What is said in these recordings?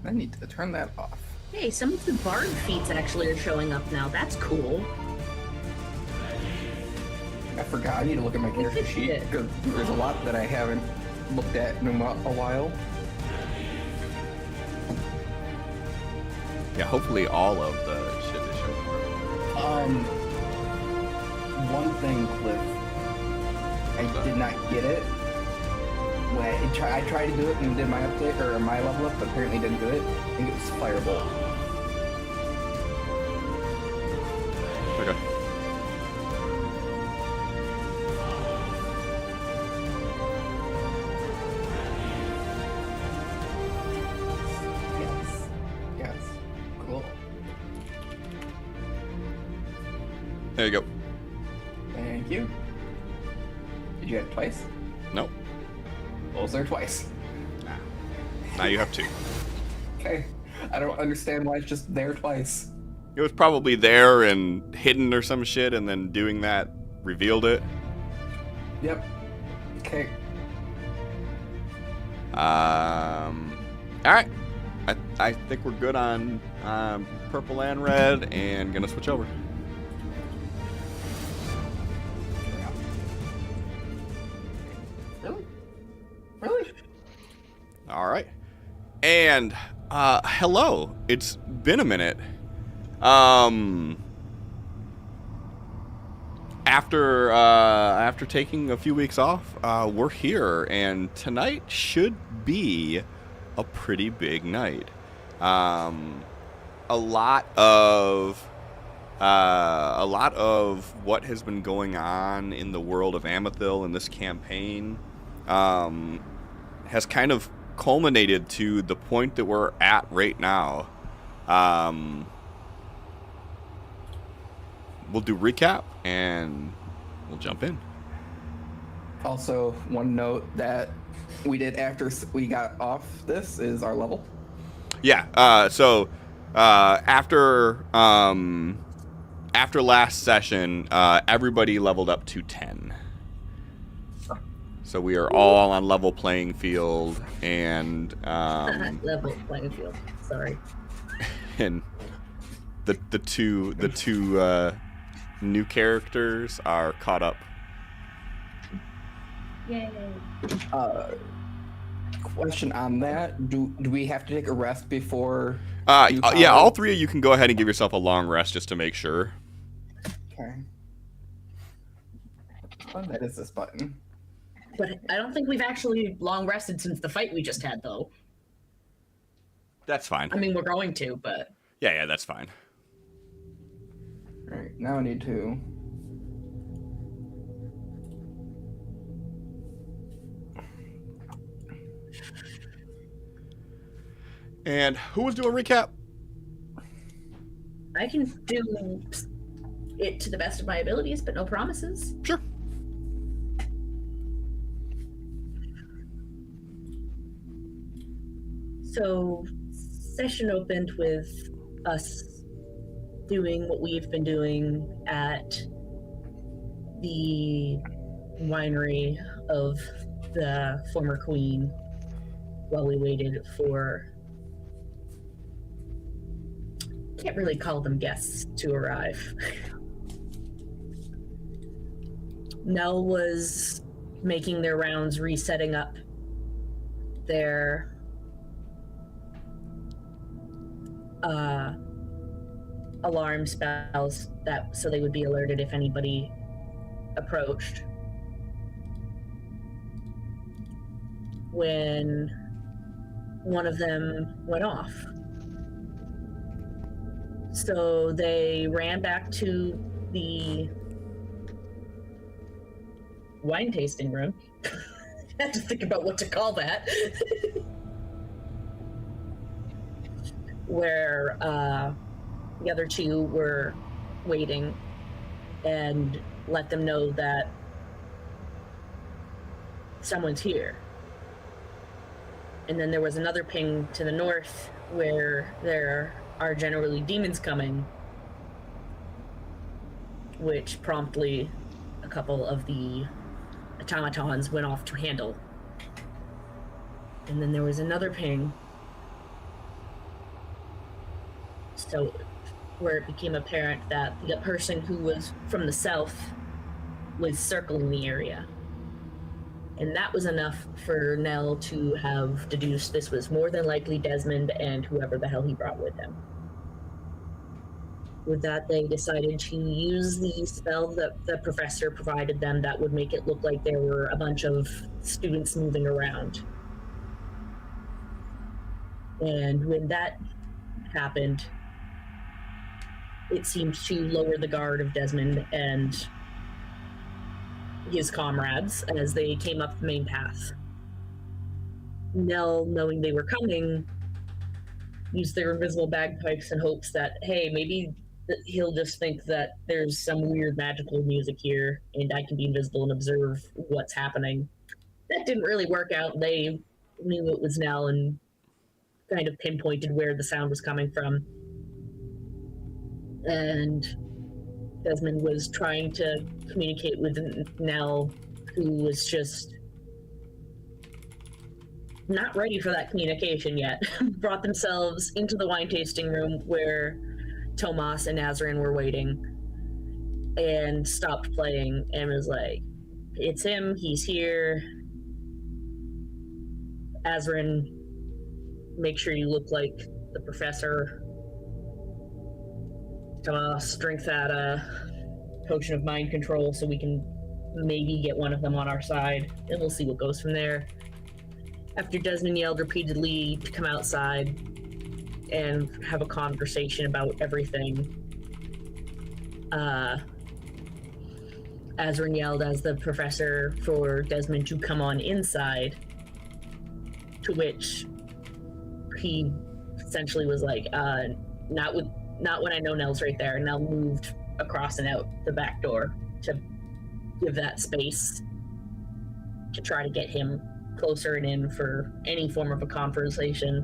I need to turn that off. Hey, some of the bard feats actually are showing up now. That's cool. I forgot. I need to look at my character sheet because there's a lot that I haven't looked at in a while. Yeah, hopefully all of the shit is showing up. One thing, Cliff, I did not get it. When I tried to do it and did my update or my level up, but apparently didn't do it. I think it was Firebolt. Okay. Yes. Cool. There you go. Thank you. Did you have it twice? Nope. Well, was there twice? Now you have 2. Okay. I don't understand why it's just there twice. It was probably there and hidden or some shit, and then doing that revealed it. Yep. Okay. Alright. I think we're good on purple and red, and gonna switch over. Really? Alright. And, hello. It's been a minute. After taking a few weeks off, we're here, and tonight should be a pretty big night. A lot of what has been going on in the world of Amethil in this campaign has kind of culminated to the point that we're at right now. We'll do recap and we'll jump in. Also, one note that we did after we got off this is our level. Yeah. So after last session, everybody leveled up to 10. So we are all on level playing field, and level playing field. Sorry. And the two new characters are caught up. Yay. Question on that: Do we have to take a rest before? Yeah, all 3 of you can go ahead and give yourself a long rest just to make sure. Okay. Oh, that is this button. But I don't think we've actually long rested since the fight we just had, though. That's fine. I mean, we're going to, but... Yeah, that's fine. All right, now I need to... And who was doing recap? I can do it to the best of my abilities, but no promises. Sure. So, session opened with us doing what we've been doing at the winery of the former queen while we waited for... Can't really call them guests to arrive. Nell was making their rounds, resetting up their alarm spells so they would be alerted if anybody approached. When one of them went off. So they ran back to the wine tasting room. I had to think about what to call that. Where the other 2 were waiting, and let them know that someone's here. And then there was another ping to the north where there are generally demons coming, which promptly a couple of the automatons went off to handle. And then there was another ping So, where it became apparent that the person who was from the south was circling the area. And that was enough for Nell to have deduced this was more than likely Desmond and whoever the hell he brought with him. With that, they decided to use the spell that the professor provided them that would make it look like there were a bunch of students moving around. And when that happened, it seemed to lower the guard of Desmond and his comrades as they came up the main path. Nell, knowing they were coming, used their invisible bagpipes in hopes that, hey, maybe he'll just think that there's some weird magical music here and I can be invisible and observe what's happening. That didn't really work out. They knew it was Nell and kind of pinpointed where the sound was coming from. And Desmond was trying to communicate with Nell, who was just not ready for that communication yet. Brought themselves into the wine tasting room where Tomas and Azarin were waiting and stopped playing and was like, it's him, he's here. Azarin, make sure you look like the professor. Tomas, drink that potion of mind control so we can maybe get one of them on our side, and we'll see what goes from there. After Desmond yelled repeatedly to come outside and have a conversation about everything, Azarin yelled as the professor for Desmond to come on inside, to which he essentially was like, not when I know Nell's right there. Nell moved across and out the back door to give that space to try to get him closer and in for any form of a conversation,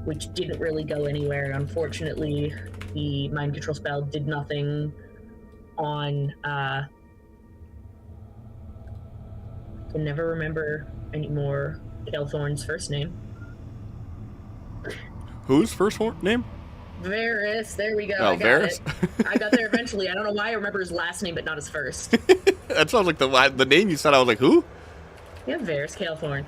which didn't really go anywhere. Unfortunately, the mind control spell did nothing on, I can never remember anymore Kelthorn's first name. Whose first name? Varys, there we go. Oh, I got Varys? it. I got there eventually. I don't know why I remember his last name, but not his first. That sounds like the name you said. I was like, who? Yeah, Varys Kelthorn.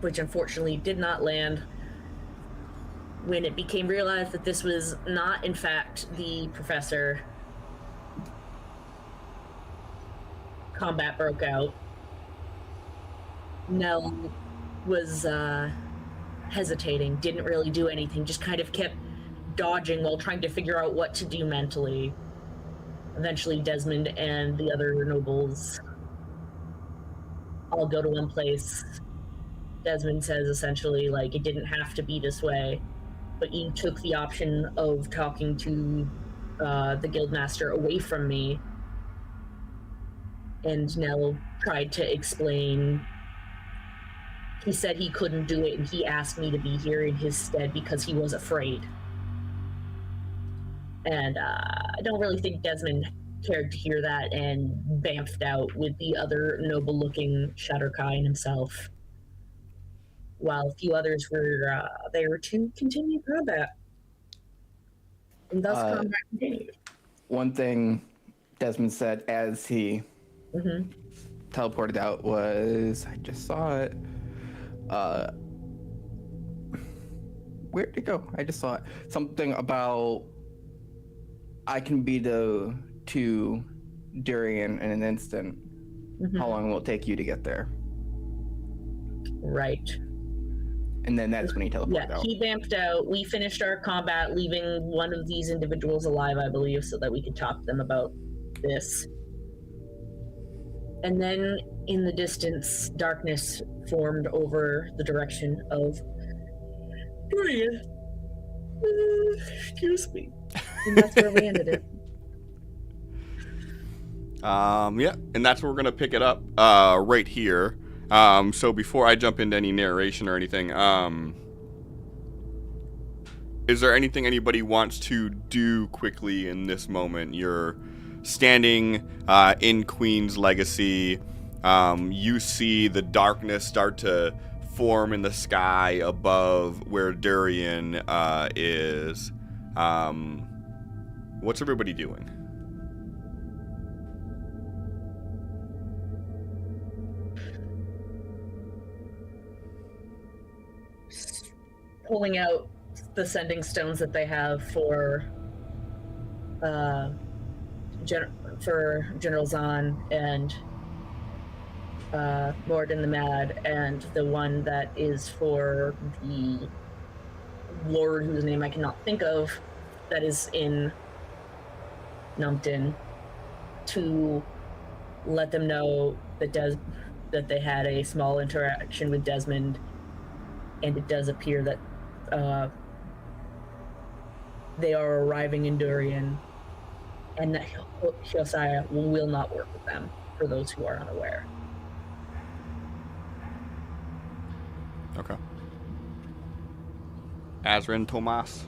Which unfortunately did not land. When it became realized that this was not, in fact, the professor, combat broke out. Nell was hesitating, didn't really do anything, just kind of kept dodging while trying to figure out what to do mentally. Eventually, Desmond and the other nobles all go to one place. Desmond says essentially, like, it didn't have to be this way, but you took the option of talking to the guildmaster away from me. And Nell tried to explain. He said he couldn't do it, and he asked me to be here in his stead because he was afraid. And I don't really think Desmond cared to hear that and bamfed out with the other noble-looking Shatterkai himself, while a few others were there to continue combat. And thus combat continued. One thing Desmond said as he teleported out was, I just saw it. Where'd it go? I just saw it. Something about I can be the to Durian in an instant. How long will it take you to get there? Right. And then that's when he teleported out. He vamped out. We finished our combat, leaving one of these individuals alive, I believe, so that we could talk to them about this. And then, in the distance, darkness formed over the direction of Durian. Excuse me. And that's where we ended it. Yeah, and that's where we're gonna pick it up right here. So before I jump into any narration or anything, is there anything anybody wants to do quickly in this moment? You're standing in Queen's Legacy. You see the darkness start to form in the sky above where Durian is. What's everybody doing? Pulling out the sending stones that they have for General Zahn and Morden the Mad, and the one that is for the Lord whose name I cannot think of, that is in Numpton, to let them know that they had a small interaction with Desmond, and it does appear that they are arriving in Durian, and that Josiah will not work with them, for those who are unaware. Okay. Azrin, Tomas.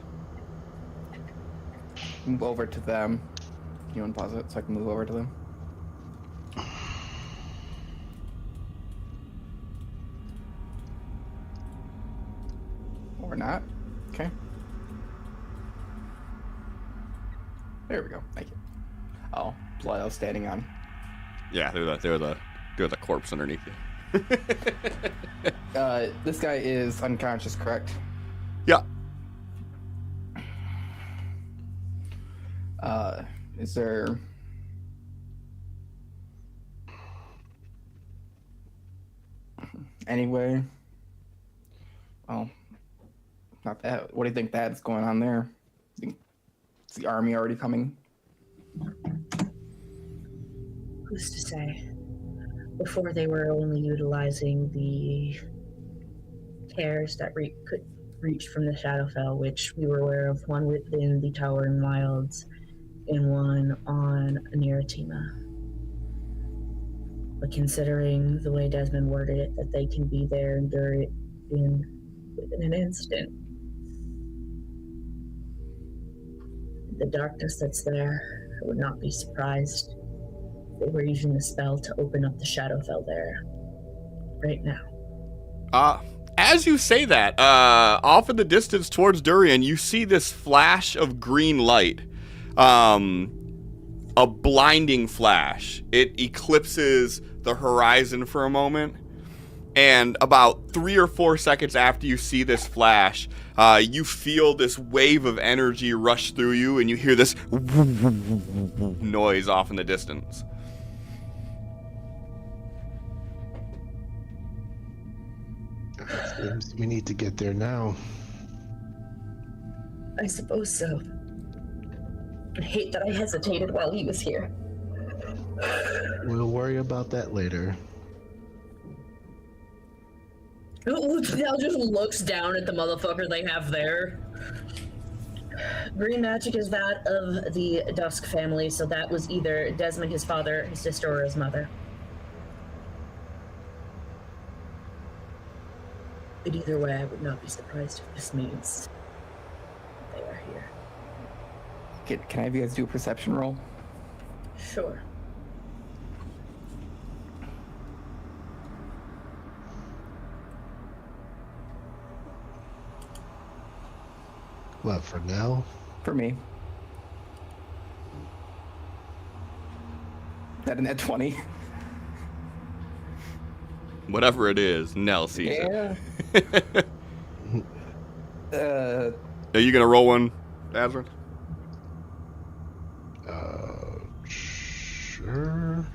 Move over to them. You want to pause it so I can move over to them? Or not. Okay. There we go. Thank you. Oh, blood I was standing on. Yeah, they're the corpse underneath you. This guy is unconscious, correct? Yeah. Is there... Anyway... Oh, not that. What do you think that's going on there? Is the army already coming? Who's to say? Before, they were only utilizing the cares that could reach from the Shadowfell, which we were aware of, one within the Towering Wilds and one on Aniratima. But considering the way Desmond worded it, that they can be there and within an instant, the darkness that's there, I would not be surprised if they were using the spell to open up the Shadowfell there right now. As you say that, off in the distance towards Durian, you see this flash of green light. A blinding flash. It eclipses the horizon for a moment. And about 3 or 4 seconds after you see this flash, you feel this wave of energy rush through you, and you hear this noise off in the distance. Seems we need to get there now. I suppose so. I hate that I hesitated while he was here. We'll worry about that later. Now just looks down at the motherfucker they have there. Green magic is that of the Dusk family, so that was either Desmond, his father, his sister, or his mother. But either way, I would not be surprised if this means they are here. Can I have you guys do a perception roll? Sure. What, for now? For me. That an at 20? Whatever it is, Nell sees Yeah. it. Are you gonna roll one, Azrin? Sure.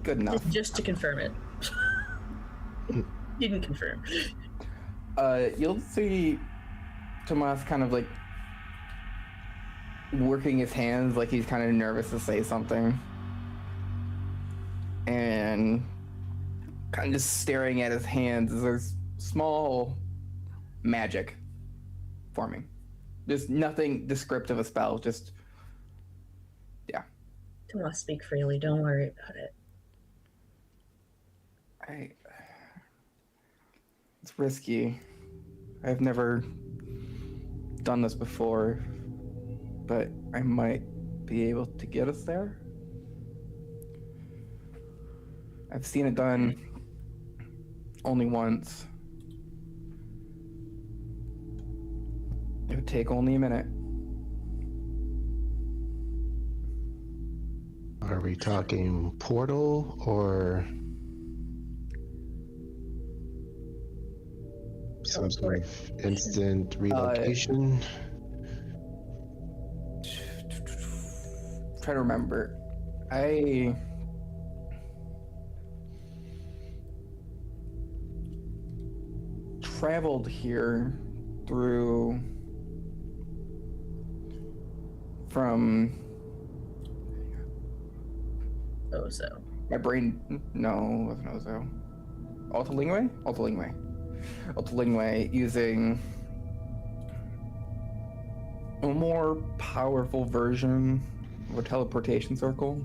Good enough. Just to confirm it. Didn't confirm. You'll see Tomas kind of like working his hands like he's kind of nervous to say something. And kind of just staring at his hands as there's small magic forming. There's nothing descriptive of a spell, just, yeah. Tomas, speak freely. Don't worry about it. It's risky. I've never done this before, but I might be able to get us there. I've seen it done only once. It would take only a minute. Are we talking portal or some sort of instant relocation? Try to remember. I traveled here from Ozo. my brain. No, it wasn't Ozo. Altalingway using a more powerful version of a teleportation circle.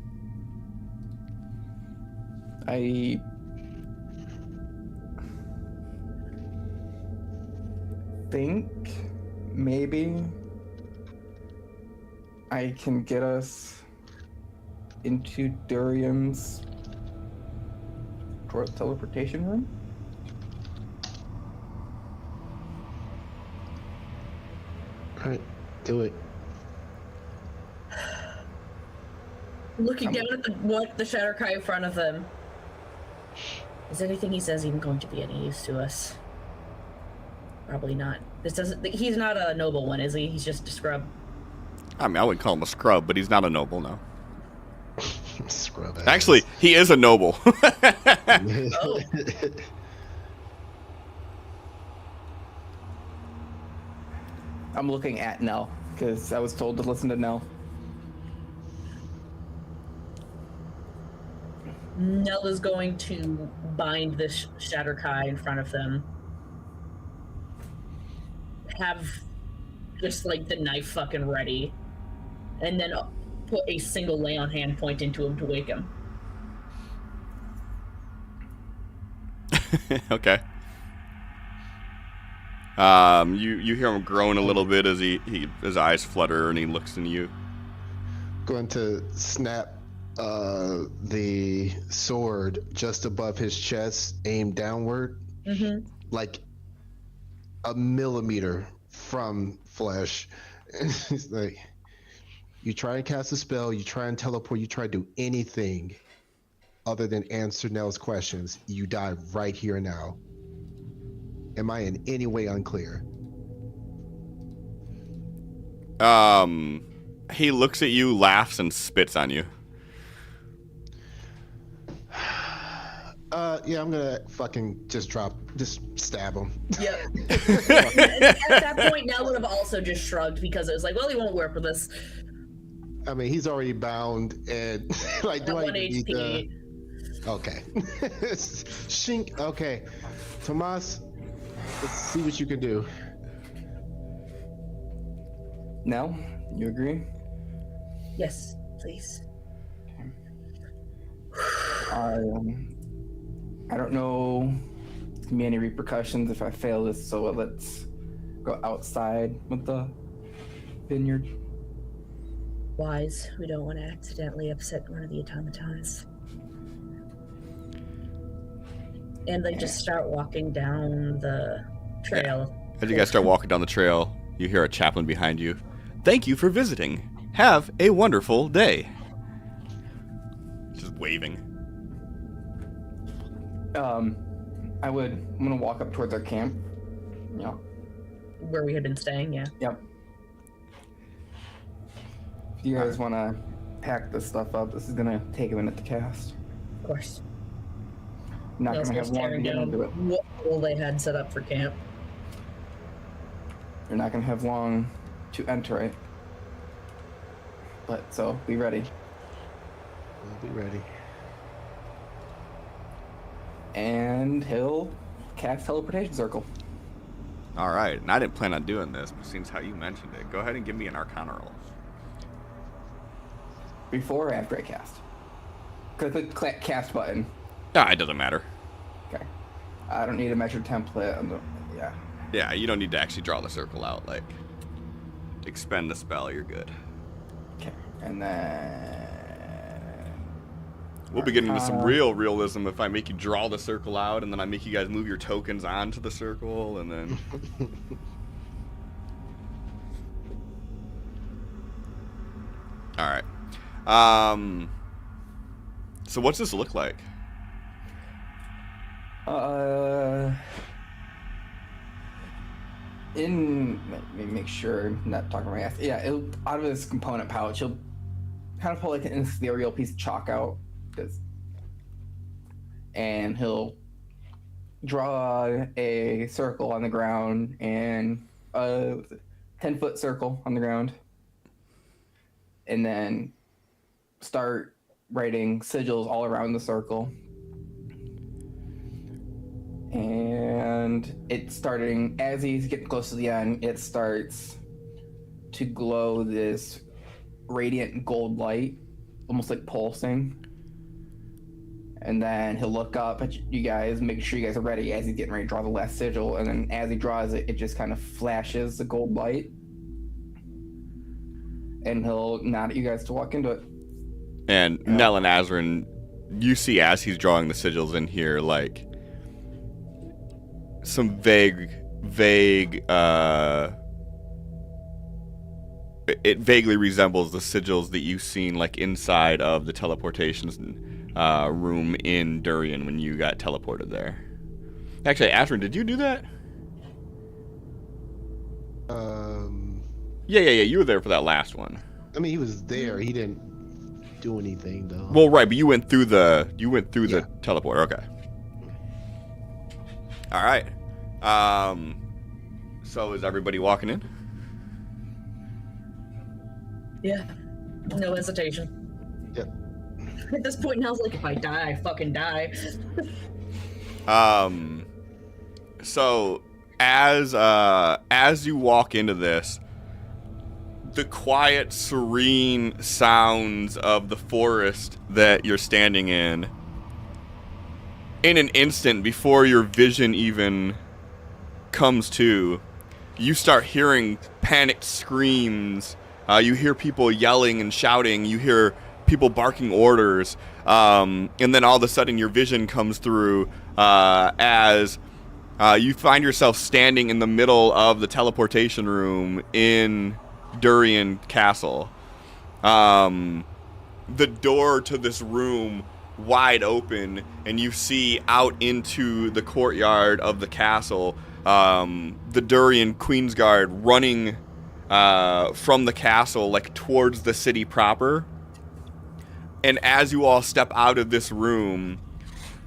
I think maybe I can get us into Durian's teleportation room. All right, do it. Looking down at the Shatterkai in front of them. Is anything he says even going to be any use to us? Probably not. He's not a noble one, is he? He's just a scrub. I mean, I wouldn't call him a scrub, but he's not a noble, no. Scrub ass. Actually, he is a noble. Oh. I'm looking at Nell because I was told to listen to Nell. Nell is going to bind this Shatterkai in front of them. Have just like the knife fucking ready. And then put a single lay on hand point into him to wake him. Okay. You hear him groan a little bit as his eyes flutter and he looks in you. Going to snap the sword just above his chest, aim downward, like a millimeter from flesh. And he's like, you try and cast a spell, you try and teleport, you try to do anything other than answer Nell's questions, you die right here and now. Am I in any way unclear? He looks at you, laughs, and spits on you. Yeah, I'm gonna fucking just stab him. Yep. At that point, Nell would have also just shrugged because it was like, well, he won't work with us. I mean, he's already bound and like, do I 1 need HP. Okay. Shink. Okay. Tomas, let's see what you can do. Nell, you agree? Yes, please. I don't know if there's gonna be any repercussions if I fail this, so let's go outside with the vineyard. Wise. We don't want to accidentally upset one of the automatons. And they just start walking down the trail. Yeah. As you guys start walking down the trail, you hear a chaplain behind you. Thank you for visiting. Have a wonderful day. Just waving. I'm gonna walk up towards our camp. Yeah. Where we had been staying, yeah. Yep. If you guys want to pack this stuff up, this is gonna take a minute to cast. Of course. I'm not Nell's gonna have long to staring get down into it. what all they had set up for camp. You're not gonna have long to enter it. But so be ready. We'll be ready. And he'll cast teleportation circle. All right, and I didn't plan on doing this, but seems how you mentioned it. Go ahead and give me an Arcana roll. Before or after I cast? Click the cast button. Ah, it doesn't matter. Okay. I don't need a measured template. Yeah. Yeah, you don't need to actually draw the circle out. Like, expend the spell, you're good. Okay. And then We'll be getting into some real realism if I make you draw the circle out, and then I make you guys move your tokens onto the circle, and then... Alright. So what's this look like? Let me make sure I'm not talking my ass. Yeah, out of his component pouch, he'll kind of pull like an ethereal piece of chalk out, and he'll draw a circle on the ground and a 10-foot circle on the ground, and then start writing sigils all around the circle. And it's starting, as he's getting close to the end, it starts to glow this radiant gold light, almost like pulsing. And then he'll look up at you guys, make sure you guys are ready as he's getting ready to draw the last sigil. And then as he draws it, it just kind of flashes the gold light. And he'll nod at you guys to walk into it. And Nell and Azrin, you see as he's drawing the sigils in here, like, some vague, it vaguely resembles the sigils that you've seen, like, inside of the teleportation room in Durian when you got teleported there. Actually, Azrin, did you do that? Yeah, you were there for that last one. I mean, he was there. He didn't do anything, though. Well, right, but you went through the teleporter. Okay. All right. So is everybody walking in? Yeah. No hesitation. Yep. At this point now, it's like, if I die, I fucking die. So as you walk into this, the quiet, serene sounds of the forest that you're standing in an instant, before your vision even comes to, you start hearing panicked screams. You hear people yelling and shouting. You hear people barking orders. And then all of a sudden your vision comes through as you find yourself standing in the middle of the teleportation room in Durian Castle. The door to this room wide open, and you see out into the courtyard of the castle the Durian Queensguard running from the castle, like, towards the city proper. And as you all step out of this room,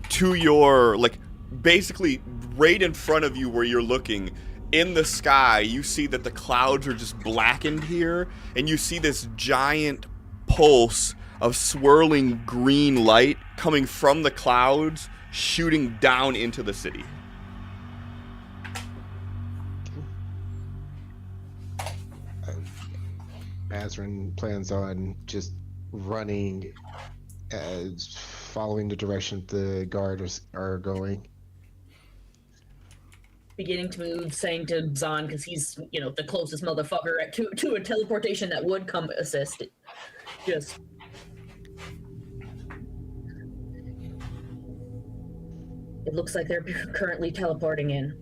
to your, like, basically right in front of you where you're looking, in the sky, you see that the clouds are just blackened here, and you see this giant pulse of swirling green light coming from the clouds, shooting down into the city. Azrin plans on just running, following the direction the guards are going. Beginning to move, saying to Zahn, because he's, the closest motherfucker to a teleportation that would come assist. Just... It looks like they're currently teleporting in.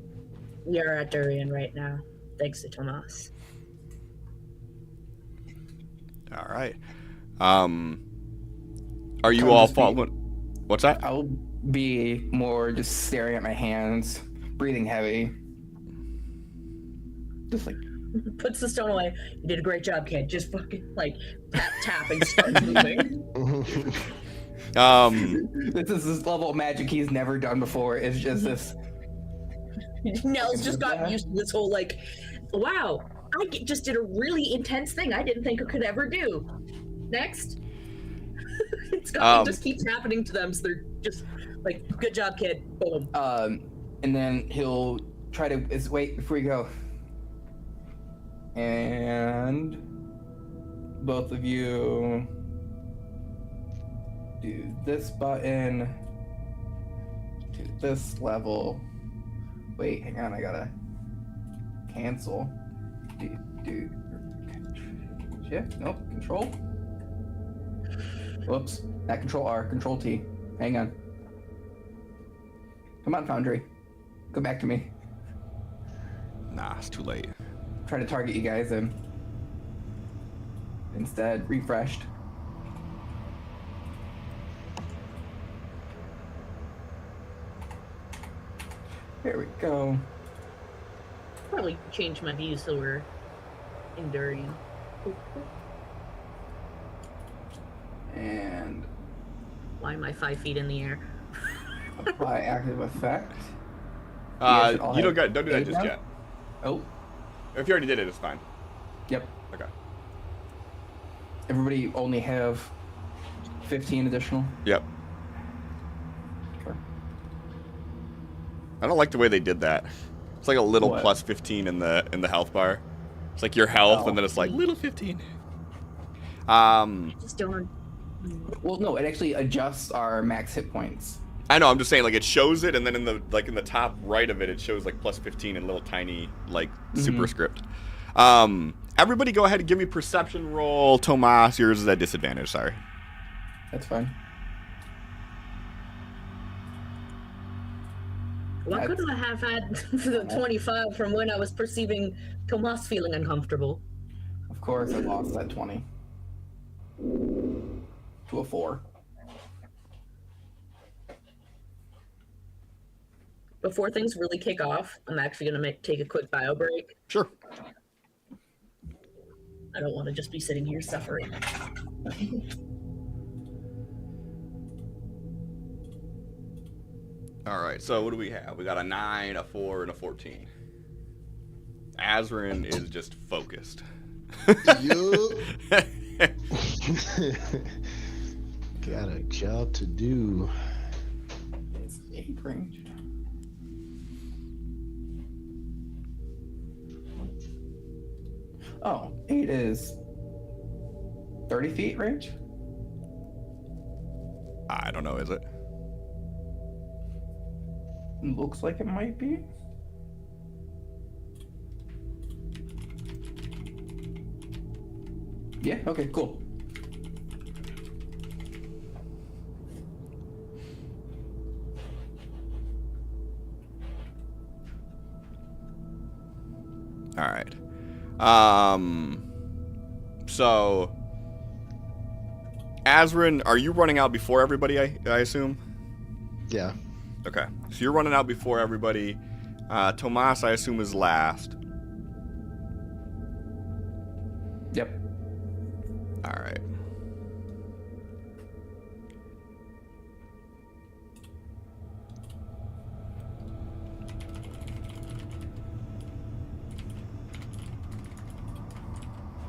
We are at Durian right now, thanks to Tomas. All right. Are you all following? What's that? I'll be more just staring at my hands, breathing heavy. Just like... Puts the stone away. You did a great job, kid. Just fucking, like, tap and start moving. This is this level of magic he's never done before. It's just this... Nell's just gotten used to this whole, like, wow, I just did a really intense thing I didn't think I could ever do. Next. It just keeps happening to them, so they're just like, good job, kid. Boom. And then he'll try to... Wait, before you go. And... both of you... do this button to this level. Wait, hang on, I gotta cancel. Shift? Nope, control. Whoops. Not Control R, Control T. Hang on. Come on, Foundry. Go back to me. Nah, it's too late. Try to target you guys and instead refreshed. There we go. Probably change my view so we're enduring. And Why am I 5 feet in the air? apply active effect. You don't do that eight just now? yet. Oh, If you already did it, it's fine. yep. Okay. Everybody only have 15 additional. Yep. Okay. I don't like the way they did that. It's like a little What? plus 15 in the health bar. It's like your health, Oh. and then it's like little 15. Just don't. Well, no, it actually adjusts our max hit points. I know. I'm just saying, like it shows it, and then in the top right of it, it shows like plus 15 in little tiny like superscript. Everybody, go ahead and give me perception roll. Tomas, yours is at disadvantage. Sorry. That's fine. Why couldn't I have had the 25 from when I was perceiving Tomas feeling uncomfortable? Of course, I lost that 20 to a 4. Before things really kick off, I'm actually going to take a quick bio break. Sure. I don't want to just be sitting here suffering. All right. So what do we have? We got a 9, a 4, and a 14. Azrin is just focused. Yup. Got a job to do. It's 8 ranged. Oh, 8 is 30 feet range? I don't know. Is it? Looks like it might be. Yeah, okay, cool. All right. So, Azrin, are you running out before everybody, I assume? Yeah. Okay. So you're running out before everybody. Tomas, I assume, is last. Yep. All right.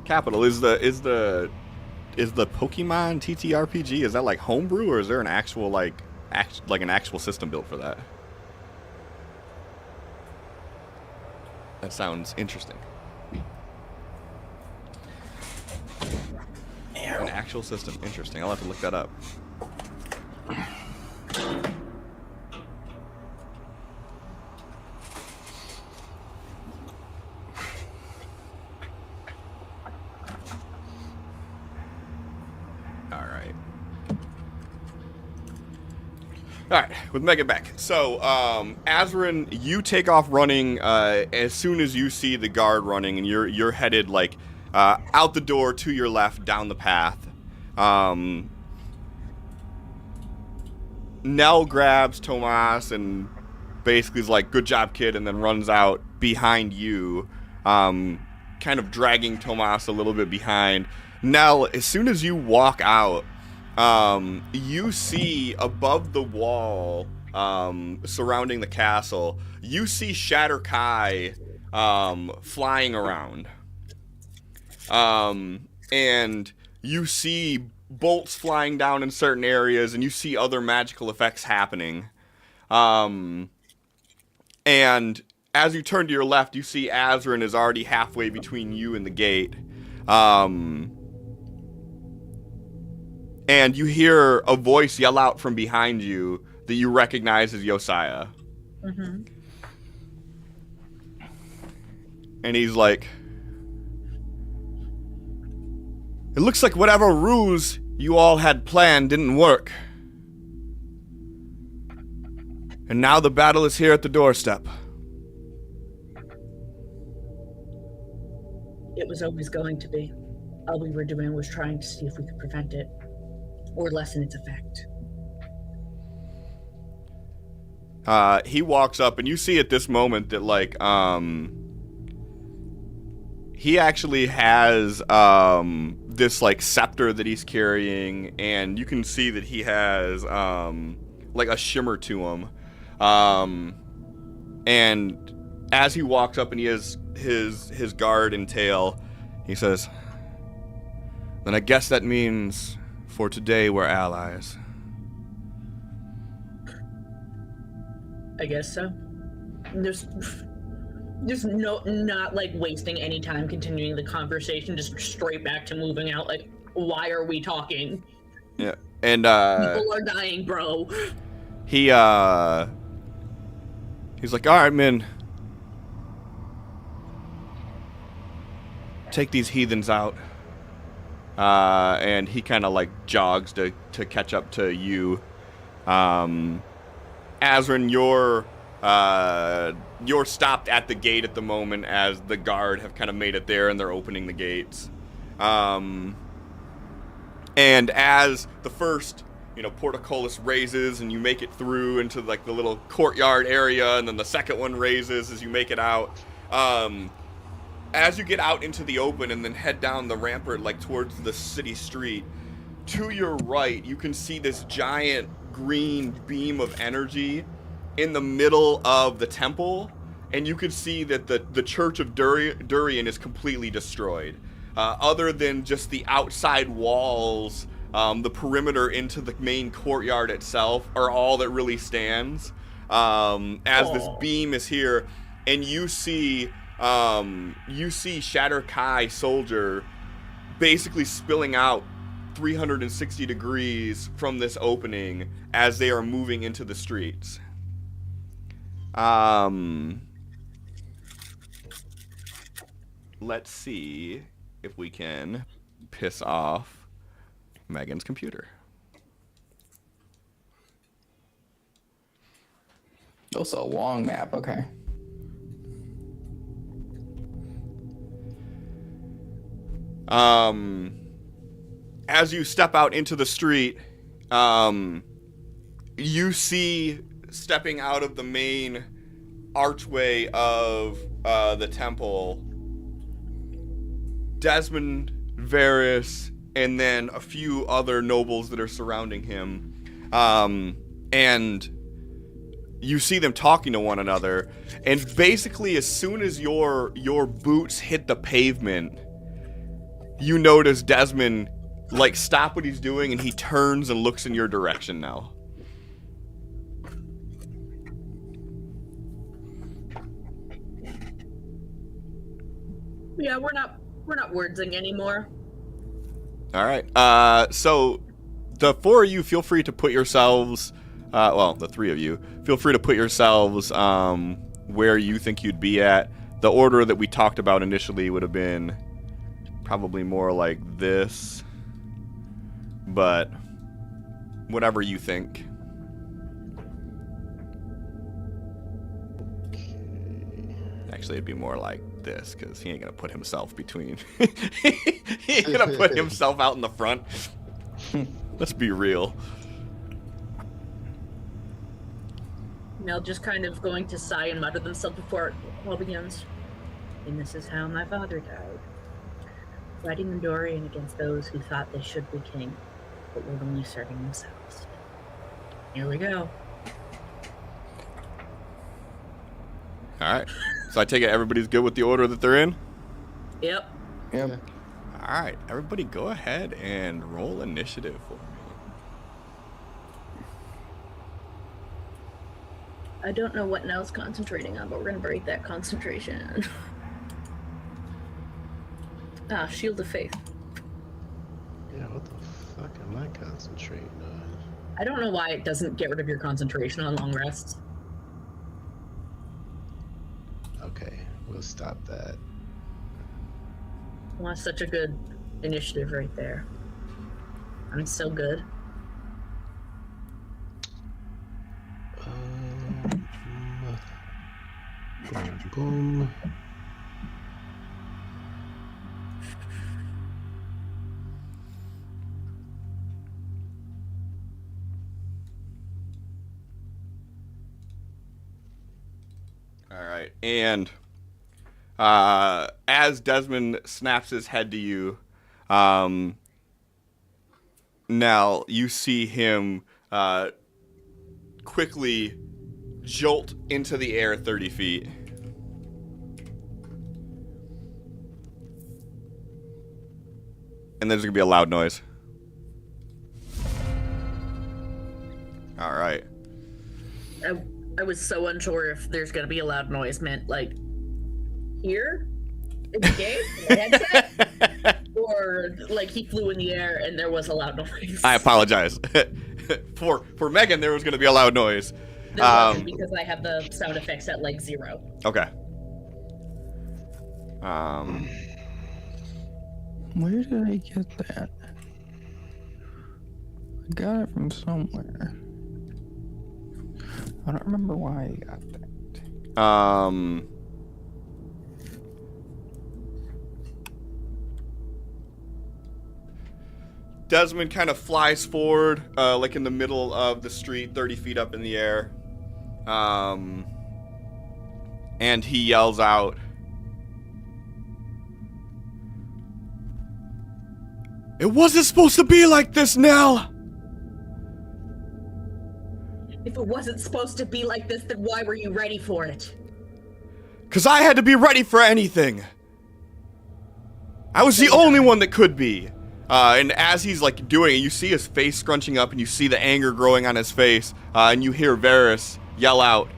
Capital, is the Pokemon TTRPG, is that like homebrew, or is there an actual like an actual system built for that? That sounds interesting. An actual system, interesting. I'll have to look that up. All right, with Mega back. So, Azrin, you take off running as soon as you see the guard running, and you're headed like out the door to your left, down the path. Nell grabs Tomas and basically is like, "Good job, kid," and then runs out behind you, kind of dragging Tomas a little bit behind. Nell, as soon as you walk out, you see above the wall surrounding the castle, you see Shatter Kai flying around. And you see bolts flying down in certain areas, and you see other magical effects happening. And as you turn to your left, you see Azrin is already halfway between you and the gate. And you hear a voice yell out from behind you that you recognize as Josiah. Mm-hmm. And he's like, "It looks like whatever ruse you all had planned didn't work. And now the battle is here at the doorstep. It was always going to be. All we were doing was trying to see if we could prevent it or lessen its effect. He walks up, and you see at this moment that, like, he actually has, this, like, scepter that he's carrying, and you can see that he has, like, a shimmer to him. And as he walks up and he has his guard and tail, he says, "Then I guess that means for today we're allies." I guess so. There's not like wasting any time continuing the conversation, just straight back to moving out. Like, why are we talking? Yeah, and people are dying, bro. He's like, "All right, men, take these heathens out." And he kind of like jogs to catch up to you. Azrin, you're stopped at the gate at the moment as the guard have kind of made it there and they're opening the gates. And as the first, portcullis raises and you make it through into like the little courtyard area, and then the second one raises as you make it out. As you get out into the open and then head down the rampart like towards the city street, to your right you can see this giant green beam of energy in the middle of the temple, and you can see that the Church of Durian is completely destroyed. Other than just the outside walls, the perimeter into the main courtyard itself are all that really stands. As this beam is here, and you see Shatter Kai Soldier basically spilling out 360 degrees from this opening as they are moving into the streets. Let's see if we can piss off Megan's computer. Also a long map, okay. As you step out into the street, you see stepping out of the main archway of the temple, Desmond, Varys, and then a few other nobles that are surrounding him. And you see them talking to one another. And basically, as soon as your boots hit the pavement, you notice Desmond like stop what he's doing, and he turns and looks in your direction now. Yeah, we're not wordsing anymore. All right. So the four of you feel free to put yourselves, the three of you feel free to put yourselves where you think you'd be at. The order that we talked about initially would have been probably more like this, but whatever you think. Actually, it'd be more like this, because he ain't gonna put himself between. He ain't gonna put himself out in the front. Let's be real. They'll just kind of going to sigh and mutter themselves before it all begins. And this is how my father died. Fighting in Dorian against those who thought they should be king, but were only serving themselves. Here we go. Alright. So I take it everybody's good with the order that they're in? Yep. Yep. Alright, everybody go ahead and roll initiative for me. I don't know what Nell's concentrating on, but we're gonna break that concentration. Shield of Faith. Yeah, what the fuck am I concentrating on? I don't know why it doesn't get rid of your concentration on long rests. Okay, we'll stop that. Well, that's such a good initiative right there. I'm so good. Boom, boom. All right, and as Desmond snaps his head to you, Nell, you see him quickly jolt into the air 30 feet. And there's going to be a loud noise. All right. I was so unsure if there's gonna be a loud noise meant like here in the game, in the headset, or like he flew in the air and there was a loud noise. I apologize. For Megan, there was going to be a loud noise. There wasn't because I have the sound effects at like 0. Okay. Where did I get that? I got it from somewhere. I don't remember why I got that. Desmond kind of flies forward, like in the middle of the street, 30 feet up in the air. And he yells out, "It wasn't supposed to be like this, Nell!" If it wasn't supposed to be like this, then why were you ready for it? 'Cause I had to be ready for anything. I was the only one that could be. And as he's like doing it, you see his face scrunching up and you see the anger growing on his face. And you hear Varys yell out,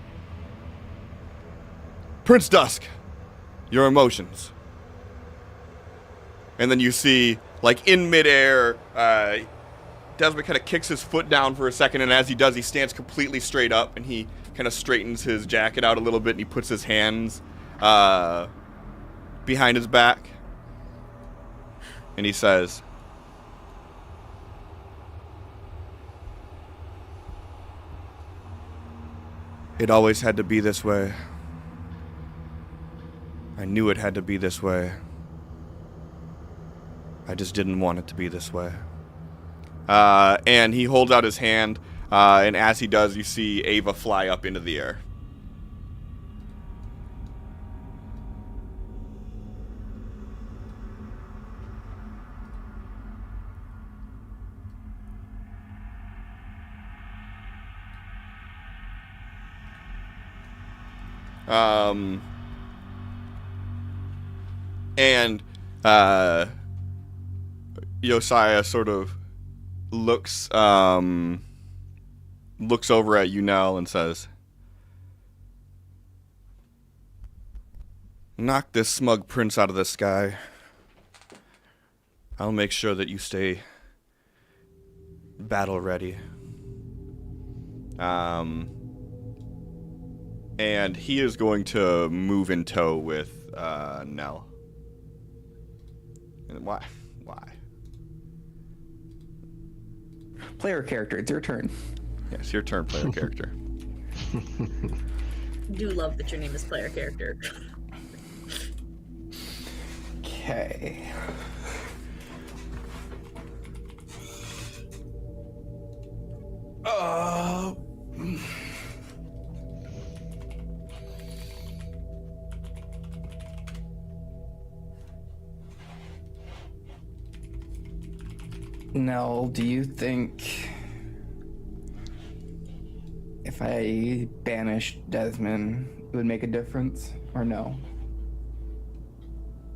"Prince Dusk, your emotions." And then you see, like in midair, Desmond kind of kicks his foot down for a second, and as he does, he stands completely straight up, and he kind of straightens his jacket out a little bit, and he puts his hands behind his back. And he says, "It always had to be this way. I knew it had to be this way. I just didn't want it to be this way." And he holds out his hand, and as he does, you see Ava fly up into the air. And Josiah sort of looks over at you now and says, "Knock this smug prince out of the sky. I'll make sure that you stay battle ready." And he is going to move in tow with Nell. And why? Player character, it's your turn. Yes, your turn, player character. Do love that your name is player character. Okay. Nell, do you think if I banished Desmond, it would make a difference, or no?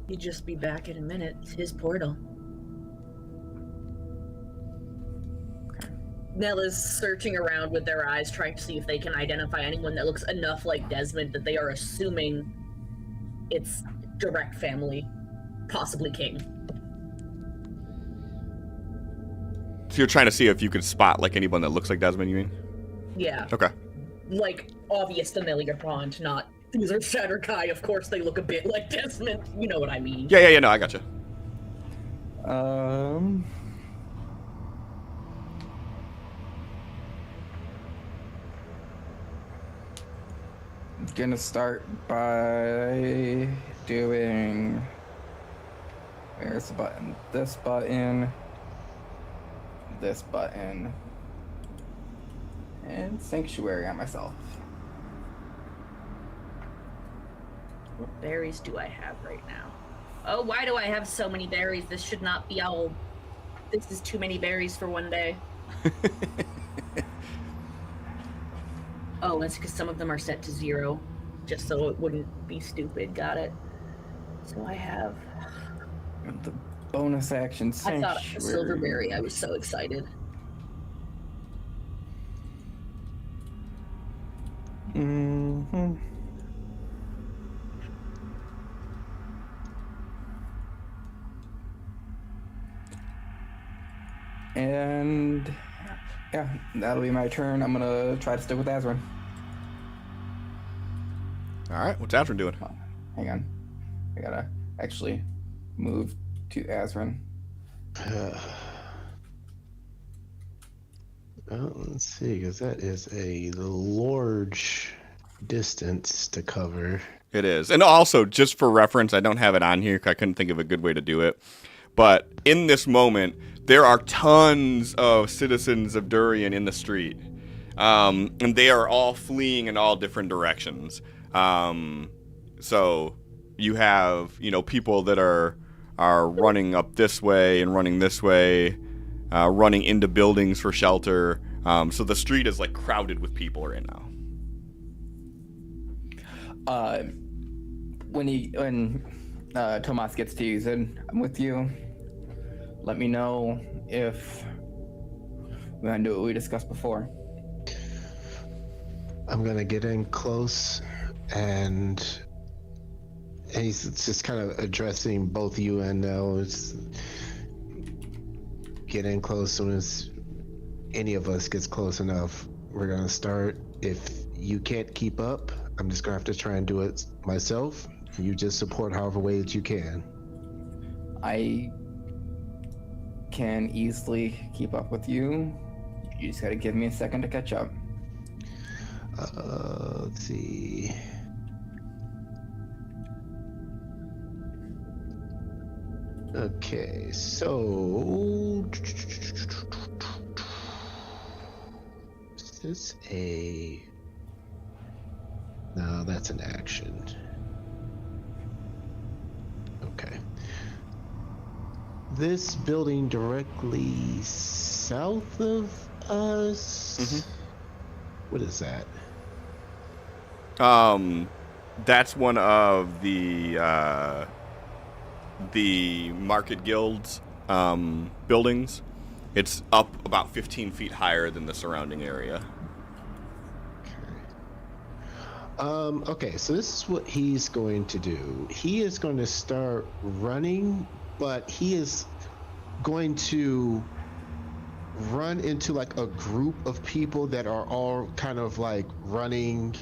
You'd just be back in a minute. It's his portal. Okay. Nell is searching around with their eyes, trying to see if they can identify anyone that looks enough like Desmond that they are assuming it's direct family, possibly king. So you're trying to see if you could spot like anyone that looks like Desmond, you mean? Yeah. Okay. Like, obvious familiar bond, not these are Shatterkai, of course they look a bit like Desmond. You know what I mean. Yeah, no, I gotcha. gonna start by doing. Where's the button? This button. This button. And Sanctuary on myself. What berries do I have right now? Oh, why do I have so many berries? This should not be all. This is too many berries for one day. Oh, that's because some of them are set to 0, just so it wouldn't be stupid. Got it. So I have. The bonus action I Sanctuary. thought a silver berry. I was so excited. Mm-hmm. And yeah, that'll be my turn. I'm gonna try to stick with Azrin. All right, what's Azrin doing? Oh, hang on, I gotta actually move to Azrin. Well, let's see, because that is a large distance to cover. It is. And also, just for reference, I don't have it on here because I couldn't think of a good way to do it. But in this moment, there are tons of citizens of Durian in the street. And they are all fleeing in all different directions. So you have, people that are running up this way and running this way, running into buildings for shelter. So the street is like crowded with people right now. When Tomas gets to use it, I'm with you. Let me know if we're gonna do what we discussed before. I'm gonna get in close, and he's just kind of addressing both you and Nels. Get in close. As soon as any of us gets close enough, we're gonna start. If you can't keep up, I'm just gonna have to try and do it myself. You just support however way that you can. I can easily keep up with you. You just gotta give me a second to catch up. Let's see. Okay, so is this a... No, that's an action. Okay. This building directly south of us? Mhm. What is that? That's one of the Market Guild's buildings. It's up about 15 feet higher than the surrounding area. Okay, so this is what he's going to do. He is going to start running, but he is going to run into like a group of people that are all kind of like running,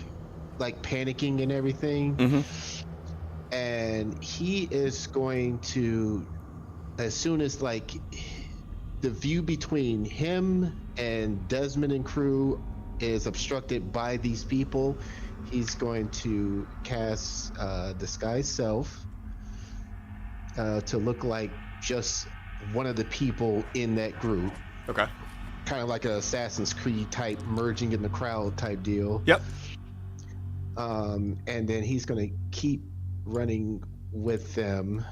like panicking and everything. Mm-hmm. And he is going to, as soon as like the view between him and Desmond and crew is obstructed by these people, he's going to cast Disguise Self to look like just one of the people in that group. Okay. Kind of like an Assassin's Creed type merging in the crowd type deal. Yep. And then he's going to keep running with them.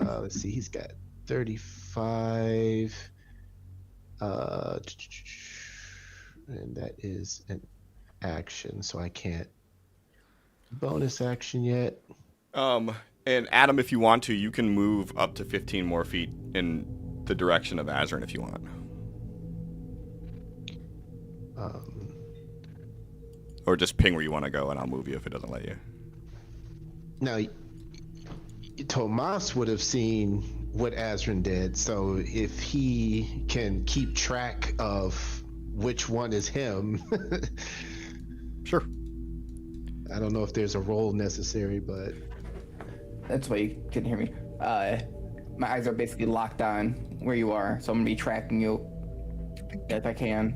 Let's see, he's got 35. And that is an action, so I can't bonus action yet. And Adam, if you want to, you can move up to 15 more feet in the direction of Azrin if you want. Or just ping where you want to go, and I'll move you if it doesn't let you. Now, Tomas would have seen what Azrin did, so if he can keep track of which one is him. Sure. I don't know if there's a roll necessary, but... That's why you couldn't hear me. My eyes are basically locked on where you are, so I'm gonna be tracking you if I can.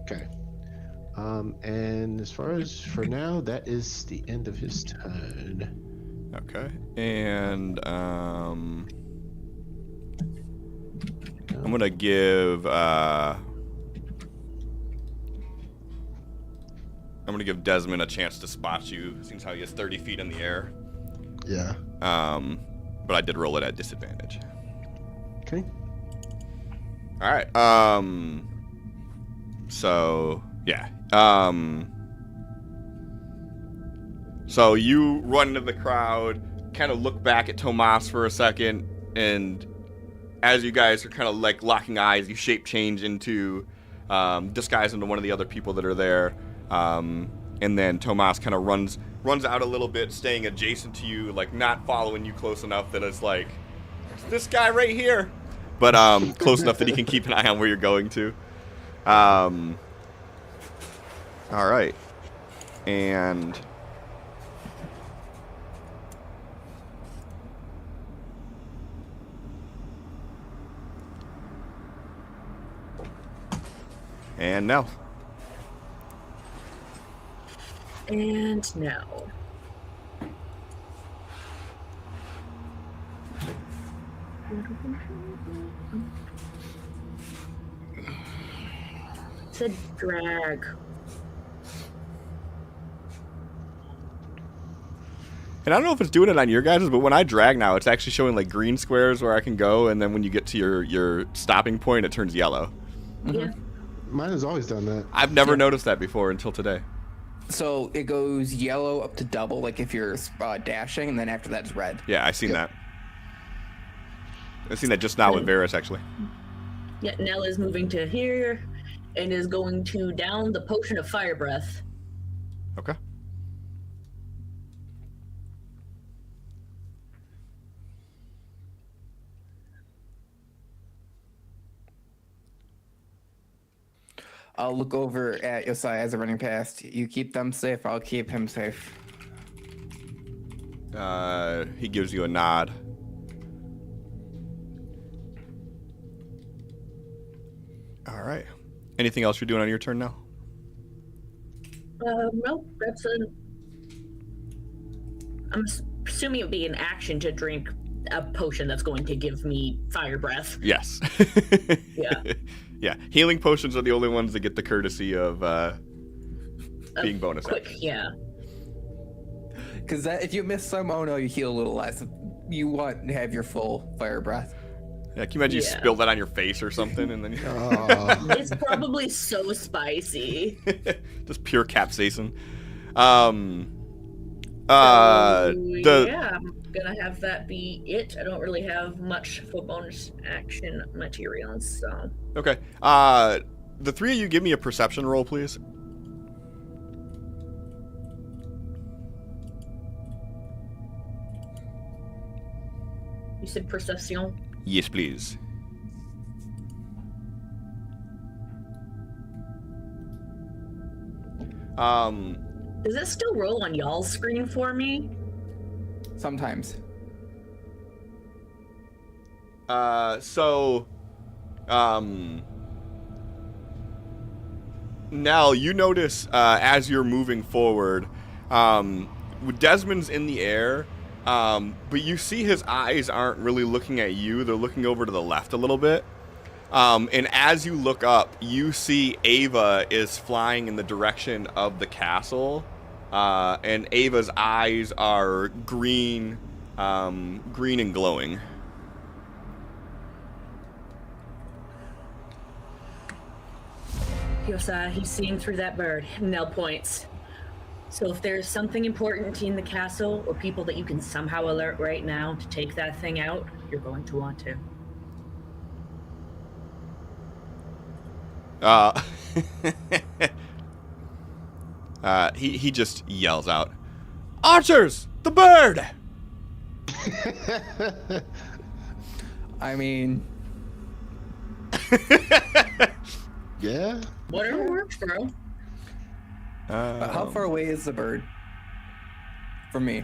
Okay. And as far as for now, that is the end of his turn. Okay. And I'm gonna give Desmond a chance to spot you, since how he is 30 feet in the air. Yeah. But I did roll it at disadvantage. Okay. All right. So yeah. So you run into the crowd, kind of look back at Tomas for a second, and as you guys are kind of like locking eyes, you shape change into disguise into one of the other people that are there. And then Tomas kind of runs out a little bit, staying adjacent to you, like not following you close enough that it's like, it's this guy right here, but close enough that he can keep an eye on where you're going to. All right, and now. And now. It's a drag. And I don't know if it's doing it on your guys', but when I drag now, it's actually showing like green squares where I can go, and then when you get to your stopping point, it turns yellow. Yeah. Mine has always done that. I've never noticed that before until today. So it goes yellow up to double, like if you're dashing, and then after that it's red. Yeah, I've seen that. I've seen that just now with Varus, actually. Yeah, Nell is moving to here and is going to down the potion of fire breath. Okay. I'll look over at Yosai as they're running past. You keep them safe, I'll keep him safe. He gives you a nod. All right. Anything else you're doing on your turn now? No, that's I'm assuming it would be an action to drink a potion that's going to give me fire breath. Yes. Yeah. Yeah. Healing potions are the only ones that get the courtesy of being bonus Quick, action. yeah. Because if you miss some, oh no, you heal a little less. You want to have your full fire breath. Yeah, can you imagine you Yeah. spill that on your face or something, and then It's probably so spicy. just pure capsaicin. Yeah, I'm gonna have that be it. I don't really have much for bonus action materials, so. Okay. The three of you give me a perception roll, please. You said perception? Yes, please. Does it still roll on y'all's screen for me? Sometimes. Nell, you notice as you're moving forward, Desmond's in the air, but you see his eyes aren't really looking at you. They're looking over to the left a little bit. And as you look up, you see Ava is flying in the direction of the castle. And Ava's eyes are green and glowing. Yosai, he's seeing through that bird. Nell points. So if there's something important in the castle or people that you can somehow alert right now to take that thing out, you're going to want to. He just yells out, "Archers! The bird!" I mean, Yeah. Whatever works, bro. how far away is the bird from me?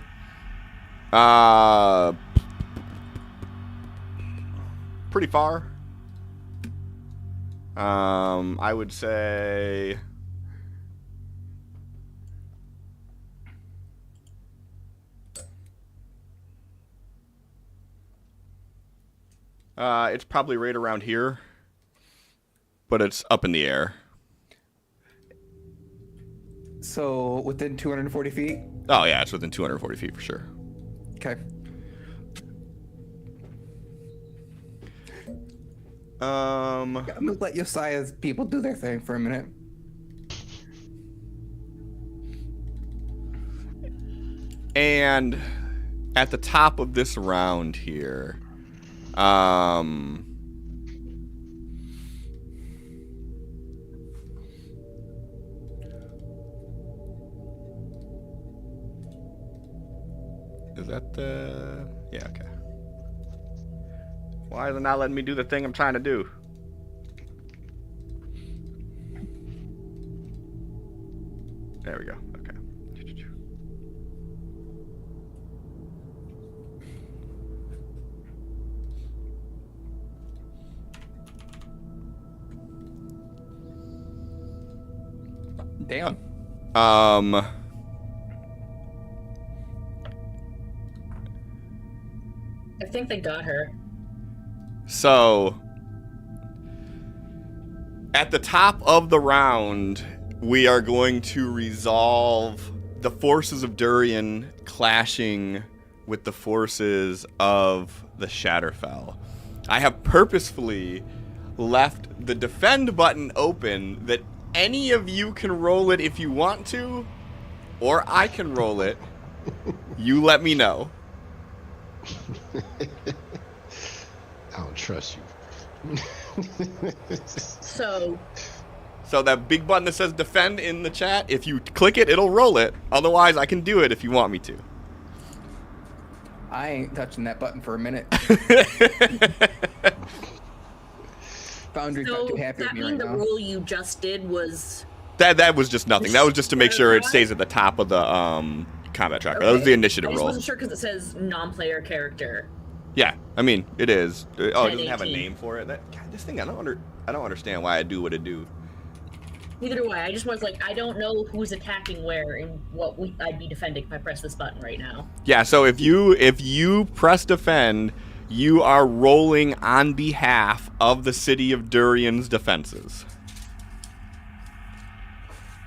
Pretty far. I would say It's probably right around here, but it's up in the air. So within 240 feet? Oh, yeah, it's within 240 feet for sure. Okay. I'm gonna let Josiah's people do their thing for a minute. And at the top of this round here, is that the... Yeah, okay. Why is it not letting me do the thing I'm trying to do? There we go. Okay. Damn. I think they got her. So, at the top of the round, we are going to resolve the forces of Durian clashing with the forces of the Shatterfell. I have purposefully left the defend button open that any of you can roll it if you want to, or I can roll it. You let me know. I don't trust you. So that big button that says defend in the chat, if you click it, it'll roll it. Otherwise, I can do it if you want me to. I ain't touching that button for a minute. Foundry's not too happy with me right the now. rule you just did was... That was just nothing. That was just to make sure it stays at the top of the combat tracker. That was the initiative I just roll. wasn't sure because it says non-player character. Yeah, I mean it is. Oh, it doesn't have a 18. name for it. God, this thing, I don't understand why I do what I do. Neither do I. I just was like, I don't know who's attacking where and what I'd be defending if I press this button right now. Yeah, so if you press defend, you are rolling on behalf of the city of Durian's defenses.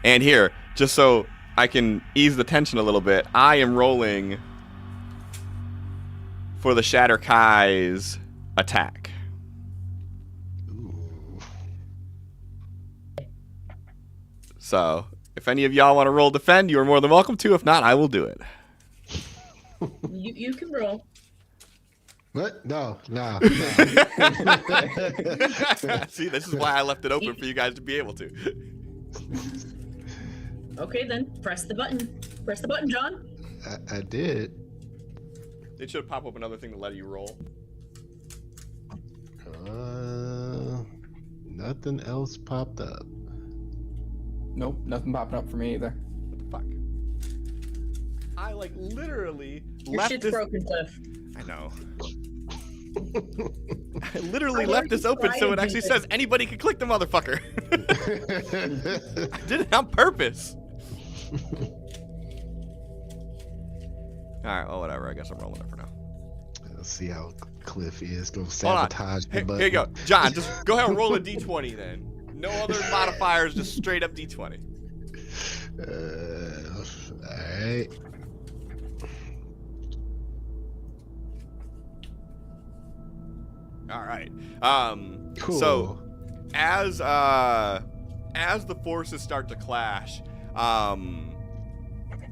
And here, just so I can ease the tension a little bit, I am rolling for the Shatter Kai's attack. So, if any of y'all want to roll defend, you are more than welcome to. If not, I will do it. You can roll. What? No. See, this is why I left it open for you guys to be able to. Okay, then press the button. Press the button, John. I did. It should pop up another thing to let you roll. Nothing else popped up. Nope, nothing popping up for me either. What the fuck? I literally Your left shit's this. broken, Cliff. I know. I literally left this open so it actually says anybody can click the motherfucker. I did it on purpose. Alright, well, whatever. I guess I'm rolling it for now. Let's see how Cliff is. Go Hold on. sabotage the Here button. you go. John, just go ahead and roll a d20 then. No other modifiers, just straight up d20. Alright. All right. Cool. So, as the forces start to clash,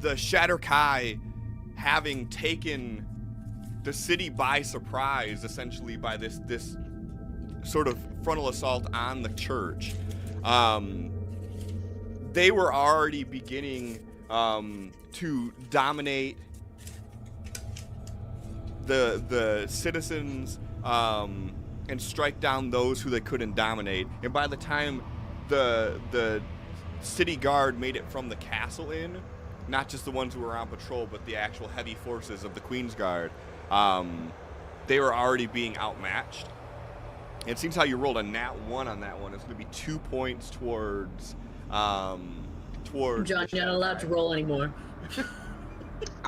the Shatter Kai, having taken the city by surprise, essentially by this sort of frontal assault on the church, they were already beginning to dominate the citizens. And strike down those who they couldn't dominate. And by the time the city guard made it from the castle in, not just the ones who were on patrol, but the actual heavy forces of the Queen's Guard, they were already being outmatched. And it seems how you rolled a nat 1 on that one. It's going to be 2 points towards John, you're not allowed to roll anymore.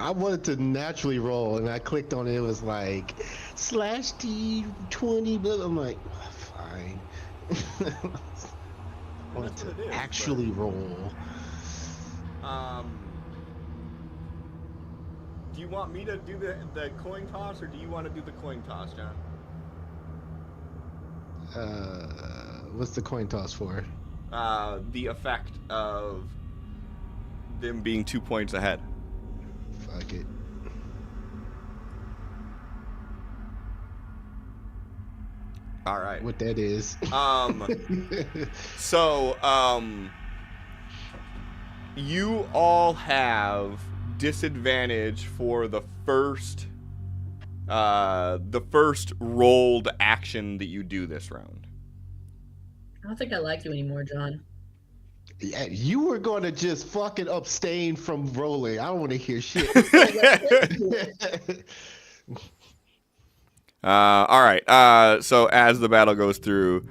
I wanted to naturally roll, and I clicked on it. It was like /T20, but I'm like, fine. I wanted That's what to it is, actually roll. Do you want me to do the coin toss, or do you want to do the coin toss, John? What's the coin toss for? The effect of them being 2 points ahead. Fuck it. All right. What that is. So, you all have disadvantage for the first rolled action that you do this round. I don't think I like you anymore, John. Yeah, you were going to just fucking abstain from rolling. I don't want to hear shit. All right. So as the battle goes through,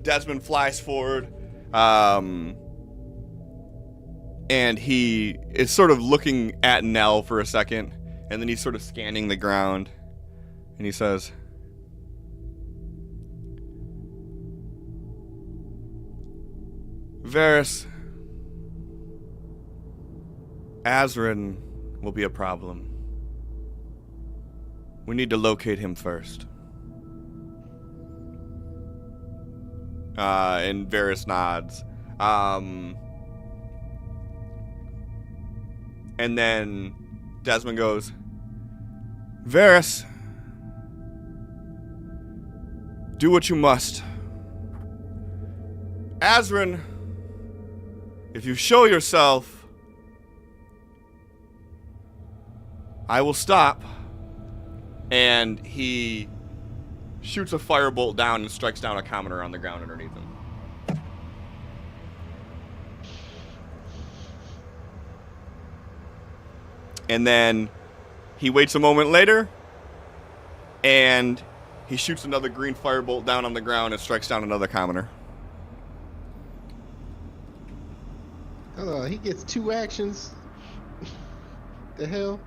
Desmond flies forward, and he is sort of looking at Nell for a second, and then he's sort of scanning the ground, and he says, Varys, Azrin will be a problem. We need to locate him first. And Varys nods. And then Desmond goes, Varys, do what you must. Azrin, if you show yourself, I will stop. And he shoots a firebolt down and strikes down a commoner on the ground underneath him. And then he waits a moment later, and he shoots another green firebolt down on the ground and strikes down another commoner. He gets 2 actions. The hell?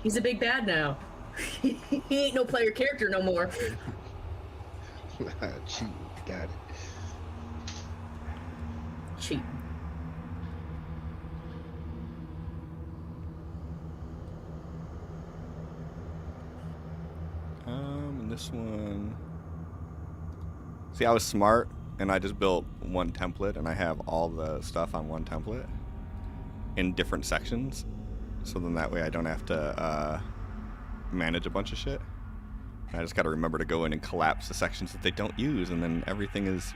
He's a big bad now. He ain't no player character no more. Cheat. Got it. Cheat. And this one. See, I was smart, and I just built one template, and I have all the stuff on one template in different sections. So then that way I don't have to manage a bunch of shit. I just got to remember to go in and collapse the sections that they don't use, and then everything is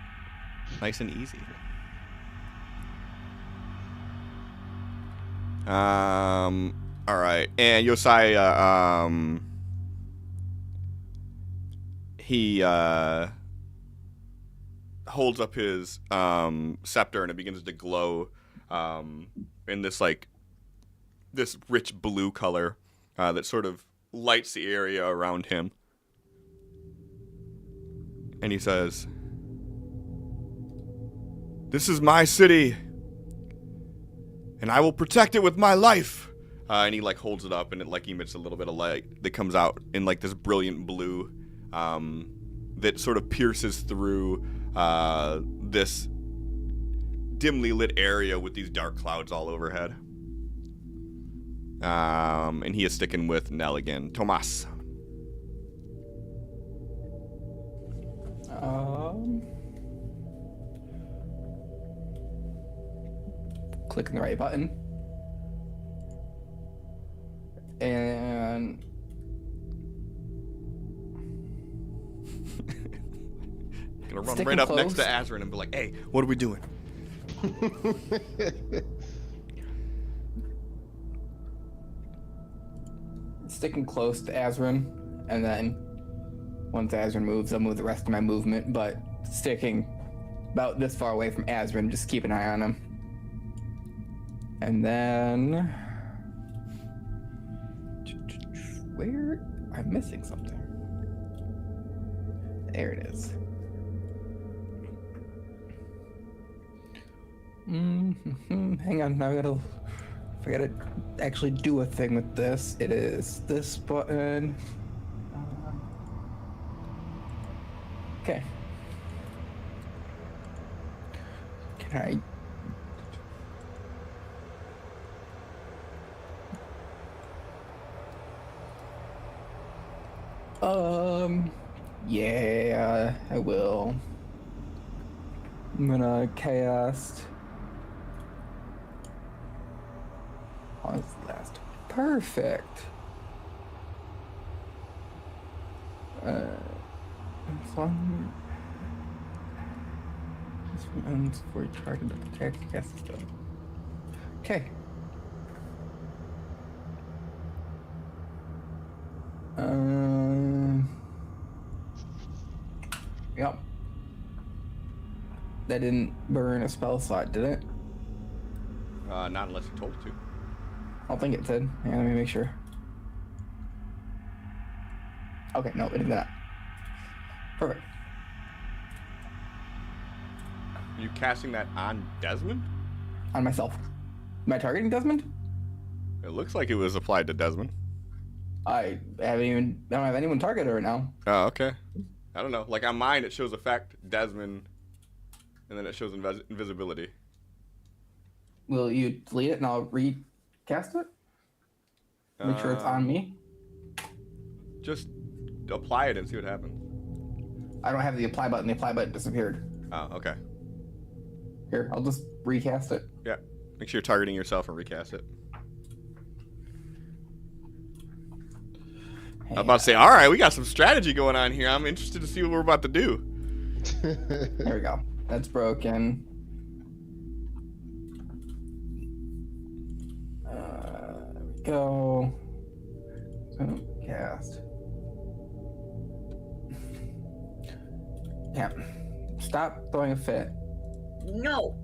nice and easy. All right, and Josiah, he holds up his scepter, and it begins to glow in this rich blue color that sort of lights the area around him. And he says, "This is my city, and I will protect it with my life." And he holds it up, and it emits a little bit of light that comes out in this brilliant blue that sort of pierces through this dimly lit area with these dark clouds all overhead. And he is sticking with Nell again. Tomas. Clicking the right button. And Gonna run Sticking right up close. next to Azrin and be like, "Hey, what are we doing?" sticking close to Azrin, and then once Azrin moves, I'll move the rest of my movement, but sticking about this far away from Azrin, just keep an eye on him. And then... Where? I'm missing something. There it is. Hang on, now I gotta actually do a thing with this. It is this button. Okay. Can yeah, I will. I'm gonna cast. Pause last. Perfect. As long this one ends before you target the attack, cast the spell. Okay. Yep. That didn't burn a spell slot, did it? Not unless you told it to. I don't think it did. Yeah, let me make sure. Okay, no, it did not. Perfect. You casting that on Desmond? On myself. Am I targeting Desmond? It looks like it was applied to Desmond. I don't have anyone targeted right now. Oh, okay. I don't know. Like on mine, it shows effect Desmond, and then it shows invisibility. Will you delete it and I'll recast it? Make sure it's on me. Just apply it and see what happens. I don't have the apply button. The apply button disappeared. Oh, okay. Here, I'll just recast it. Yeah. Make sure you're targeting yourself and recast it. I'm about to say, all right, we got some strategy going on here. I'm interested to see what we're about to do. There we go. That's broken. There we go. So, cast. Yeah. Stop throwing a fit. No.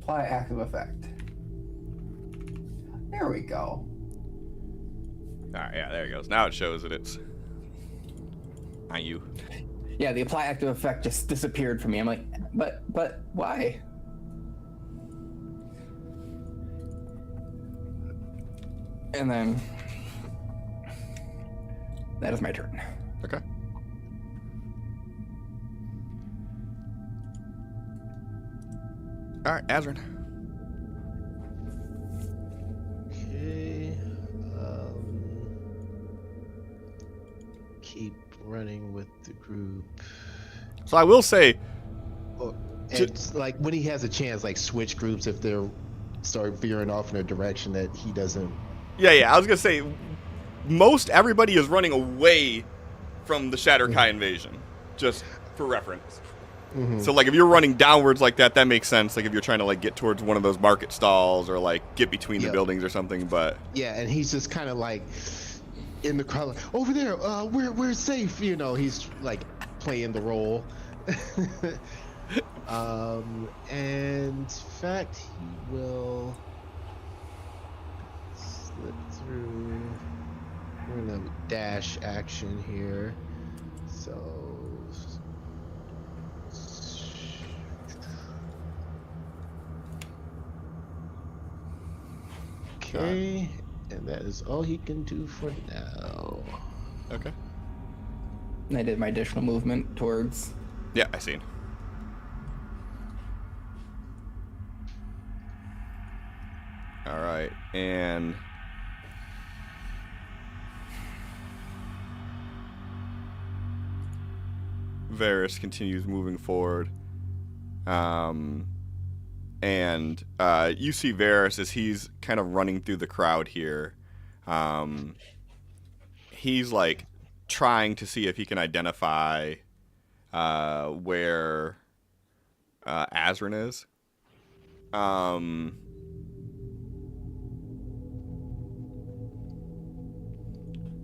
Apply active effect. There we go. Alright, yeah, there it goes. Now it shows that it's on you. Yeah, the apply active effect just disappeared from me. I'm like, but why? And then that is my turn. Okay. Alright, Azrin. Okay. Keep running with the group. So I will say, It's like when he has a chance, like switch groups if they're start veering off in a direction that he doesn't. yeah, I was gonna say, most everybody is running away from the Shatterkai invasion, just for reference. Mm-hmm. So like if you're running downwards like that, that makes sense. Like if you're trying to like get towards one of those market stalls or like get between the buildings or something. But yeah, and he's just kind of like in the crowd, like, over there. We're safe. You know, he's like playing the role. And in fact, he will slip through. We're gonna have a dash action here, so. Okay, and that is all he can do for now. okay. And I did my additional movement towards. Yeah, I see. All right, and Varys continues moving forward. And you see Varys as he's kind of running through the crowd here. He's like trying to see if he can identify where Azrin is.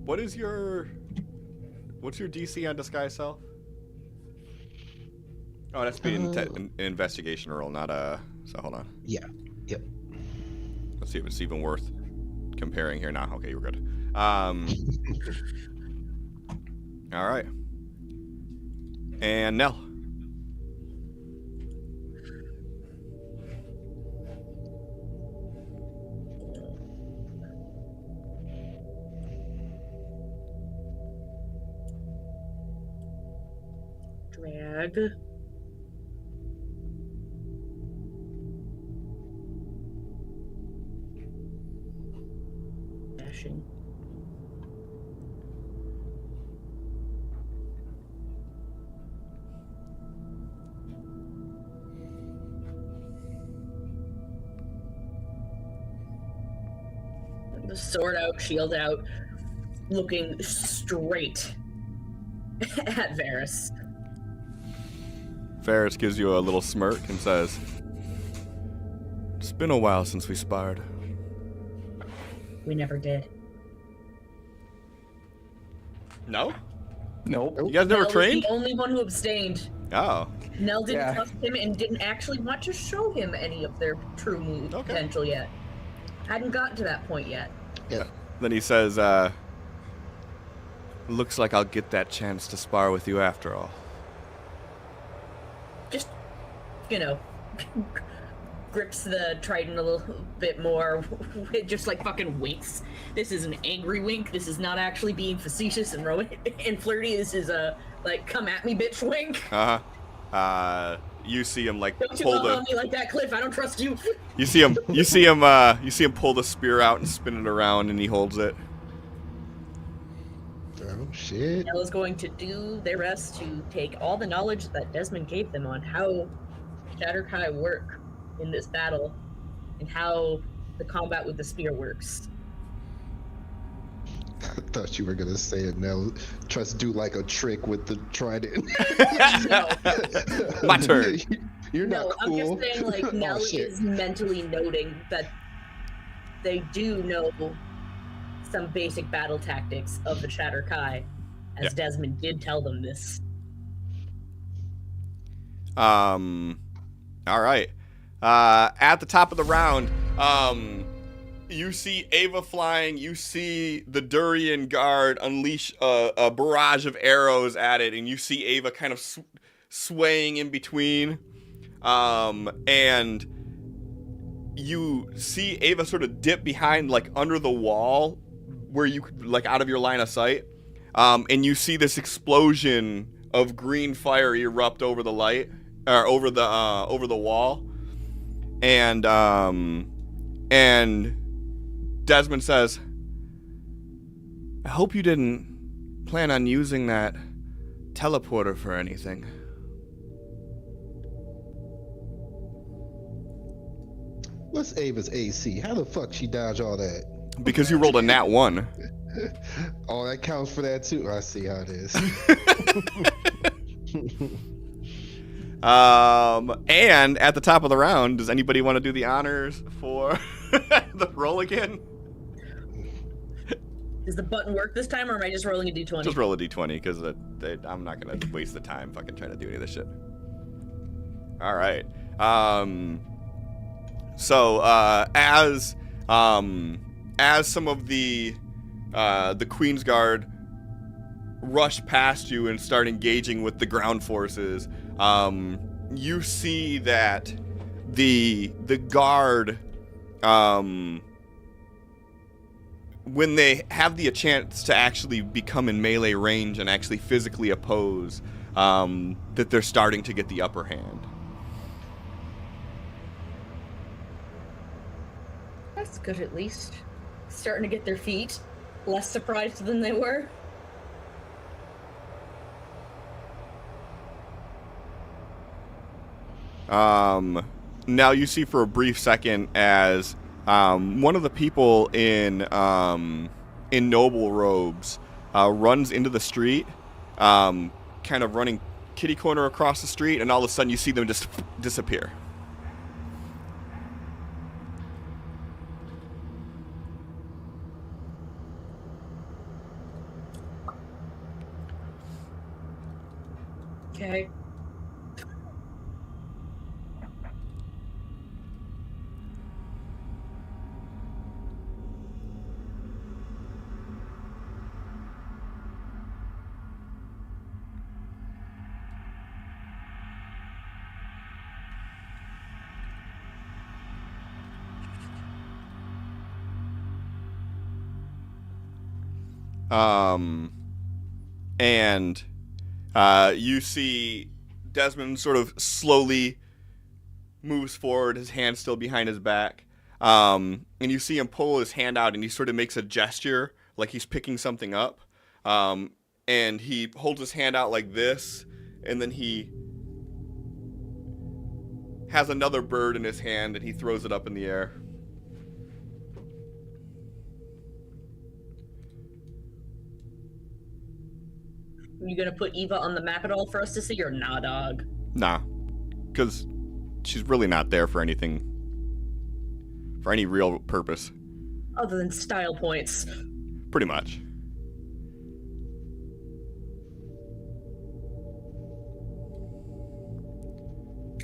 what's your DC on disguise self? Oh, that's being an investigation roll, not a. So hold on. Yeah. Yep. Let's see if it's even worth comparing here now. Okay, you're good. All right. And Nell. Drag. Dashing. The sword out, shield out, looking straight at Varys. Ferris gives you a little smirk and says, "It's been a while since we sparred." We never did. No? Nope. You guys never Nell was trained? the only one who abstained. Oh. Nell didn't Yeah. trust him and didn't actually want to show him any of their true potential yet. Hadn't gotten to that point yet. Yeah. Then he says, "Looks like I'll get that chance to spar with you after all." Just, grips the trident a little bit more. It just like fucking winks. This is an angry wink. This is not actually being facetious and and flirty. This is a like come at me bitch wink. You see him like Don't you pull love the. on me like that, Cliff? I don't trust you. You see him pull the spear out and spin it around, and he holds it. Oh shit. Nell is going to do their best to take all the knowledge that Desmond gave them on how Shatterkai work in this battle and how the combat with the spear works. I thought you were gonna say it now. Tries to do like a trick with the trident. No, My turn. You're not no, cool. I'm just saying like Oh, Nell shit. is mentally noting that they do know some basic battle tactics of the Shatterkai, as Yeah. Desmond did tell them this. All right. At the top of the round, you see Ava flying. You see the Durian guard unleash a barrage of arrows at it, and you see Ava kind of swaying in between. And you see Ava sort of dip behind, like under the wall, where you could, like, out of your line of sight. And you see this explosion of green fire erupt over the light, or over the wall. And Desmond says, "I hope you didn't plan on using that teleporter for anything." What's Ava's AC? How the fuck she dodge all that? Because you rolled a nat 1. Oh, that counts for that too. I see how it is. And at the top of the round, does anybody want to do the honors for the roll again? Does the button work this time, or am I just rolling a d20? Just roll a d20, because I'm not going to waste the time fucking trying to do any of this shit. All right. So as some of the Queen's Guard rush past you and start engaging with the ground forces, you see that the guard, when they have the chance to actually become in melee range and actually physically oppose, that they're starting to get the upper hand. That's good, at least. Starting to get their feet. Less surprised than they were. Now you see for a brief second as one of the people in noble robes runs into the street, kind of running kitty corner across the street, and all of a sudden you see them just disappear. And you see Desmond sort of slowly moves forward, his hand still behind his back. And you see him pull his hand out, and he sort of makes a gesture like he's picking something up. And he holds his hand out like this, and then he has another bird in his hand, and he throws it up in the air. You gonna put Eva on the map at all for us to see, or nah, dog? Nah, because she's really not there for anything, for any real purpose. Other than style points. Pretty much.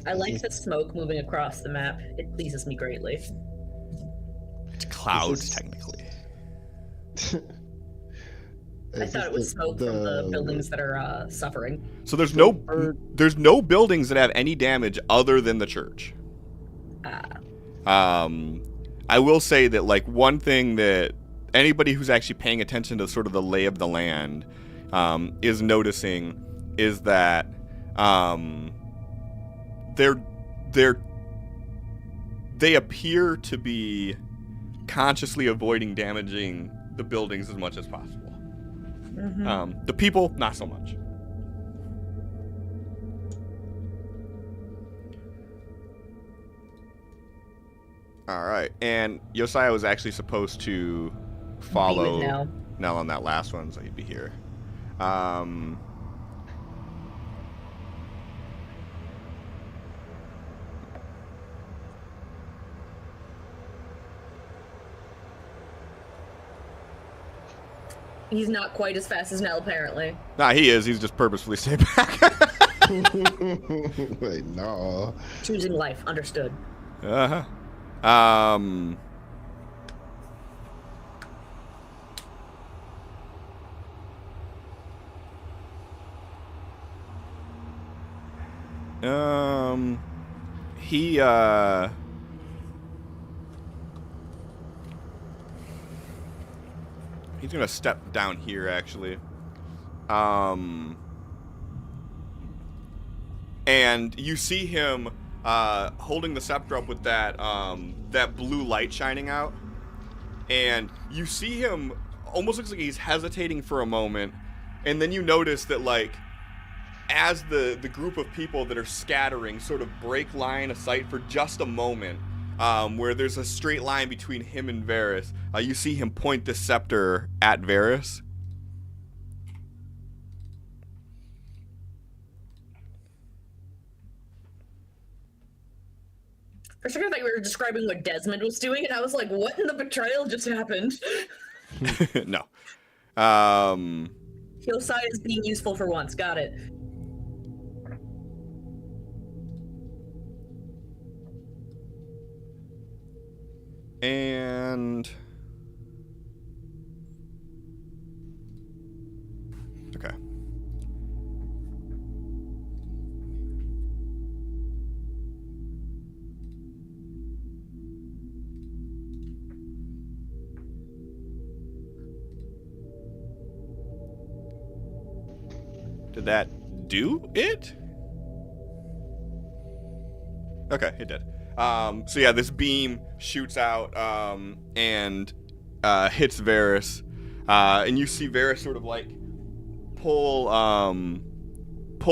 I like the smoke moving across the map. It pleases me greatly. It's clouds, technically. I thought it was smoke from the buildings that are suffering. So there's no buildings that have any damage other than the church. I will say that, like, one thing that anybody who's actually paying attention to sort of the lay of the land is noticing is that they appear to be consciously avoiding damaging the buildings as much as possible. Mm-hmm. The people, not so much. All right, and Josiah was actually supposed to follow Nell on that last one, so he'd be here. He's not quite as fast as Nell, apparently. Nah, he is. He's just purposefully staying back. Wait, no. Choosing life, understood. Uh-huh. He's gonna step down here, actually. And you see him holding the scepter up with that that blue light shining out, and you see him almost looks like he's hesitating for a moment, and then you notice that, like, as the group of people that are scattering sort of break line of sight for just a moment, where there's a straight line between him and Varys, you see him point the scepter at Varys. For a second, I thought you were describing what Desmond was doing, and I was like, what in the betrayal just happened? No. Josiah is being useful for once. Got it. And... okay. Did that do it? Okay, it did. So yeah, this beam shoots out and hits Varys, and you see Varys sort of like pull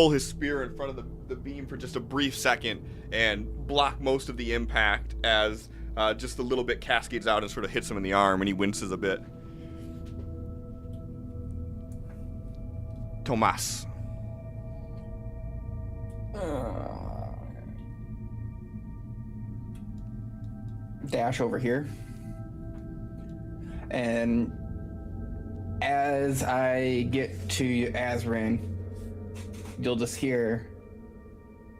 his spear in front of the beam for just a brief second and block most of the impact as just a little bit cascades out and sort of hits him in the arm, and he winces a bit. Tomas. Dash over here, and as I get to Azrin, you'll just hear,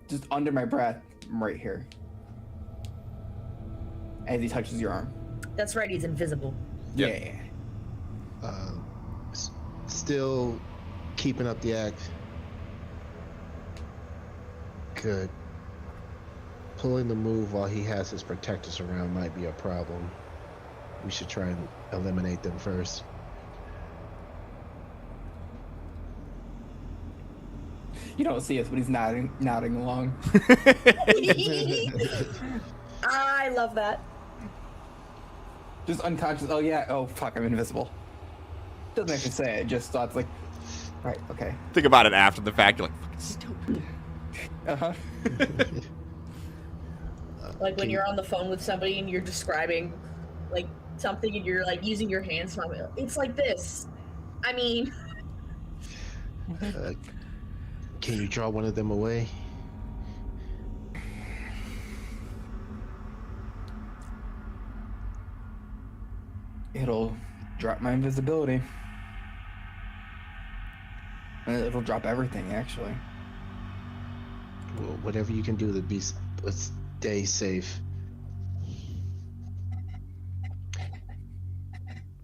just under my breath, right here, as he touches your arm. That's right, he's invisible. Yeah. Still keeping up the act. Good. Pulling the move while he has his protectors around might be a problem. We should try and eliminate them first. You don't see us, but he's nodding along. I love that. Just unconscious. Oh yeah. Oh fuck, I'm invisible. Doesn't actually say it. Just thoughts like, right, okay. Think about it after the fact. You're like, fucking stupid. Uh-huh. Like when you're on the phone with somebody and you're describing like something and you're like using your hands. It's like this. I mean, Can you draw one of them away? It'll drop my invisibility. It'll drop everything, actually. Well, whatever you can do to stay safe.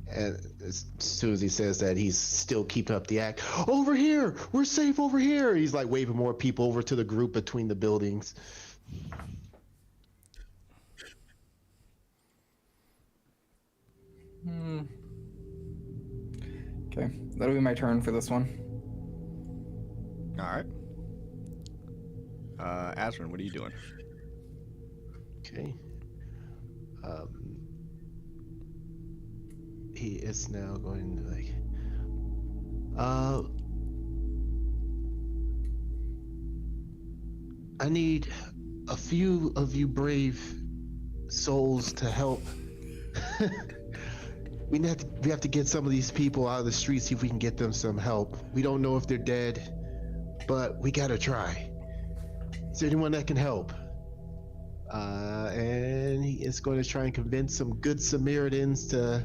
And as soon as he says that, he's still keeping up the act. Over here! We're safe over here! He's like waving more people over to the group between the buildings. Okay, that'll be my turn for this one. All right. Azrin, what are you doing? Okay. He is now going to like, I need a few of you brave souls to help. We have to get some of these people out of the streets, see if we can get them some help. We don't know if they're dead, but we gotta try. Is there anyone that can help? And he is going to try and convince some good Samaritans to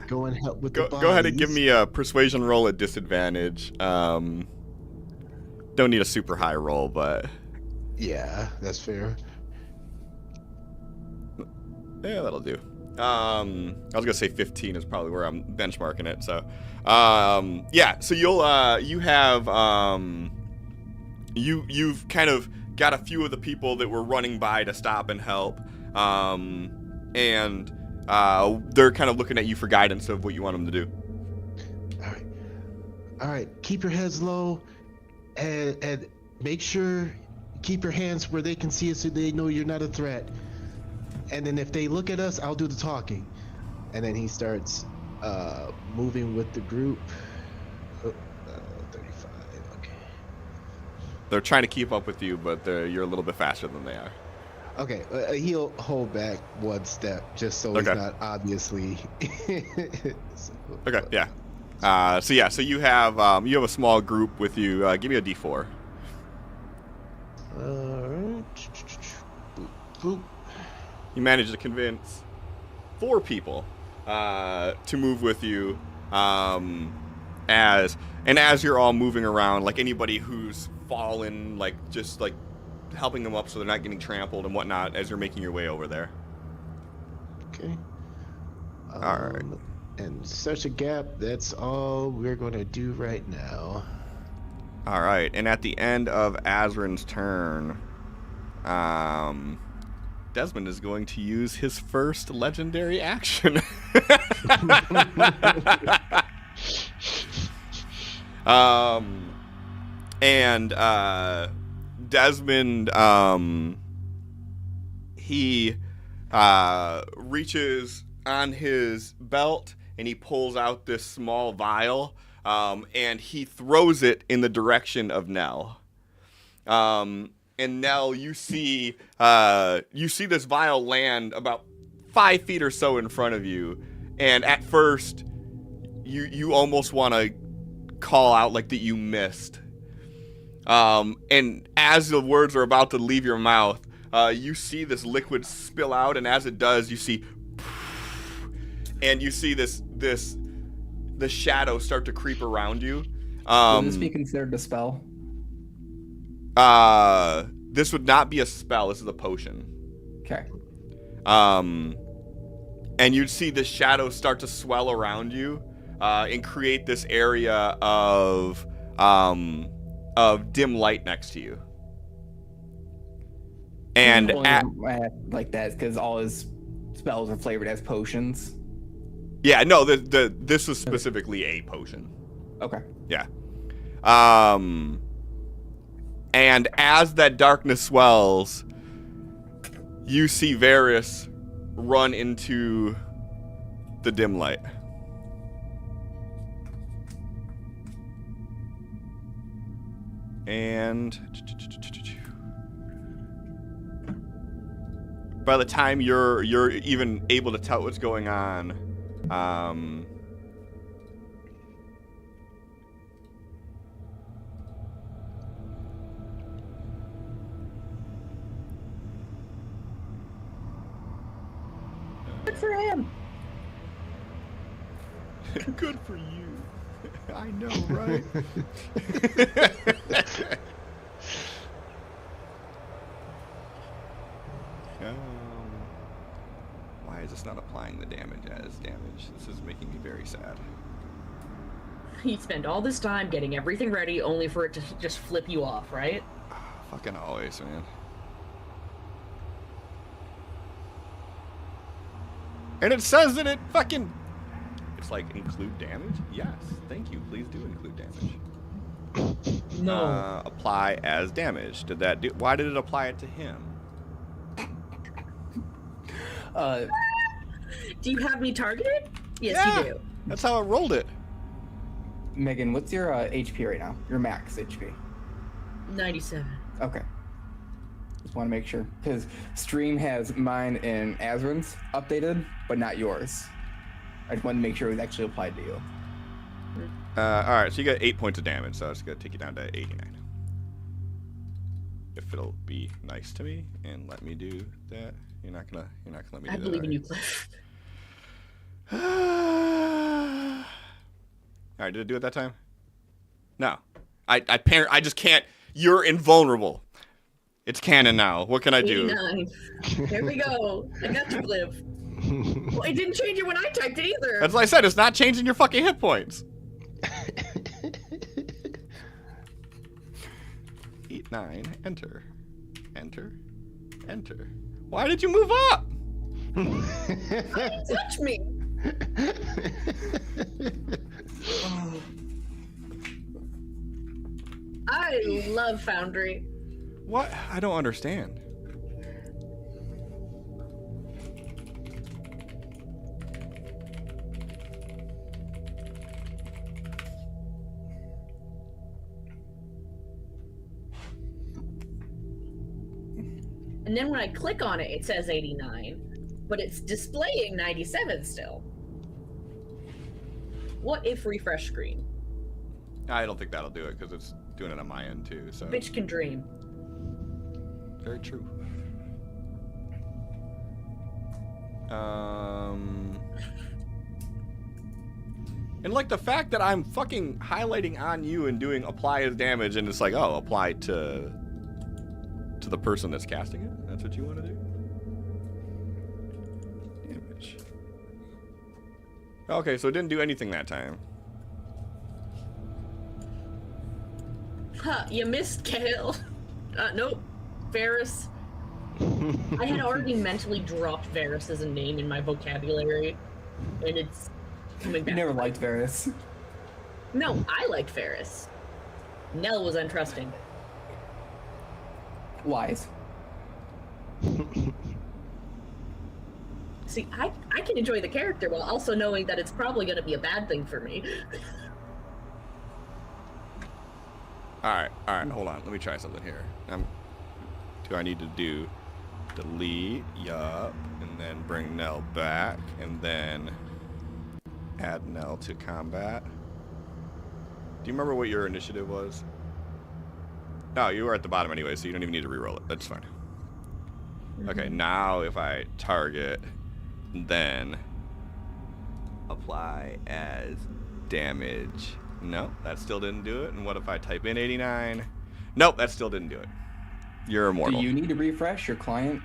go and help with the bodies. Go ahead and give me a persuasion roll at disadvantage. Don't need a super high roll, but yeah, that's fair. yeah, that'll do. I was gonna say 15 is probably where I'm benchmarking it. So, yeah. So you've kind of got a few of the people that were running by to stop and help, and they're kind of looking at you for guidance of what you want them to do. All right. Keep your heads low, and make sure keep your hands where they can see us so they know you're not a threat. And then if they look at us, I'll do the talking. And then he starts moving with the group. 35, okay. They're trying to keep up with you, but you're a little bit faster than they are. Okay, he'll hold back one step just so he's not obviously. Okay, yeah. So you have a small group with you. Give me a D4. Alright. Boop, boop. You manage to convince 4 people to move with you, as you're all moving around, like anybody who's fallen, like just like helping them up so they're not getting trampled and whatnot as you're making your way over there. Okay. All right. And such a gap, that's all we're going to do right now. All right. And at the end of Azrin's turn, Desmond is going to use his first legendary action. Desmond, he reaches on his belt and he pulls out this small vial, and he throws it in the direction of Nell. And Nell, you see this vial land about 5 feet or so in front of you, and at first, you almost want to call out like that you missed. And as the words are about to leave your mouth, you see this liquid spill out, and as it does, you see the shadow start to creep around you. Would this be considered a spell? This would not be a spell. This is a potion. Okay. And you'd see the shadows start to swell around you, and create this area of dim light next to you. And like that because all his spells are flavored as potions. Yeah, no, this was specifically a potion. Okay. Yeah. And as that darkness swells, you see Varys run into the dim light. And by the time you're even able to tell what's going on, Good for him. good for you. I know, right? Why is this not applying the damage as damage? This is making me very sad. He'd spend all this time getting everything ready only for it to just flip you off, right? Fucking always, man. And it says that it fucking... It's like, include damage? Yes, thank you. Please do include damage. No. Apply as damage. Did that do... Why did it apply it to him? Do you have me targeted? Yes, Yeah, you do. that's how it rolled it. Megan, what's your HP right now? Your max HP. 97. Okay. Just want to make sure. Because Stream has mine and Azrin's updated, but not yours. I just wanted to make sure it was actually applied to you. Alright, so you got 8 points of damage, so it's gonna take you down to 89. If it'll be nice to me and let me do that. You're not gonna let me do that. I believe in are you, Cliff. Alright, did it do it that time? No. I just can't. You're invulnerable. It's canon now. What can I do? 89. There we go. I got you, Cliff. Well, it didn't change it when I typed it either. That's what I said. It's not changing your fucking hit points. 8, 9, enter. Enter. Enter. Why did you move up? Touch me. I love Foundry. What? I don't understand. And then when I click on it, it says 89, but it's displaying 97 still. What if refresh screen? I don't think that'll do it because it's doing it on my end too. So Bitch can dream. very true. And like the fact that I'm fucking highlighting on you and doing apply as damage, and it's like, oh, apply to the person that's casting it. That's what you want to do. Damage. Okay, so it didn't do anything that time. Huh, you missed, Kale. Nope. Varys. I had already mentally dropped Varys as a name in my vocabulary, and it's coming You back. never liked Varys. No, I liked Varys. Nell was untrusting. Lies. See, I can enjoy the character while also knowing that it's probably going to be a bad thing for me. Alright, hold on. Let me try something here. Do I need to do delete, yup, and then bring Nell back, and then add Nell to combat? Do you remember what your initiative was? No, you were at the bottom anyway, so you don't even need to reroll it. That's fine. Okay, now if I target, then apply as damage. No, that still didn't do it. And what if I type in 89? Nope, that still didn't do it. You're immortal. Do you need to refresh your client?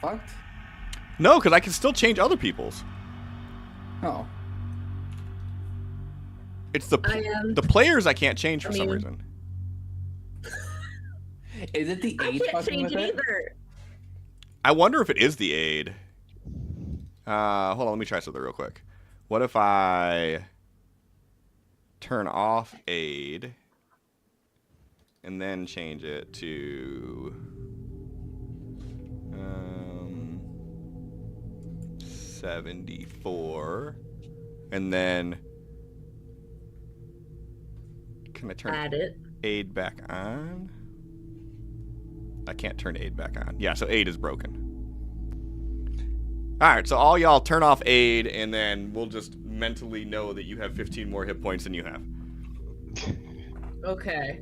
Fucked? No, because I can still change other people's. Oh. It's the players I can't change for some mean- reason. Is it the I age can't fucking change with it it? either. I wonder if it is the aid. Hold on, let me try something real quick. What if I turn off aid and then change it to 74, and then can I turn Add it. aid back on? I can't turn aid back on. Yeah, so aid is broken. Alright, so all y'all turn off aid, and then we'll just mentally know that you have 15 more hit points than you have. Okay.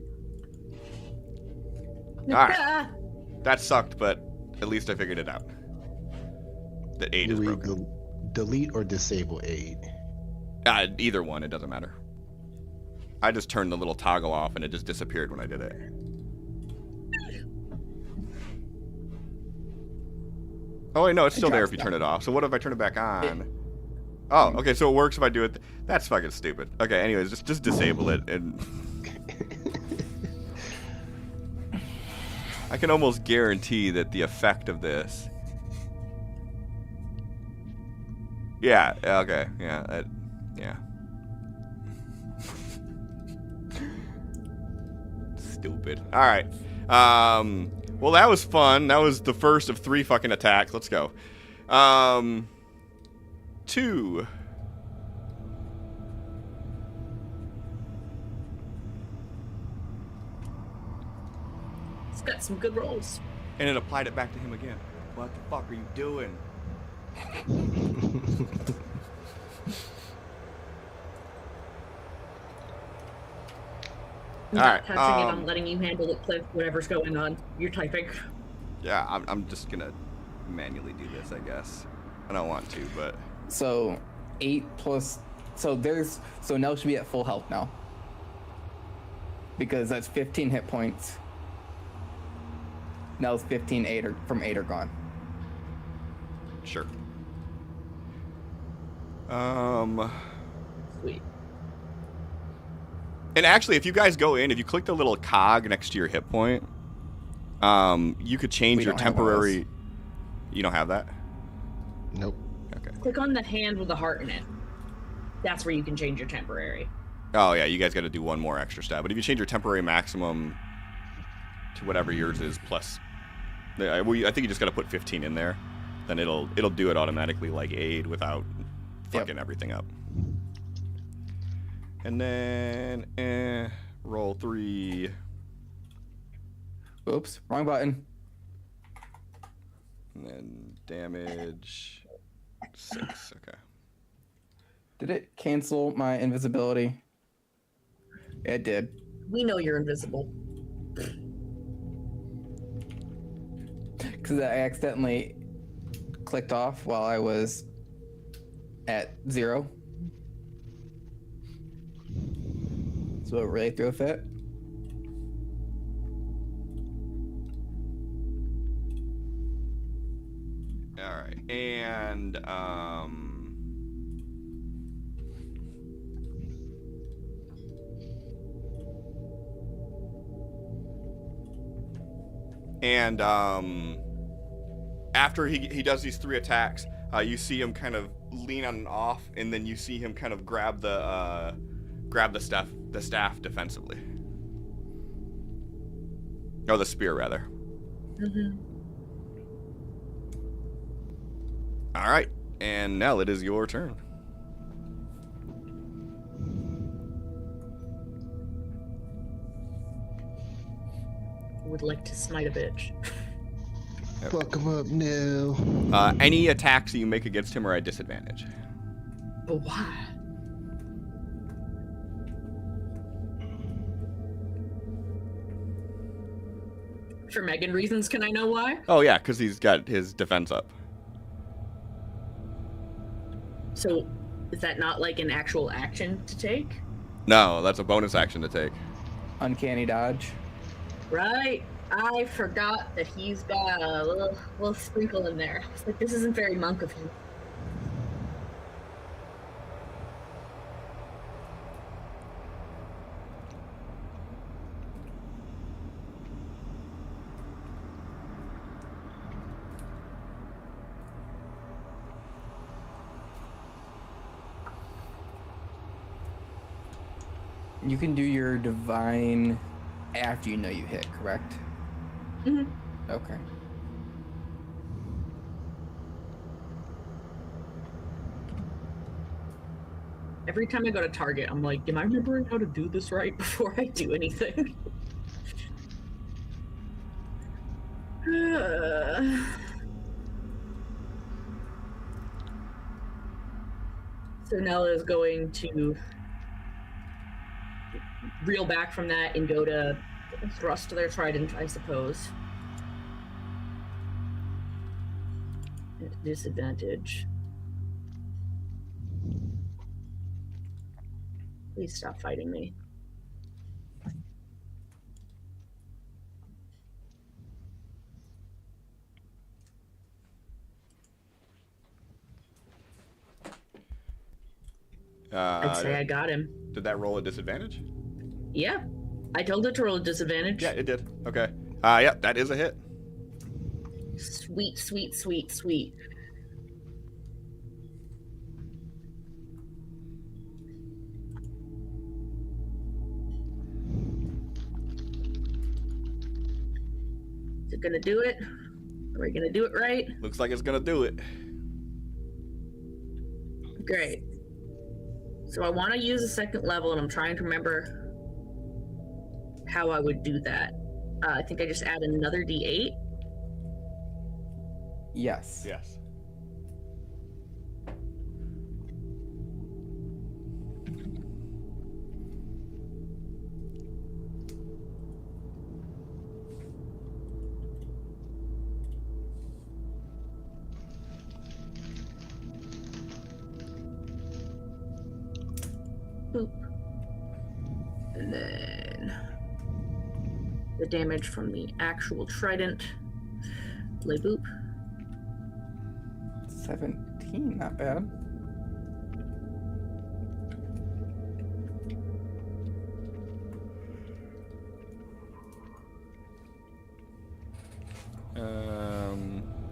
Alright. That sucked, but at least I figured it out. That aid is Do we broken. delete or disable aid? Either one, it doesn't matter. I just turned the little toggle off, and it just disappeared when I did it. Oh, wait, no, it's still there if you turn it off. So what if I turn it back on? Oh, okay, so it works if I do it. That's fucking stupid. Okay, anyways, just disable it, and I can almost guarantee that the effect of this... Yeah, okay, yeah, yeah. Stupid. Alright. Well, that was fun. That was the first of 3 fucking attacks. Let's go. 2. It's got some good rolls. And it applied it back to him again. What the fuck are you doing? I'm All not right, touching it. I'm letting you handle it, Cliff. Whatever's going on. You're typing. Yeah, I'm just gonna manually do this, I guess. I don't want to, but... So 8 plus. So Nell should be at full health now. Because that's 15 hit points. Nell's 15 from 8 are gone. Sure. Sweet. And actually, if you guys go in, if you click the little cog next to your hit point, you could change We your don't have temporary... You don't have that? Nope. Okay. Click on the hand with the heart in it. That's where you can change your temporary. Oh, yeah, you guys got to do one more extra step. But if you change your temporary maximum to whatever yours is, plus... I think you just got to put 15 in there. Then it'll do it automatically like aid without fucking everything up. And then, roll 3. Oops, wrong button. And then damage 6. Okay. Did it cancel my invisibility? It did. We know you're invisible. Because I accidentally clicked off while I was at 0. So it really threw a fit. All right. And after he does these 3 attacks, you see him kind of lean on and off, and then you see him kind of grab the staff defensively. Oh, the spear rather. Mm-hmm. All right, and Nell, it is your turn. Would like to smite a bitch. Fuck him up now. Any attacks that you make against him are at disadvantage. But why? For Megan reasons, can I know why? Oh yeah, because he's got his defense up. So, is that not like an actual action to take? No, that's a bonus action to take. Uncanny dodge. Right? I forgot that he's got a little sprinkle in there. It's like, this isn't very monk of him. You can do your divine after you know you hit, correct? Mhm. Okay. Every time I go to target, I'm like, am I remembering how to do this right before I do anything? So Nella is going to reel back from that and go to thrust their trident, I suppose. At disadvantage. Please stop fighting me. I'd say I got him. Did that roll a disadvantage? Yeah. I told it to roll a disadvantage. Yeah, it did. Okay. Yeah, that is a hit. Sweet, sweet, sweet, sweet. Is it gonna do it? Are we gonna do it right? Looks like it's gonna do it. Great. So I want to use a second level, and I'm trying to remember how I would do that. I think I just add another D8. Yes. Yes. Boop. And then the damage from the actual trident. Lay boop. 17, not bad.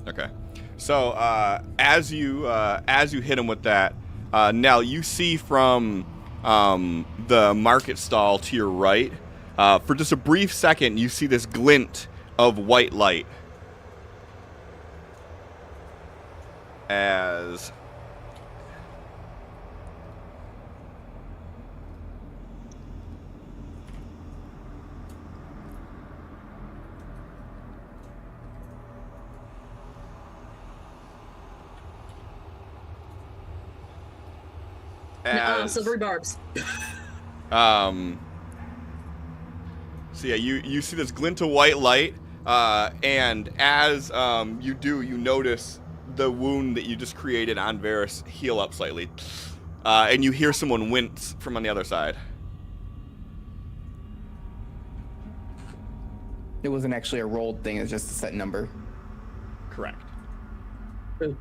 Okay. So as you hit him with that, Nell, you see from the market stall to your right, for just a brief second, you see this glint of white light as Silvery barbs. So yeah, you see this glint of white light, and as you do, you notice the wound that you just created on Varys heal up slightly, and you hear someone wince from on the other side. It wasn't actually a rolled thing, it's just a set number. Correct. Ooh.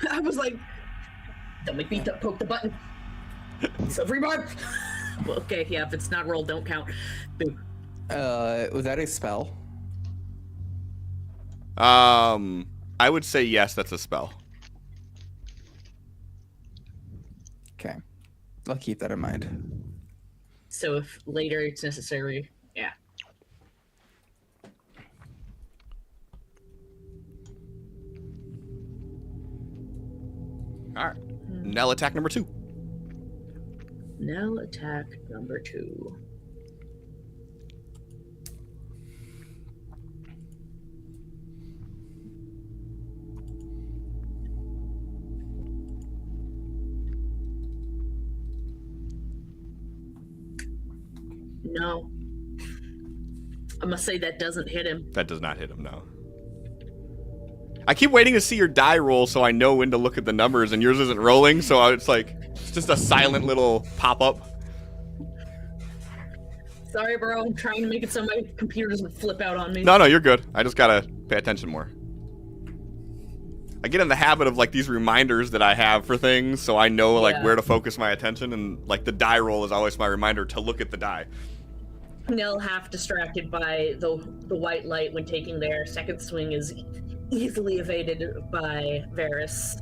I was like, don't make me poke the button. Silvery barb. Well, okay, yeah, if it's not rolled, don't count. Boo. Was that a spell? I would say yes, that's a spell. Okay. I'll keep that in mind. So if later it's necessary, yeah. All right. Nell, attack number 2. Nell, attack number 2. No. I must say that doesn't hit him. That does not hit him, no. I keep waiting to see your die roll so I know when to look at the numbers, and yours isn't rolling, so it's like, it's just a silent little pop-up. Sorry, bro. I'm trying to make it so my computer doesn't flip out on me. No, you're good. I just gotta pay attention more. I get in the habit of, like, these reminders that I have for things, so I know, like, where to focus my attention, and, like, the die roll is always my reminder to look at the die. Nell, half distracted by the white light when taking their second swing, is easily evaded by Varys.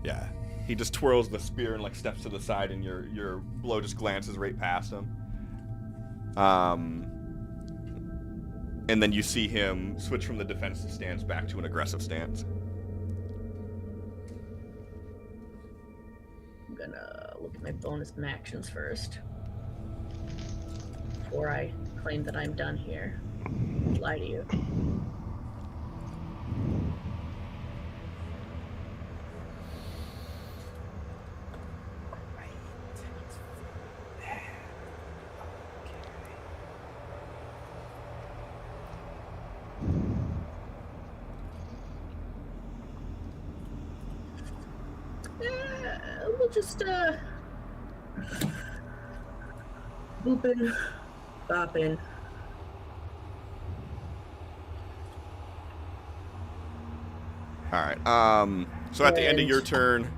Yeah. He just twirls the spear and like steps to the side, and your blow just glances right past him. And then you see him switch from the defensive stance back to an aggressive stance. I'm gonna look at my bonus actions first before I claim that I'm done here. Lie to you. We'll just booping, bopping. All right. So at the end of your turn,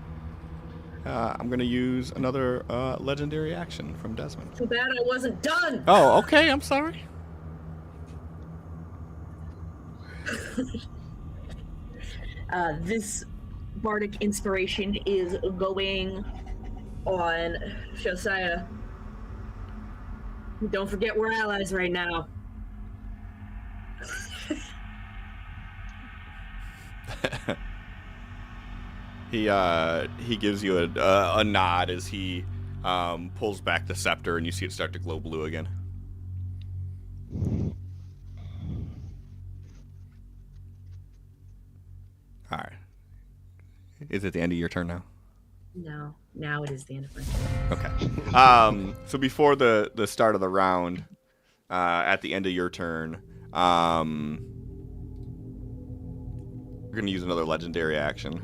I'm gonna use another legendary action from Desmond. Too bad I wasn't done. Oh, okay. I'm sorry. This bardic inspiration is going on Josiah. Don't forget we're allies right now. He gives you a nod as he pulls back the scepter, and you see it start to glow blue again. All right. Is it the end of your turn now? No, now it is the end of my turn. Okay. So before the start of the round, at the end of your turn, we're going to use another legendary action.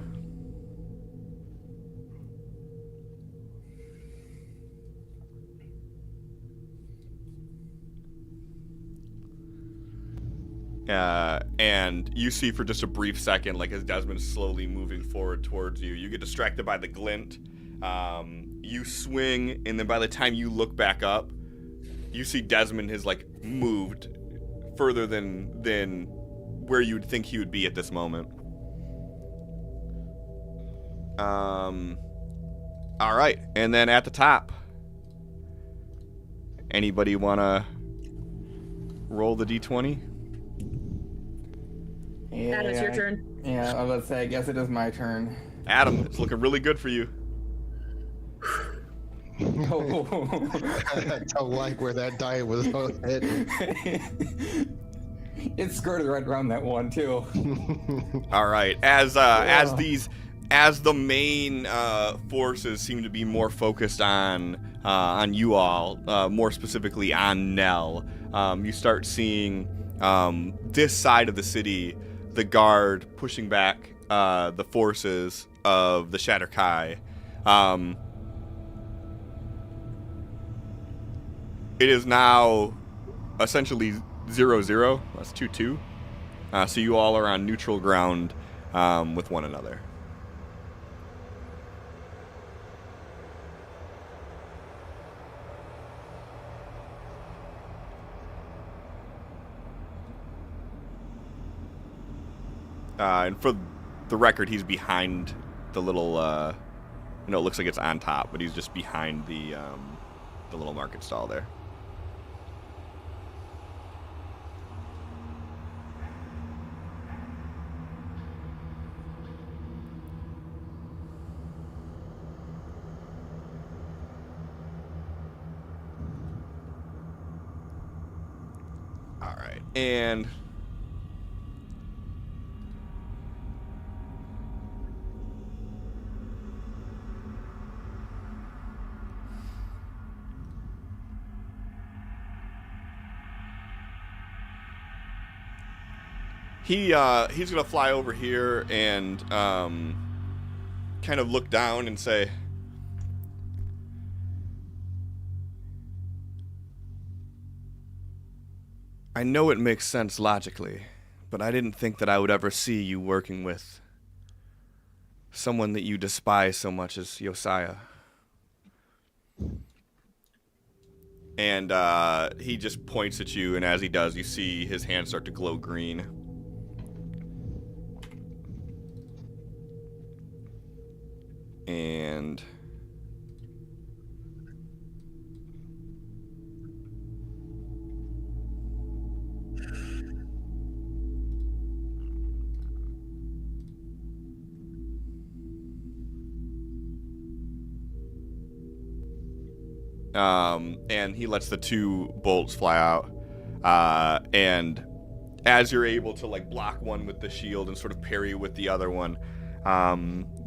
And you see for just a brief second, like as Desmond's slowly moving forward towards you, you get distracted by the glint. You swing, and then by the time you look back up, you see Desmond has like moved further than where you'd think he would be at this moment. All right, and then at the top, anybody wanna roll the d20? Yeah, Adam, it's your turn. Yeah, I was about to say, I guess it is my turn. Adam, it's looking really good for you. I don't like where that die was headed. It skirted right around that one too. All right, as the main forces seem to be more focused on you all, more specifically on Nell, you start seeing this side of the city, the guard pushing back the forces of the Shatterkai. It is now essentially 0-0. That's 2-2. So you all are on neutral ground with one another. And for the record, he's behind the little, it looks like it's on top, but he's just behind the little market stall there. All right, and he's gonna fly over here and kind of look down and say, I know it makes sense logically, but I didn't think that I would ever see you working with someone that you despise so much as Josiah. And he just points at you, and as he does, you see his hands start to glow green. And and he lets the 2 bolts fly out. And as you're able to like block one with the shield and sort of parry with the other one,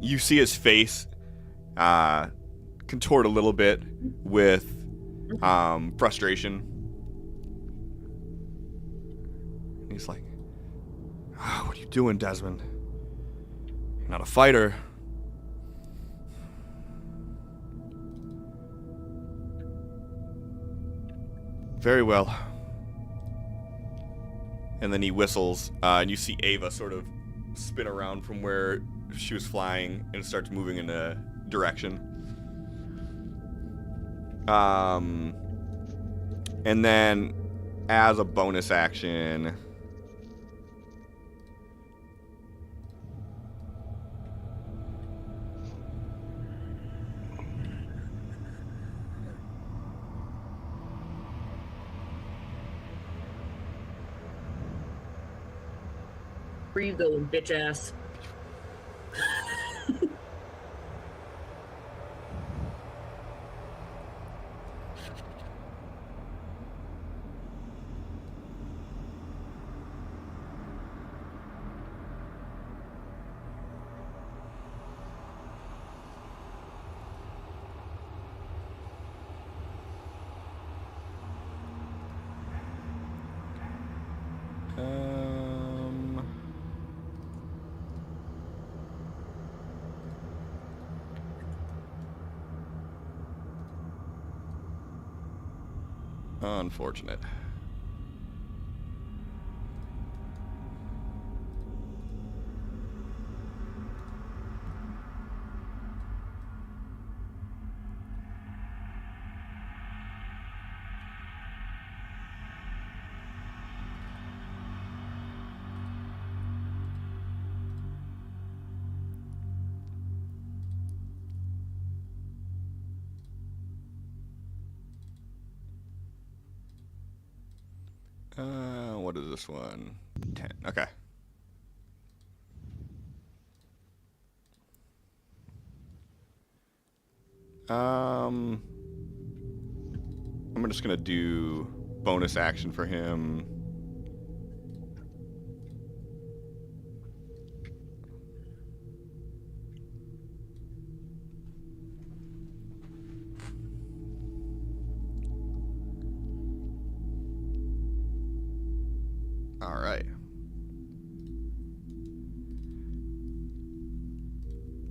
you see his face contort a little bit with frustration. He's like, oh, what are you doing, Desmond? You're not a fighter. Very well. And then he whistles, and you see Ava sort of spin around from where she was flying and starts moving in a direction. And then, as a bonus action, Where you going, bitch ass? unfortunate. What is this one? 10. Okay. I'm just gonna do bonus action for him. All right.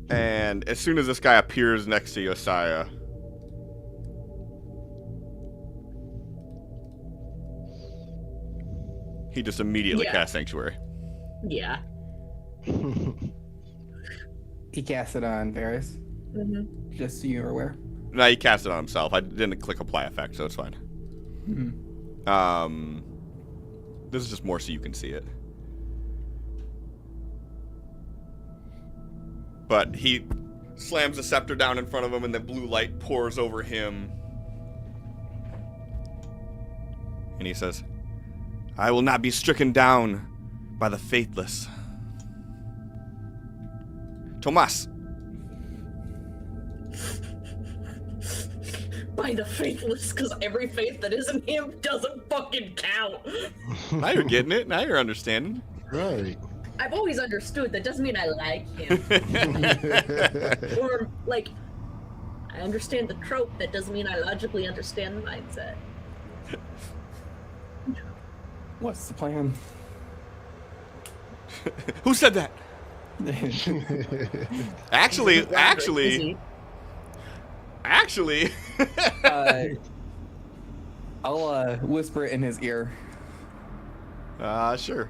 And as soon as this guy appears next to Josiah, he just immediately casts Sanctuary. Yeah. He cast it on Varys. Mm-hmm. Just so you're aware. No, he cast it on himself. I didn't click apply effect, so it's fine. Mm-hmm. This is just more so you can see it. But he slams the scepter down in front of him, and the blue light pours over him. And he says, I will not be stricken down by the faithless. Tomas. By the faithless, because every faith that isn't him doesn't fucking count. Now you're getting it. Now you're understanding. Right. I've always understood. That doesn't mean I like him. Or, like, I understand the trope. That doesn't mean I logically understand the mindset. What's the plan? Who said that? Actually, I'll whisper it in his ear. Sure.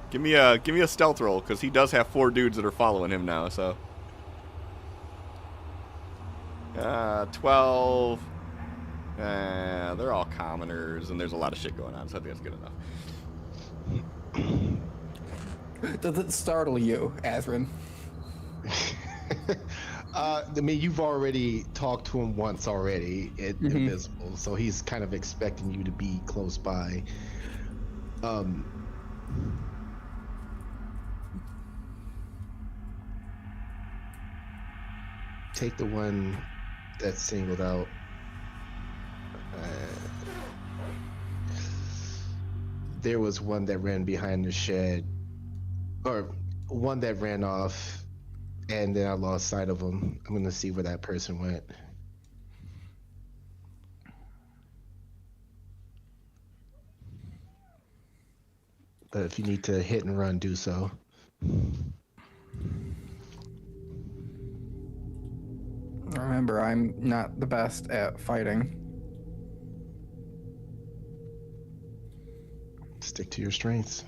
Give me a stealth roll, because he does have 4 dudes that are following him now. So, 12. They're all commoners, and there's a lot of shit going on, so I think that's good enough. Does it startle you, Azrin? I mean, you've already talked to him once already, invisible, so he's kind of expecting you to be close by. Take the one that's singled out. There was one that ran behind the shed, or one that ran off, and then I lost sight of him. I'm gonna see where that person went. But if you need to hit and run, do so. Remember, I'm not the best at fighting. Stick to your strengths.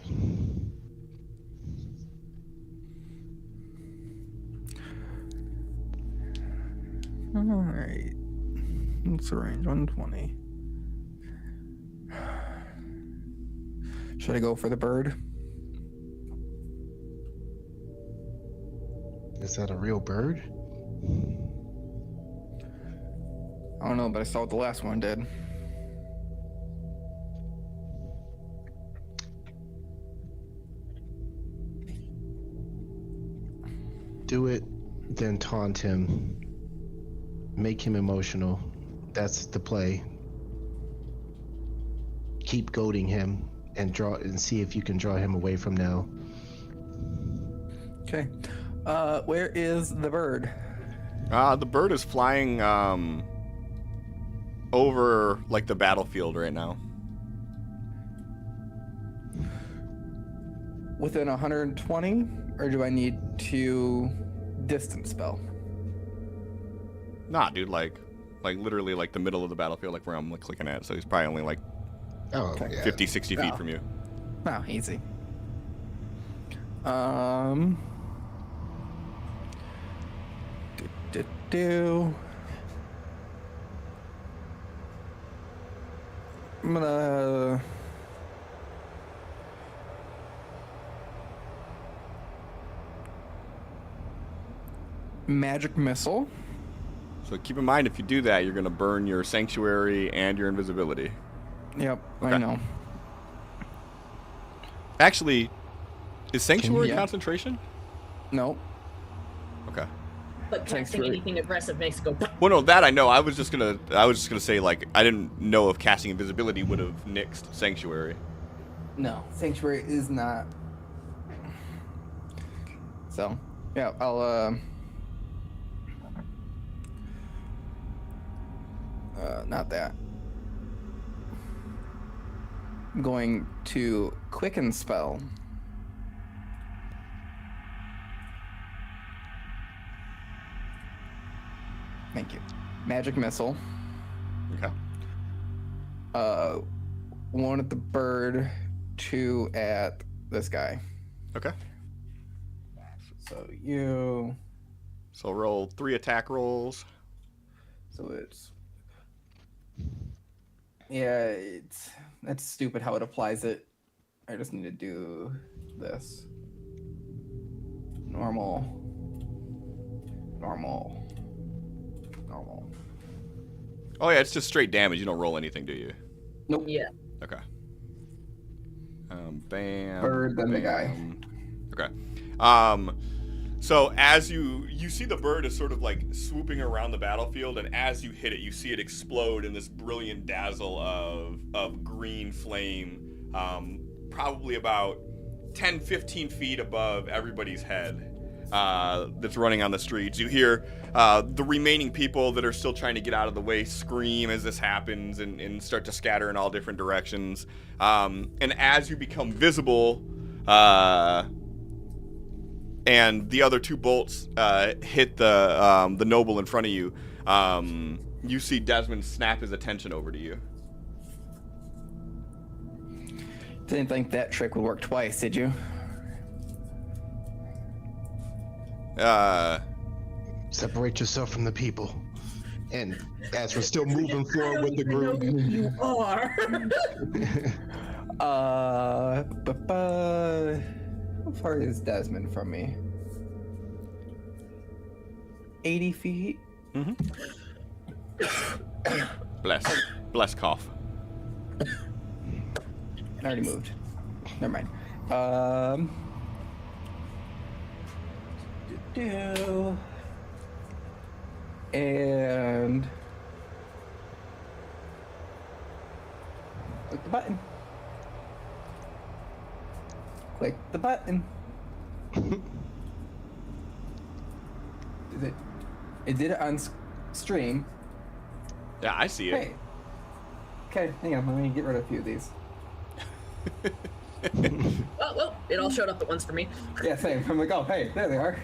Alright. What's the range? 120. Should I go for the bird? Is that a real bird? I don't know, but I saw what the last one did. Do it, then taunt him. Make him emotional. That's the play. Keep goading him and see if you can draw him away from Nell. Okay. Where is the bird? The bird is flying over like the battlefield right now. Within 120, or do I need to distance spell? Nah, dude, like literally like the middle of the battlefield, like where I'm like clicking at. So he's probably only like Oh, yeah. 50, 60 feet from you. Oh, easy. I'm gonna magic missile. So keep in mind, if you do that, you're gonna burn your sanctuary and your invisibility. Yep, Okay. I know. Actually, is sanctuary Yeah. concentration? Nope. Okay. But casting Sanctuary. anything aggressive makes it go. Well, no, that I know. I was just gonna say like I didn't know if casting invisibility would have nixed sanctuary. No, sanctuary is not. So, yeah, I'll not that. I'm going to quicken spell. Thank you. Magic missile. Okay. 1 at the bird, 2 at this guy. Okay. So you. So roll 3 attack rolls. So it's. Yeah, that's stupid how it applies it. I just need to do this. Normal. Oh yeah, it's just straight damage. You don't roll anything, do you? Nope. Yeah. Okay. Bam. Bird, then the guy. bam. Okay. So as you see the bird is sort of like swooping around the battlefield, and as you hit it, you see it explode in this brilliant dazzle of green flame, probably about 10, 15 feet above everybody's head. That's running on the streets. You hear the remaining people that are still trying to get out of the way scream as this happens and start to scatter in all different directions. And as you become visible, and the other 2 bolts hit the noble in front of you, you see Desmond snap his attention over to you. Didn't think that trick would work twice, did you? Separate yourself from the people. And as we're still moving forward with the group, You are. How far is Desmond from me? 80 feet. Mm-hmm. Bless cough. It already moved. Never mind. And click the button. Click the button. It did it on stream. Yeah, I see it. Hey. Okay, hang on. Let me get rid of a few of these. Oh, well, it all showed up at once for me. Yeah, same. I'm like, oh, hey, there they are.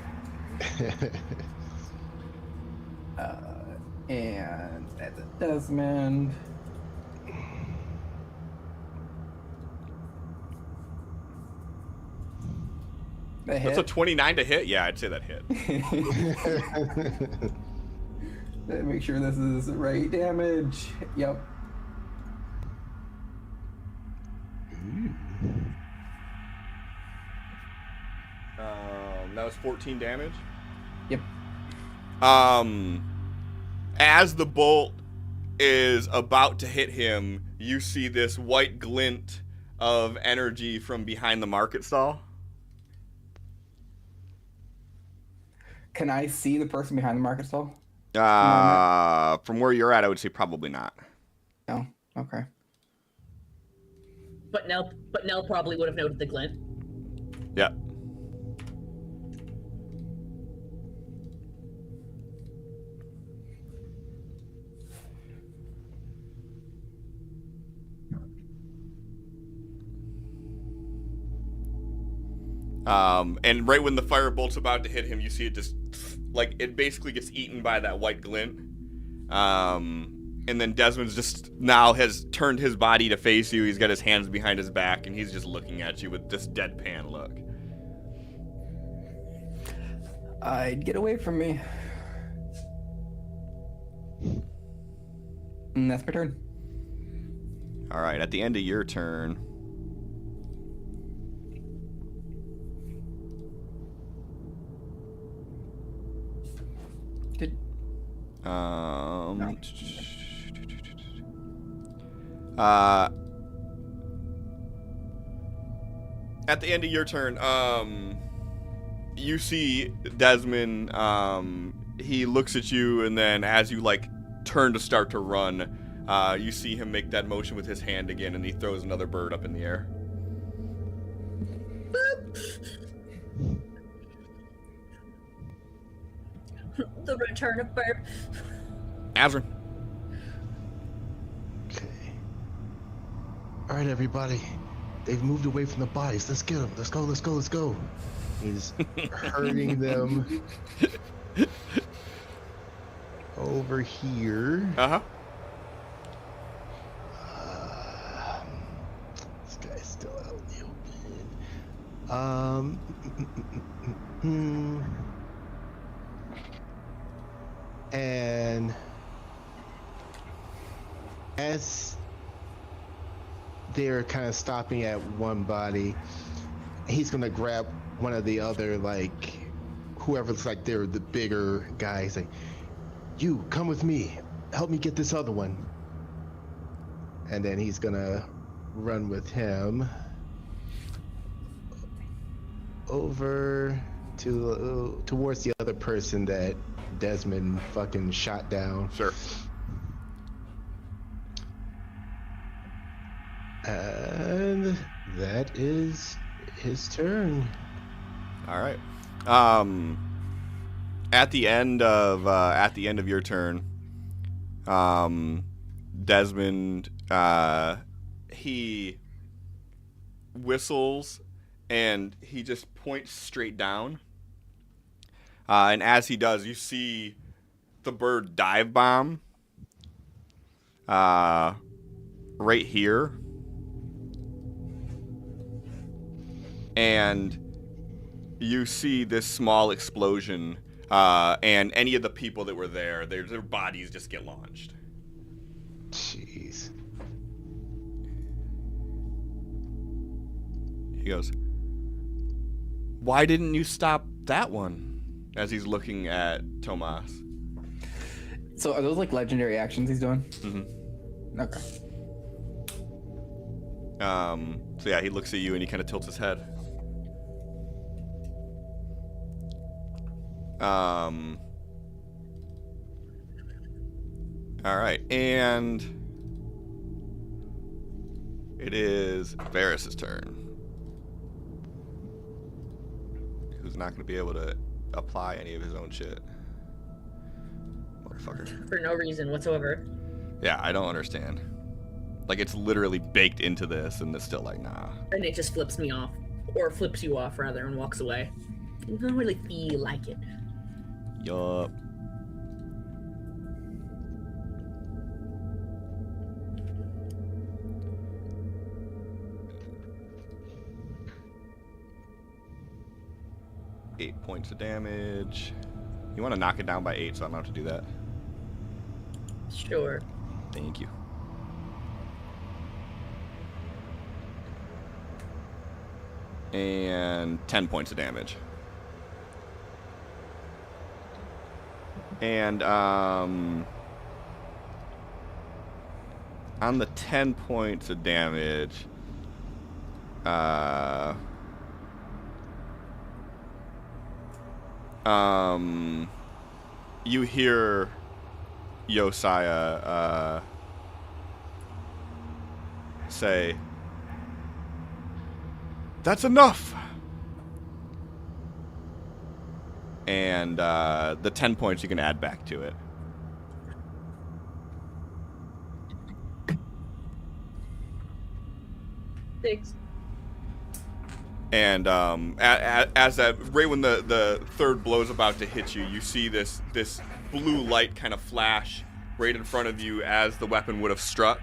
And that's a Desmond. That That's a hit. 29 to hit. Yeah, I'd say that hit. Make sure this is the right damage. Yep. That was 14 damage. Yep. As the bolt is about to hit him, you see this white glint of energy from behind the market stall. Can I see the person behind the market stall? From where you're at, I would say probably not. No. Okay. But Nell probably would have noted the glint. Yeah. And right when the firebolt's about to hit him, you see it just, like, it basically gets eaten by that white glint. And then Desmond's just now has turned his body to face you. He's got his hands behind his back, and he's just looking at you with this deadpan look. I'd get away from me. And that's my turn. All right, at the end of your turn, Did at the end of your turn, you see Desmond, he looks at you, and then as you, like, turn to start to run, you see him make that motion with his hand again, and he throws another bird up in the air. The return of Burp. Azrin. Okay. All right, everybody. They've moved away from the bodies. Let's get them. Let's go. Let's go. Let's go. He's herding them over here. Uh-huh. This guy's still out in the open. And as they're kind of stopping at one body, he's gonna grab one of the other, like, whoever looks like they're the bigger guys. Like, you come with me, help me get this other one. And then he's gonna run with him over to towards the other person that Desmond fucking shot down. Sure. And that is his turn. All right. At the end of your turn, Desmond, he whistles and he just points straight down. And as he does, you see the bird dive bomb right here. And you see this small explosion, and any of the people that were there, their bodies just get launched. Jeez. He goes, "Why didn't you stop that one?" as he's looking at Tomas. So are those like legendary actions he's doing? Mm-hmm. Okay. So yeah, he looks at you and he kind of tilts his head. All right, and it is Varys' turn. Who's not going to be able to apply any of his own shit. Motherfucker. For no reason whatsoever. Yeah, I don't understand. Like, it's literally baked into this, and it's still like, nah. And it just flips me off. Or flips you off, rather, and walks away. I don't really feel like it. Yup. Eight points of damage. You want to knock it down by 8, so I don't have to do that. Sure. Thank you. And 10 points of damage. And on the 10 points of damage, you hear Josiah say, "That's enough." And the 10 points you can add back to it. Thanks. And as that, right when the third blow is about to hit you, you see this blue light kind of flash right in front of you as the weapon would have struck.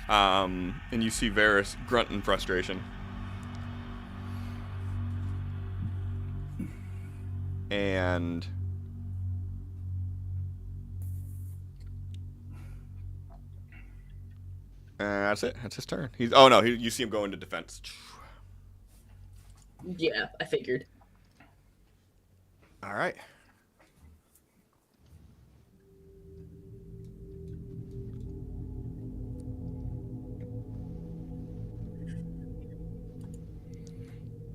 And you see Varys grunt in frustration. And that's it. That's his turn. You see him go into defense. Yeah, I figured. All right.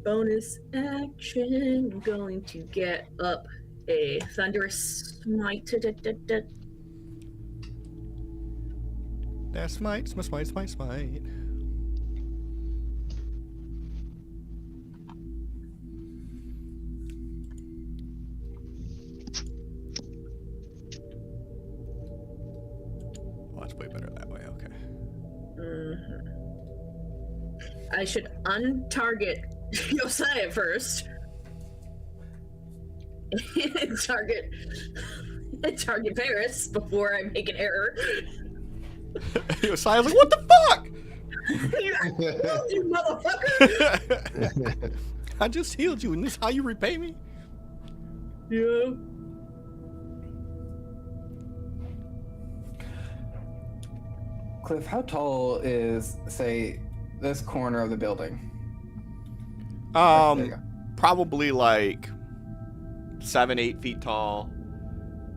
Bonus action. Going to get up a thunderous smite. That's smite. Well, that's way better that way. Okay. Mm-hmm. I should untarget Josiah first. and target Varys before I make an error. Josiah's like, what the fuck? You motherfucker! I just healed you, and this is how you repay me? Yeah. Cliff, how tall is, say, this corner of the building? There you go. Probably like 7-8 feet tall.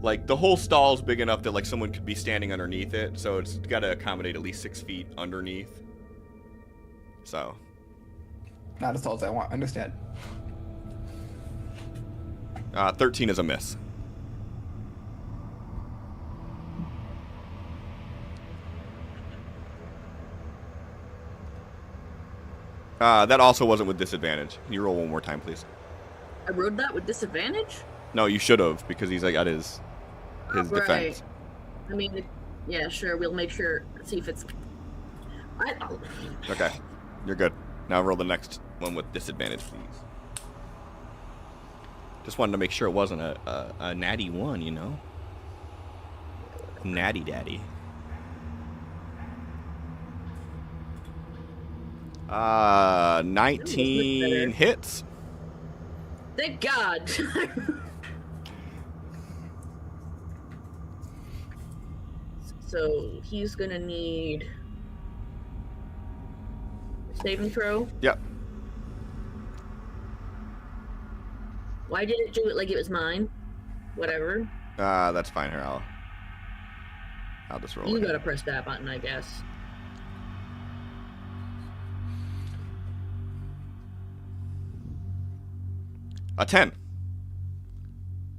Like, the whole stall's big enough that, like, someone could be standing underneath it, so it's got to accommodate at least 6 feet underneath. So. Not as tall as I want. Understand. 13 is a miss. That also wasn't with disadvantage. Can you roll one more time, please? I rode that with disadvantage? No, you should have, because he's like at his Right. defense. I mean, yeah, sure. We'll make sure. See if it's. Okay, you're good. Now roll the next one with disadvantage, please. Just wanted to make sure it wasn't a natty one, you know? Natty daddy. 19 hits. Thank God. So he's gonna need saving throw. Yep. Why did it do it like it was mine? whatever. That's fine. Here, I'll just roll You it. gotta press that button, I guess. A 10.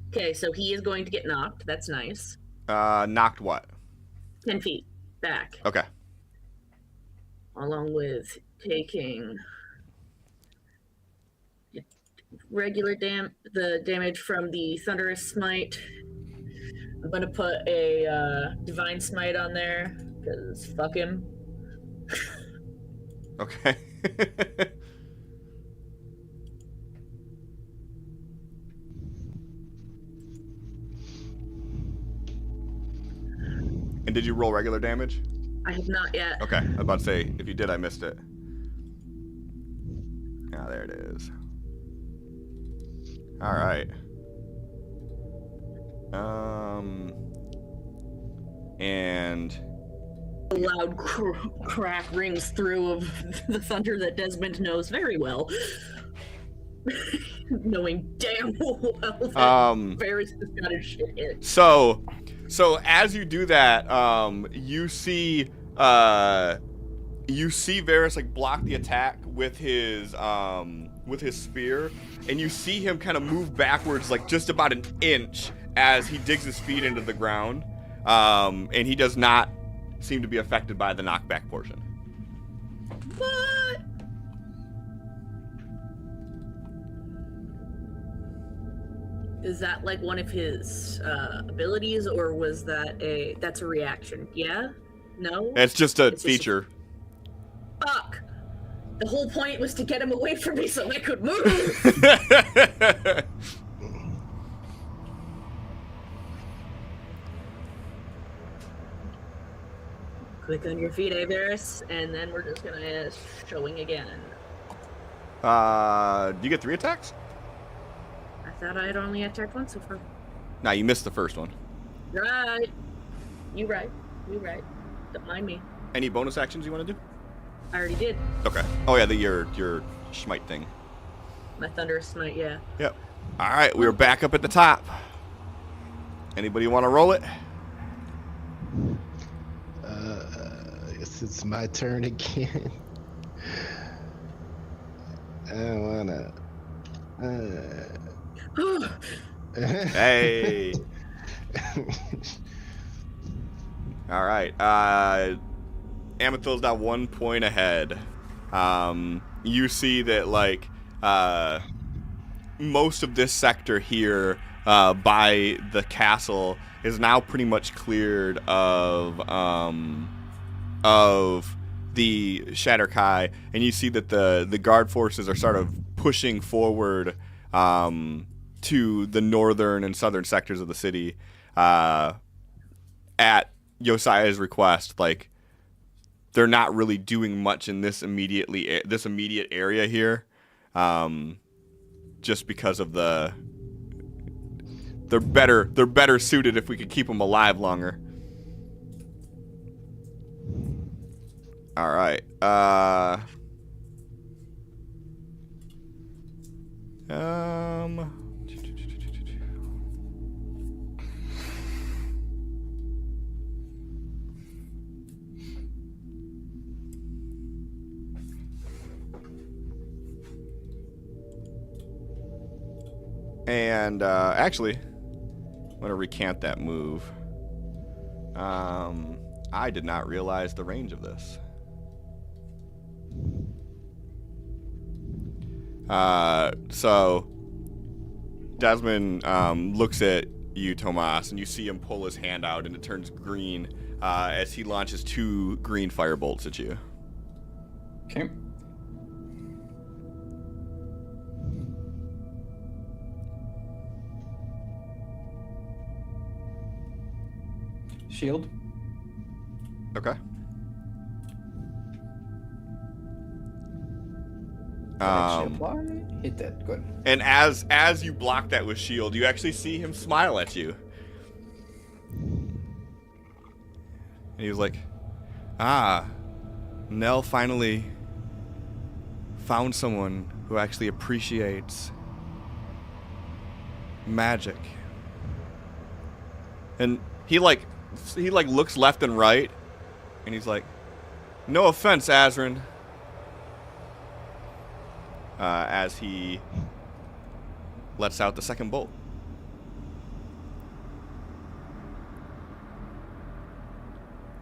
Okay, so he is going to get knocked. That's nice. Knocked what? 10 feet back. Okay. Along with taking the damage from the Thunderous Smite. I'm gonna put a Divine Smite on there, because fuck him. Okay. And did you roll regular damage? I have not yet. Okay, I was about to say, if you did, I missed it. Ah, there it is. All right. And A loud crack rings through of the thunder that Desmond knows very well. Knowing damn well that Varys has got his shit hit. So as you do that, you see Varys like block the attack with his spear, and you see him kind of move backwards like just about an inch as he digs his feet into the ground, and he does not seem to be affected by the knockback portion. What? Is that like one of his abilities, or was that's a reaction? Yeah? No? It's just a feature. Fuck! The whole point was to get him away from me so I could move! Click on your feet, Varys, and then we're just gonna showing again. Do you get 3 attacks? I thought I had only attacked once so far. Nah, you missed the first one. Right. You right. Don't mind me. Any bonus actions you want to do? I already did. Okay. Oh yeah, your smite thing. My Thunderous Smite, yeah. Yep. All right, we're back up at the top. Anybody want to roll it? I guess it's my turn again. I don't wanna. Hey. All right. Amethil's now 1 point ahead. You see that like most of this sector here by the castle is now pretty much cleared of the Shatterkai, and you see that the guard forces are sort of pushing forward to the northern and southern sectors of the city at Josiah's request. Like, they're not really doing much in this immediate area here, just because of they're better suited if we could keep them alive longer. All right. And actually, I'm going to recant that move. I did not realize the range of this. So Desmond looks at you, Tomas, and you see him pull his hand out, and it turns green as he launches 2 green fire bolts at you. Okay. Shield. Okay. Shield block. Hit that. Good. And as you block that with shield, you actually see him smile at you. And he was like, Nell finally found someone who actually appreciates magic. And he looks left and right, and he's like, "No offense, Azrin." As he lets out the second bolt.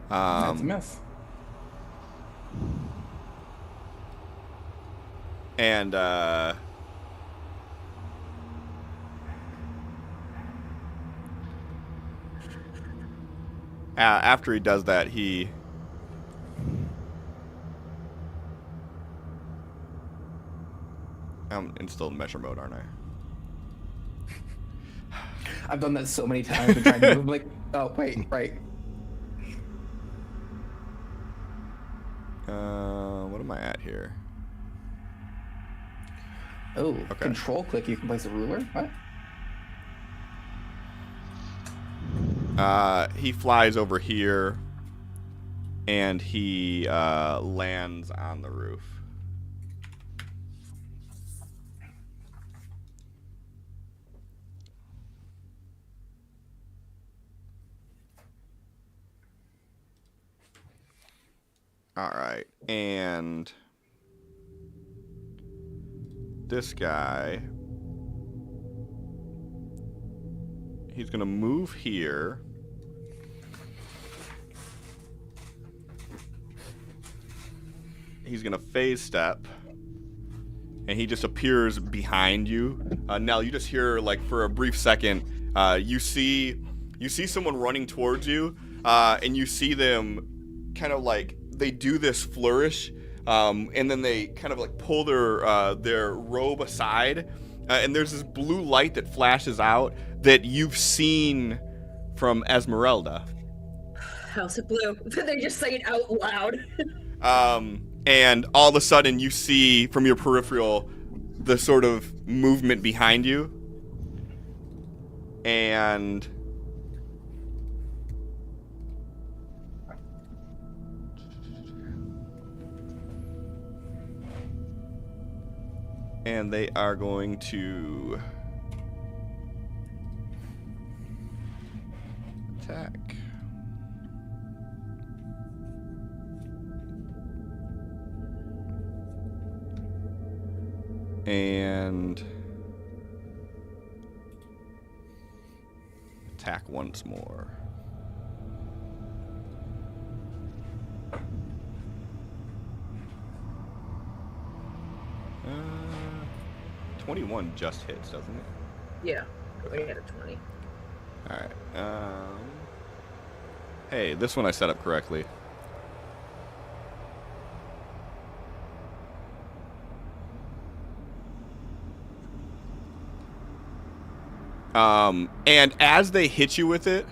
That's a miss. And after he does that, I'm still in measure mode, aren't I? I've done that so many times. I'm trying to move, like, oh wait, right. What am I at here? Oh, Okay. control click. You can place a ruler. What? He flies over here, and he lands on the roof. All right, and this guy, he's gonna move here. He's gonna phase step, and he just appears behind you. Nell, you just hear, like, for a brief second, you see someone running towards you, and you see them kind of like, they do this flourish, and then they kind of like pull their robe aside, and there's this blue light that flashes out that you've seen from Esmeralda. House of Blue. They just say it out loud. And all of a sudden you see from your peripheral the sort of movement behind you. And they are going to attack. And attack once more. 21 just hits, doesn't it? Yeah, I got a 20. All right. Hey, this one I set up correctly. And as they hit you with it,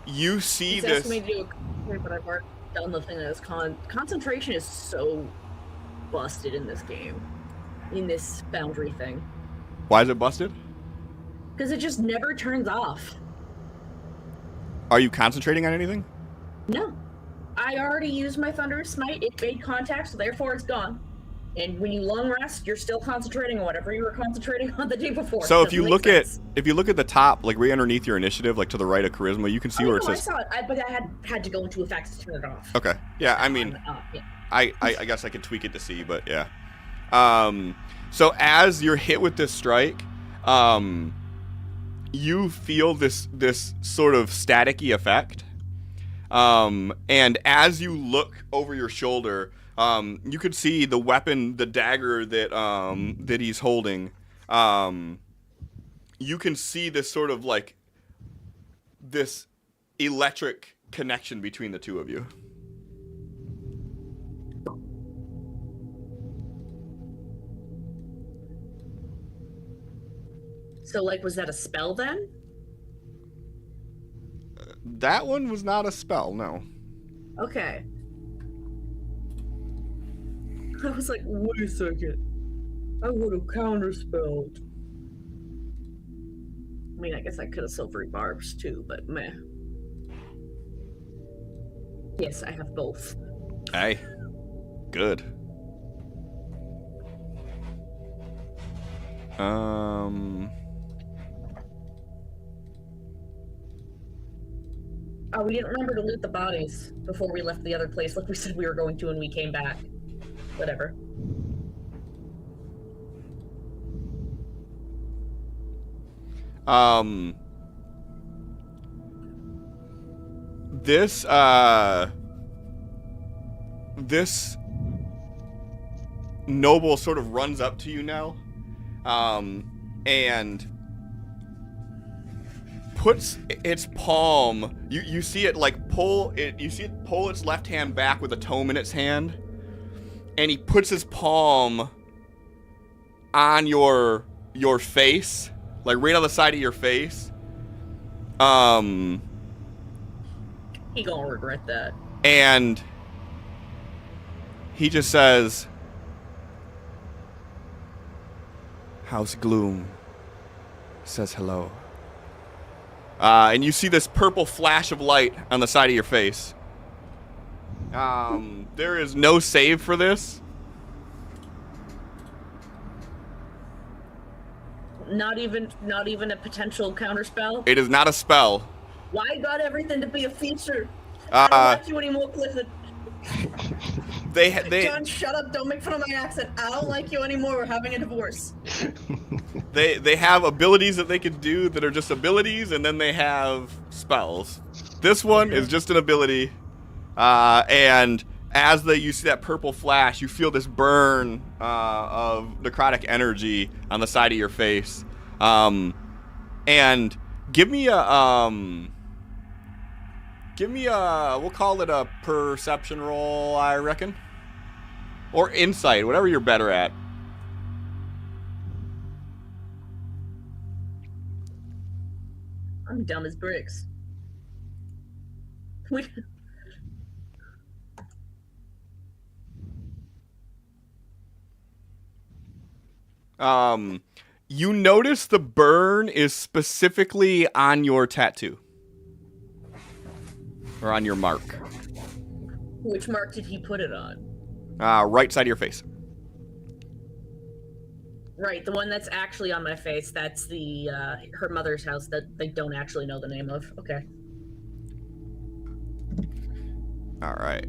you see It's this. asking me to do a, but I've already done the thing that is concentration is so busted in this game, in this boundary thing. Why is it busted? Because it just never turns off. Are you concentrating on anything? No, I already used my Thunderous Smite. It made contact, so therefore it's gone. And when you long rest, you're still concentrating on whatever you were concentrating on the day before. So if you look at the top, like right underneath your initiative, like to the right of charisma, you can see where it says. I saw it, but I had to go into effects to turn it off. Okay. Yeah, I mean, yeah. I guess I could tweak it to see, but yeah. So as you're hit with this strike, you feel this sort of staticky effect. And as you look over your shoulder, you could see the weapon, the dagger that he's holding. You can see this sort of like this electric connection between the two of you. So, like, was that a spell then? That one was not a spell, no. Okay. I was like, wait a second. I would have counterspelled. I mean, I guess I could have silvery barbs too, but meh. Yes, I have both. Hey, good. Oh, we didn't remember to loot the bodies before we left the other place like we said we were going to when we came back. Whatever. This noble sort of runs up to you now, and puts its palm. You see it like pull it. You see it pull its left hand back with a tome in its hand, and he puts his palm on your face, like right on the side of your face. He gonna regret that. And he just says, House Gloom says hello. And you see this purple flash of light on the side of your face. There is no save for this. Not even a potential counterspell? It is not a spell. Why got everything to be a feature? I don't like you anymore, Clifford. John, shut up. Don't make fun of my accent. I don't like you anymore. We're having a divorce. They have abilities that they can do that are just abilities, and then they have spells. This one is just an ability. And as you see that purple flash, you feel this burn of necrotic energy on the side of your face. And give me a we'll call it a perception roll, I reckon. Or insight, whatever you're better at. I'm dumb as bricks. You notice the burn is specifically on your tattoo. Or on your mark. Which mark did he put it on? Right side of your face. Right, the one that's actually on my face. That's the her mother's house that they don't actually know the name of. Okay. All right.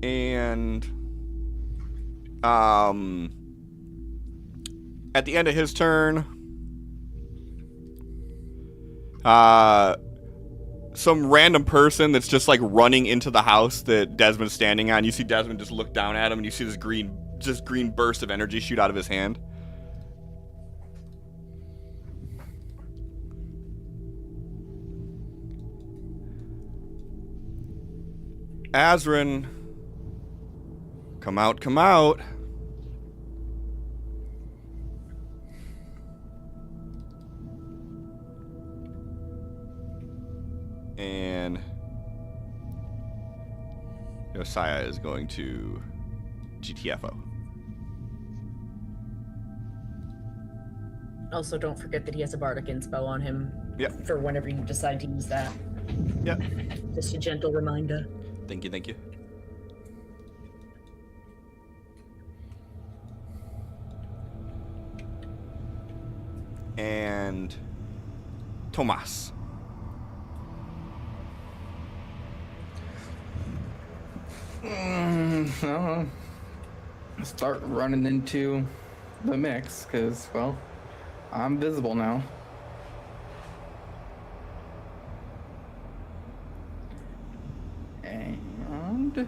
And at the end of his turn, some random person that's just like running into the house that Desmond's standing on. You see Desmond just look down at him, and you see this green burst of energy shoot out of his hand. Azrin, come out, come out. And Josiah is going to GTFO. Also, don't forget that he has a Bardic Inspo on him. Yep. For whenever you decide to use that. Yep. Just a gentle reminder. Thank you, thank you. And Tomas. Start running into the mix, because, well, I'm visible now. And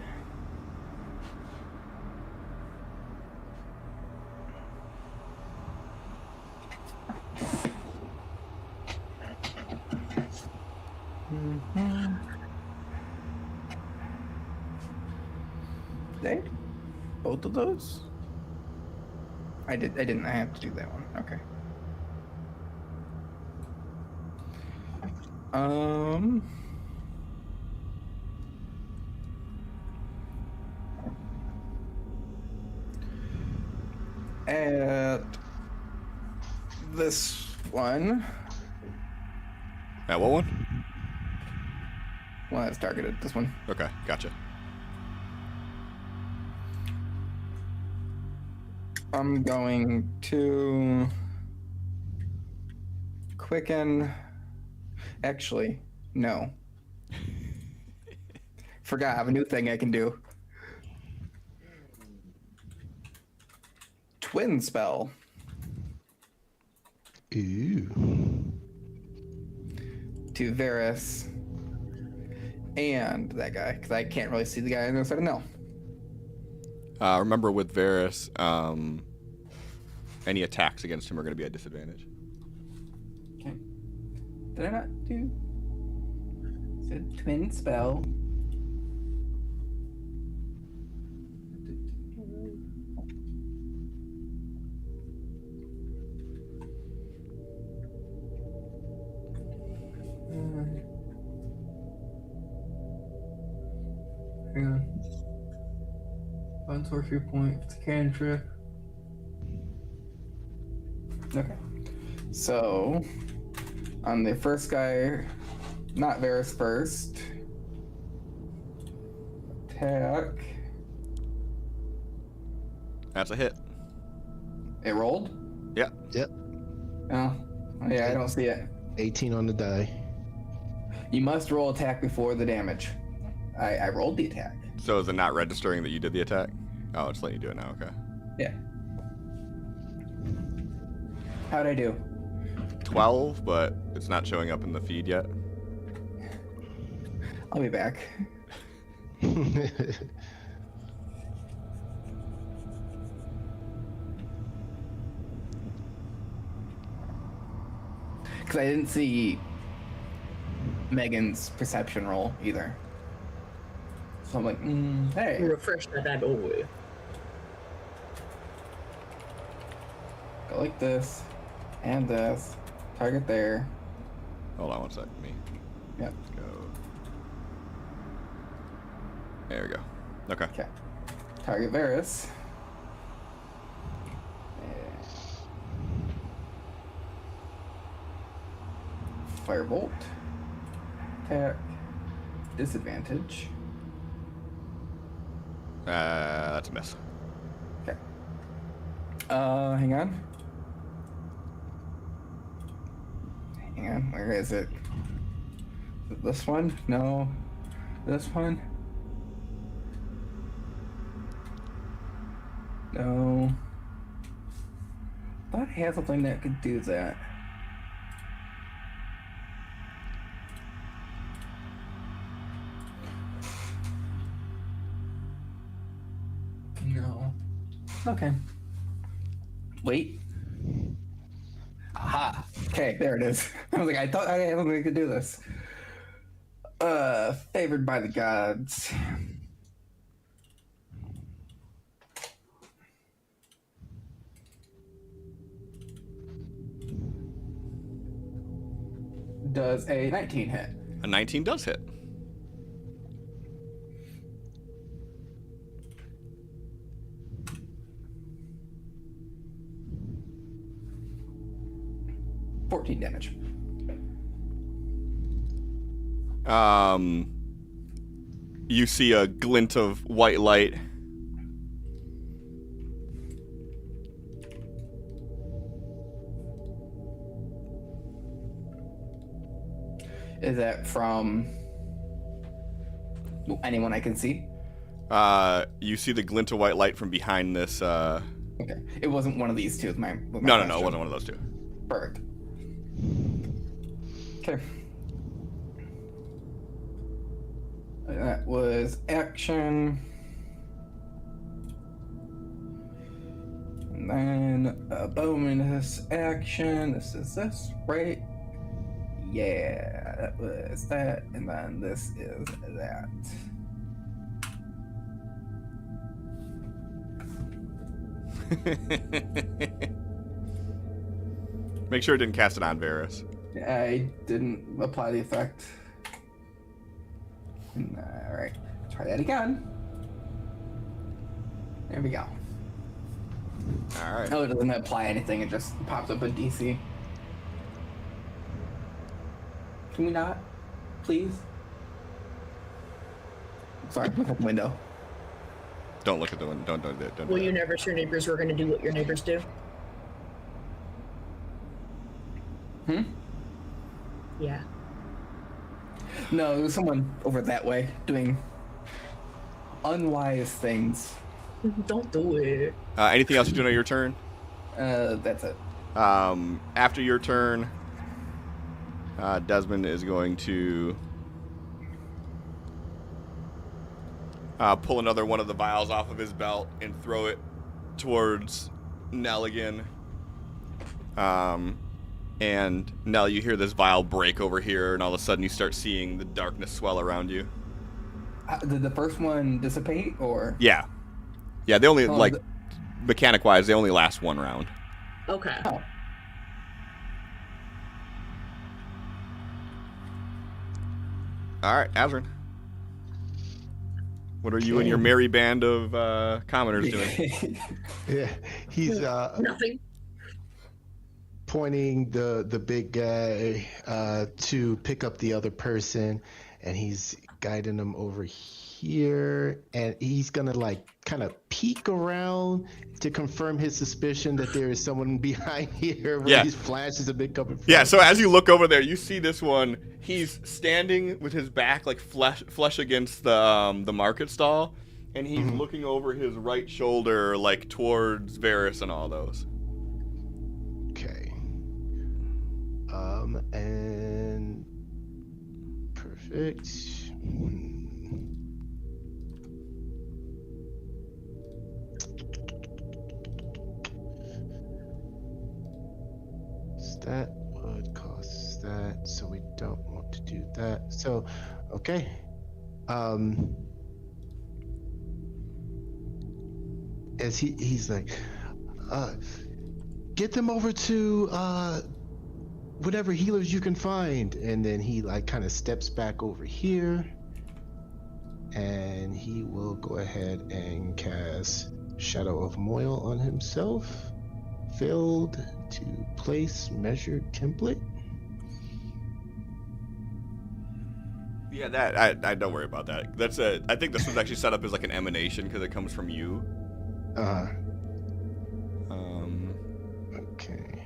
they both of those? I didn't. I have to do that one. Okay. At this one. At what one? Well, that's targeted. This one. Okay, gotcha. I'm going to quicken. Actually, no. Forgot I have a new thing I can do. Twin spell. Ooh. To Varus and that guy, because I can't really see the guy on the other side of no. Remember with Varus, any attacks against him are going to be at disadvantage. Okay. Did I not do? Said twin spell. Hang on. One sorcery point. It's a cantrip. Okay. So, on the first guy, not Varus first. Attack. That's a hit. It rolled? Yeah. Yep. Oh. Yeah, I don't see it. 18 on the die. You must roll attack before the damage. I rolled the attack. So is it not registering that you did the attack? Oh, it's letting you do it now. Okay. Yeah. How'd I do? 12, but it's not showing up in the feed yet. I'll be back. Because I didn't see Megan's perception roll either. So I'm like, hey. Refresh that bad boy. Go like this, and this. Target there. Hold on one sec. Me. Yep. Go. There we go. Okay. Okay. Target Varus. Firebolt. Attack. Disadvantage. That's a miss. Okay. Hang on. Hang on. Where is it? Is it this one? No. This one? No. I thought I had something that could do that. No. Okay. Wait. Aha. Okay, there it is. I was like, I thought I had something that could do this. Favored by the gods. Does a 19 hit? A 19 does hit. Damage. You see a glint of white light. Is that from anyone I can see? You see the glint of white light from behind this. Okay, it wasn't one of these two. With my No, question. it wasn't one of those two. Perfect. Okay. That was action. And then a bonus action. This is this, right? Yeah, that was that. And then this is that. Make sure it didn't cast it on Varus. I didn't apply the effect. Alright, try that again. There we go. Alright. Oh, it doesn't apply anything, it just pops up a DC. Can we not? Please? Sorry, look at the window. Don't look at the window. Don't do Well, that. you never your neighbors were going to do what your neighbors do? No, it was someone over that way doing unwise things. Don't do it. Anything else you do on your turn? That's it. After your turn, Desmond is going to pull another one of the vials off of his belt and throw it towards Nell again. And Nell, you hear this vial break over here, and all of a sudden you start seeing the darkness swell around you. Did the first one dissipate, or? Yeah. Yeah, they only, mechanic-wise, they only last one round. Okay. Oh. All right, Azrin. What are you and your merry band of commoners doing? Yeah, he's Nothing. pointing the big guy to pick up the other person, and he's guiding him over here, and he's gonna like kind of peek around to confirm his suspicion that there is someone behind here where these flashes have been coming from. Yeah, so as you look over there, you see this one. He's standing with his back like flush against the market stall, and he's looking over his right shoulder like towards Varys and all those. Okay. And perfect. That would cost that, so we don't want to do that. So, okay. As he's like, get them over to whatever healers you can find, and then he like kind of steps back over here, and he will go ahead and cast Shadow of Moil on himself. Failed to place measured template. Yeah, that I don't worry about that. That's I think this was actually set up as like an emanation because it comes from you. Okay.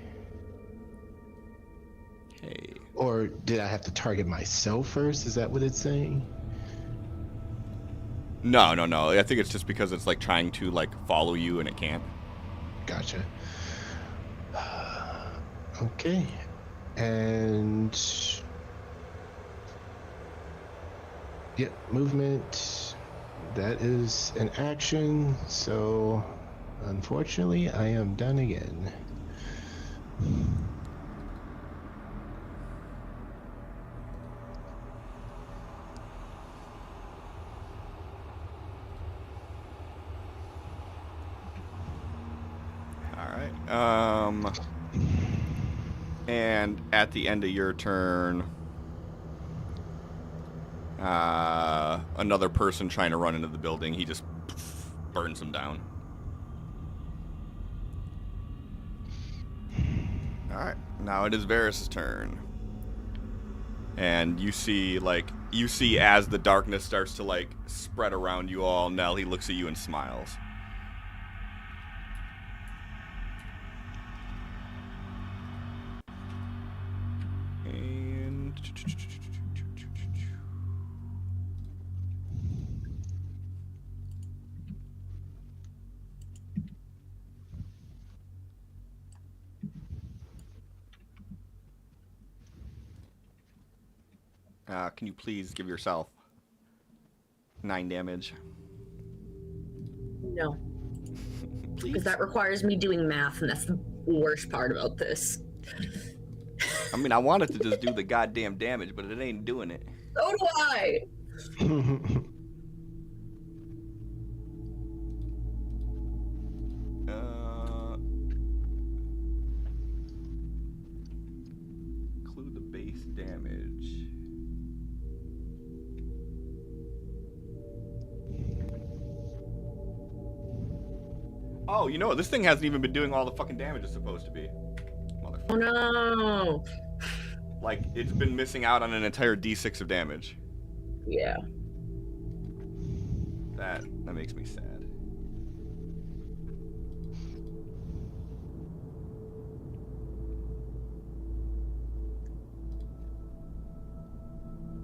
Hey. Or did I have to target myself first? Is that what it's saying? No. I think it's just because it's like trying to like follow you and it can't. Gotcha. Okay. And yep, movement. That is an action. So unfortunately, I am done again. All right. And at the end of your turn, another person trying to run into the building, he just burns them down. All right. Now it is Varys' turn. And you see as the darkness starts to like spread around you all, Nell, he looks at you and smiles. And can you please give yourself 9 damage? No. Because that requires me doing math, and that's the worst part about this. I mean, I wanted to just do the goddamn damage, but it ain't doing it. So do I! Include the base damage. Oh, you know what? This thing hasn't even been doing all the fucking damage it's supposed to be. Motherfucker. Oh no! Like, it's been missing out on an entire D6 of damage. Yeah. That makes me sad.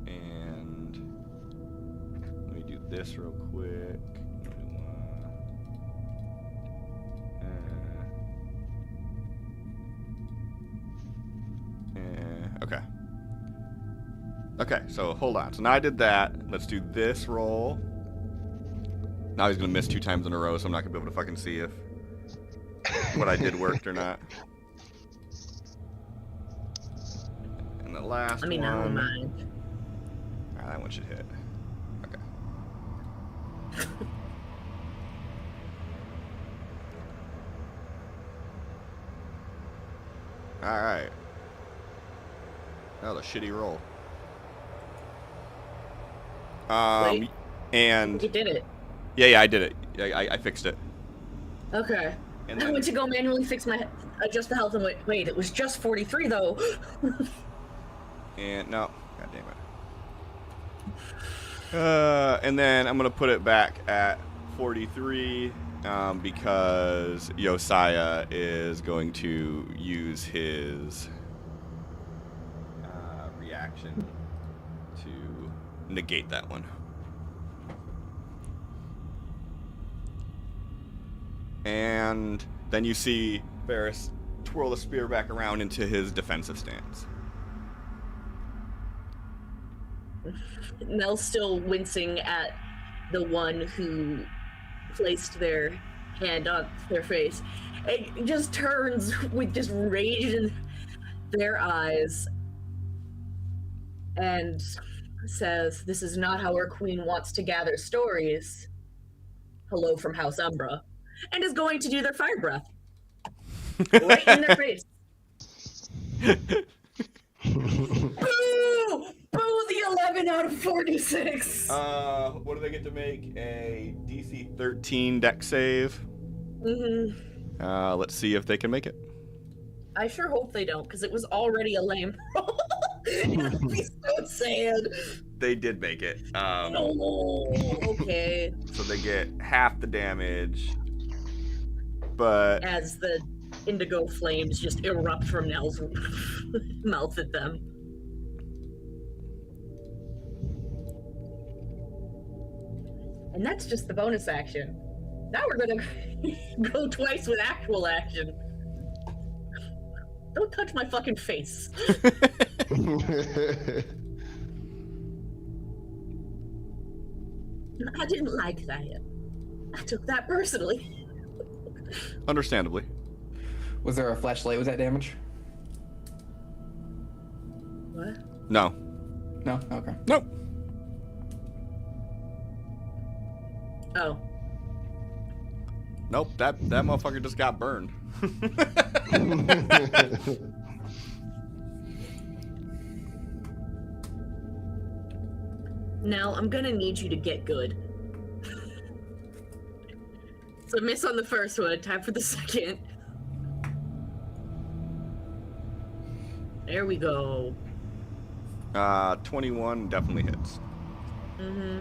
And let me do this real quick. Okay. Okay, so hold on. So now I did that. Let's do this roll. Now he's gonna miss 2 times in a row, so I'm not gonna be able to fucking see if what I did worked or not. And the last one. I mean, I don't mind. Alright, that one should hit. Okay. Alright. That was a shitty roll. Wait. And You did it. yeah, I did it. I fixed it. Okay. And I then, went to go manually fix adjust the health and wait, it was just 43 though. and no, god damn it. And then I'm gonna put it back at 43 because Josiah is going to use his reaction to negate that one. And then you see Ferris twirl the spear back around into his defensive stance. Nell's still wincing at the one who placed their hand on their face. It just turns with just rage in their eyes and says, "This is not how our queen wants to gather stories. Hello from House Umbra." And is going to do their fire breath. Right in their face. Boo! Boo the 11 out of 46! What do they get to make? A DC 13 deck save. Mm-hmm. Let's see if they can make it. I sure hope they don't, because it was already a lame roll. It'd be so sad. They did make it. No. Okay. So they get half the damage. But As the indigo flames just erupt from Nell's mouth at them. And that's just the bonus action. Now we're gonna go twice with actual action. Don't touch my fucking face. I didn't like that. I took that personally. understandably. Was there a flashlight? Was that damage? What? No. No? Okay. Nope. Oh. Nope, that motherfucker just got burned. Nell, I'm gonna need you to get good. So miss on the first one, time for the second. There we go. 21 definitely hits. Mm-hmm.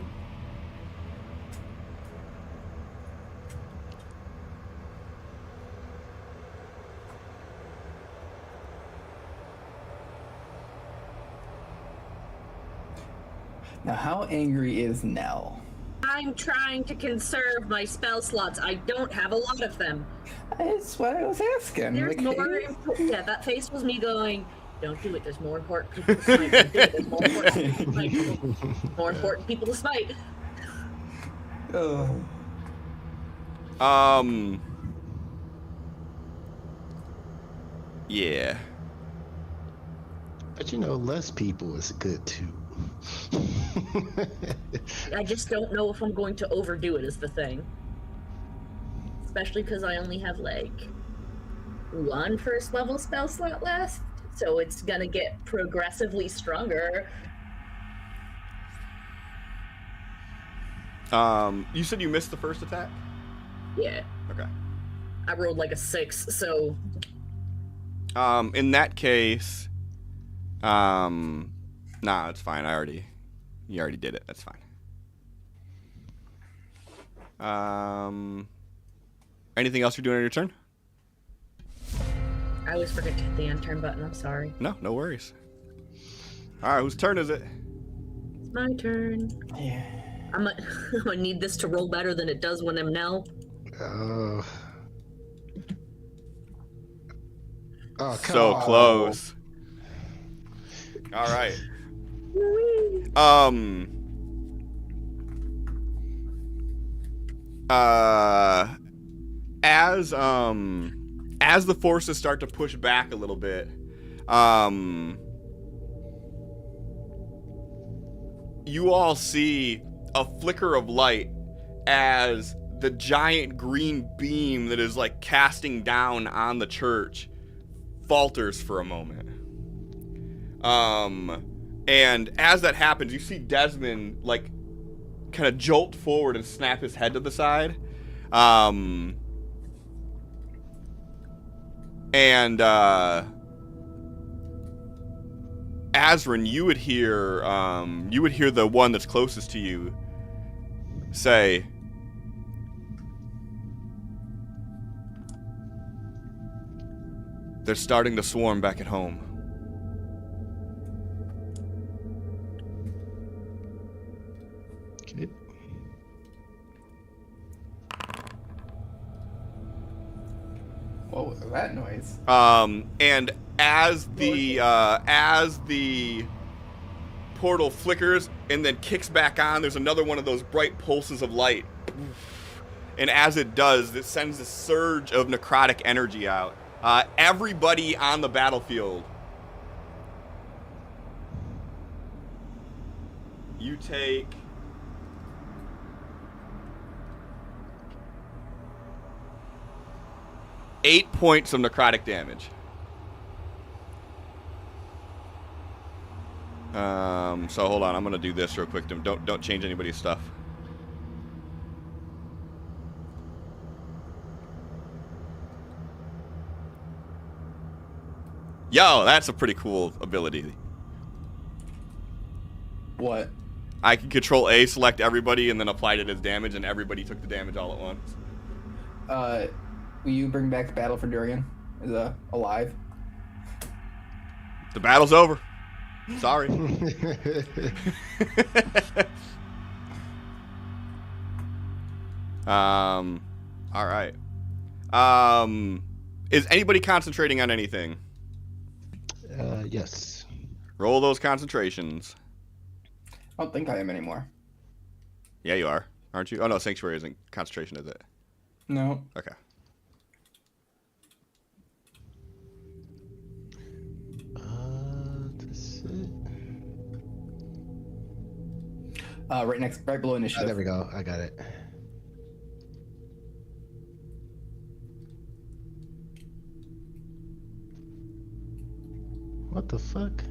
Now, how angry is Nell? I'm trying to conserve my spell slots. I don't have a lot of them. That's what I was asking. There's Like, more. Yeah, that face was me going, don't do it. There's more important people to smite. Don't do it. There's more important people to smite. More important people to smite. Yeah. But you know, less people is good too. I just don't know if I'm going to overdo it is the thing. Especially because I only have like one first level spell slot left. So it's gonna get progressively stronger. You said you missed the first attack? Yeah. Okay. I rolled like a 6, so In that case, nah, it's fine. You already did it. That's fine. Anything else you're doing on your turn? I always forget to hit the end turn button. I'm sorry. No worries. All right, whose turn is it? It's my turn. Yeah. I'm gonna need this to roll better than it does when I'm Nell. Oh, come So on. close. All right. As the forces start to push back a little bit, you all see a flicker of light as the giant green beam that is like casting down on the church falters for a moment. And as that happens, you see Desmond like kind of jolt forward and snap his head to the side. Azrin, you would hear the one that's closest to you say, "They're starting to swarm back at home." Okay. What was that noise? And as the portal flickers and then kicks back on, there's another one of those bright pulses of light. And as it does, it sends a surge of necrotic energy out. Everybody on the battlefield, you take 8 points of necrotic damage. So hold on, I'm gonna do this real quick. Don't change anybody's stuff. Yo, that's a pretty cool ability. What? I can control A, select everybody, and then apply it as damage, and everybody took the damage all at once. Will you bring back Battle for Durian? Is alive? The battle's over. Sorry. All right. Is anybody concentrating on anything? Yes. Roll those concentrations. I don't think I am anymore. Yeah, you are, aren't you? Oh no, Sanctuary isn't concentration, is it? No. Okay. That's it. Right below initiative. There we go. I got it. What the fuck?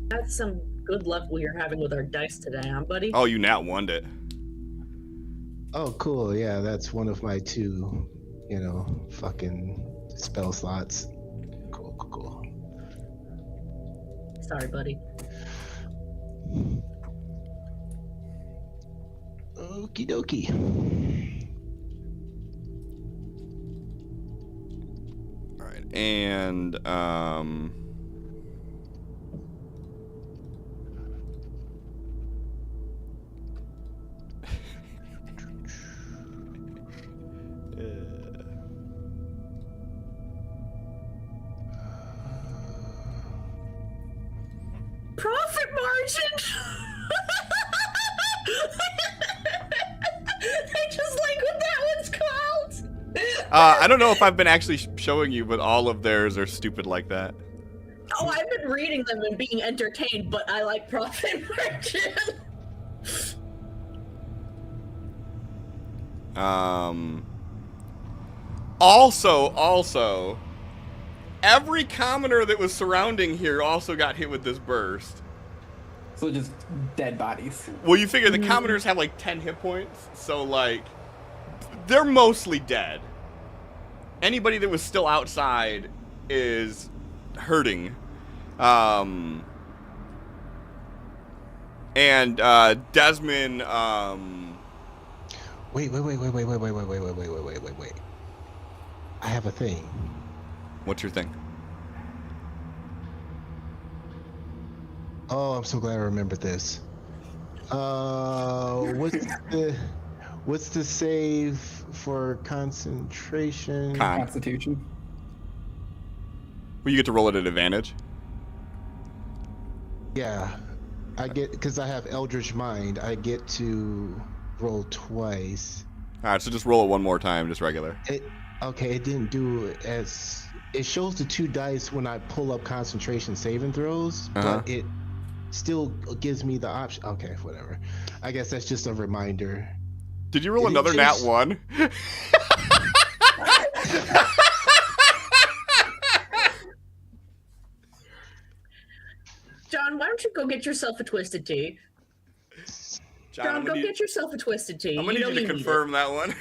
That's some good luck we are having with our dice today, huh, buddy? Oh, you nat one'd it. Oh, cool. Yeah, that's one of my two, fucking spell slots. Cool. Sorry, buddy. Okie dokie. All right, and Profit margin! I just like what that one's called! I don't know if I've been actually showing you, but all of theirs are stupid like that. Oh, I've been reading them and being entertained, but I like profit margin. Also, every commoner that was surrounding here also got hit with this burst. So just dead bodies. Well, you figure the commoners have like 10 hit points, so like they're mostly dead. Anybody that was still outside is hurting. And Desmond, Wait. I have a thing. what's your thing? Oh, I'm so glad I remembered this. What's the save for concentration? Con. Constitution. Well, you get to roll it at advantage. Yeah, I get because I have Eldritch Mind. I get to roll twice. All right, so just roll it one more time, just regular. Okay, it didn't do it as it shows the 2 dice when I pull up concentration saving throws, but it still gives me the option. Okay, whatever. I guess that's just a reminder. Did you roll another nat 1? John, why don't you go get yourself a twisted tea? John, go get yourself a twisted tea. I'm gonna need you to confirm that one.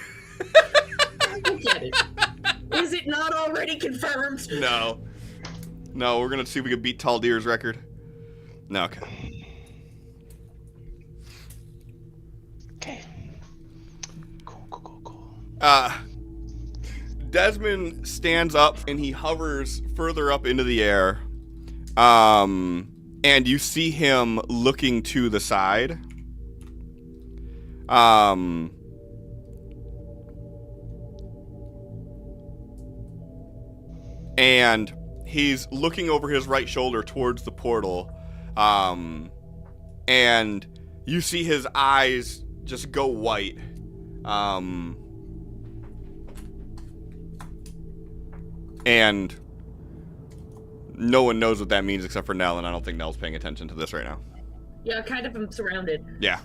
Go get it. Is it not already confirmed? No. No, we're gonna see if we can beat Tall Deer's record. No, okay. Okay. Cool. Desmond stands up and he hovers further up into the air. And you see him looking to the side. And he's looking over his right shoulder towards the portal. And you see his eyes just go white. And no one knows what that means except for Nell, and I don't think Nell's paying attention to this right now. Yeah, kind of. I'm surrounded. Yeah.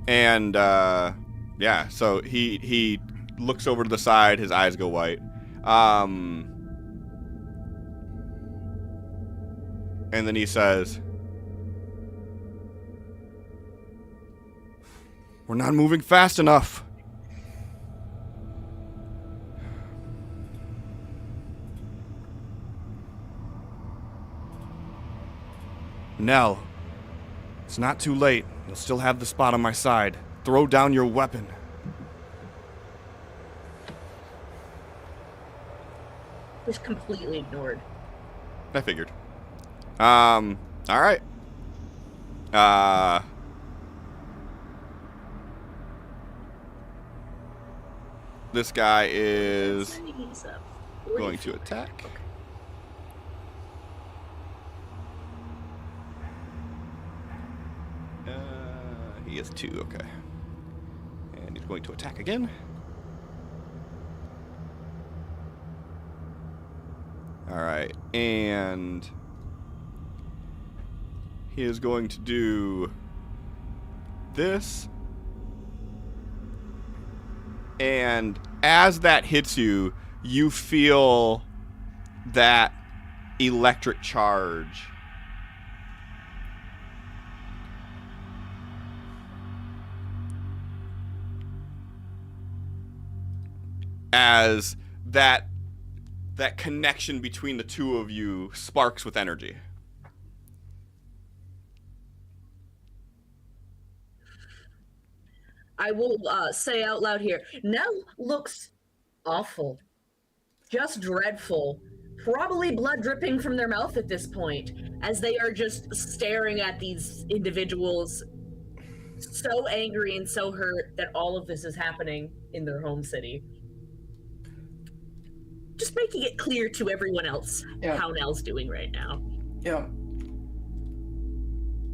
And yeah, so he looks over to the side, his eyes go white. And then he says, "We're not moving fast enough." Nell, it's not too late. You'll still have the spot on my side. Throw down your weapon. Was completely ignored. I figured. All right. This guy is going to attack. He is 2, okay. And he's going to attack again. Alright, and he is going to do this. And as that hits you, you feel that electric charge. As that connection between the two of you sparks with energy. I will say out loud here, Nell looks awful. Just dreadful. Probably blood dripping from their mouth at this point, as they are just staring at these individuals, so angry and so hurt that all of this is happening in their home city. Just making it clear to everyone else how Nell's doing right now. Yeah.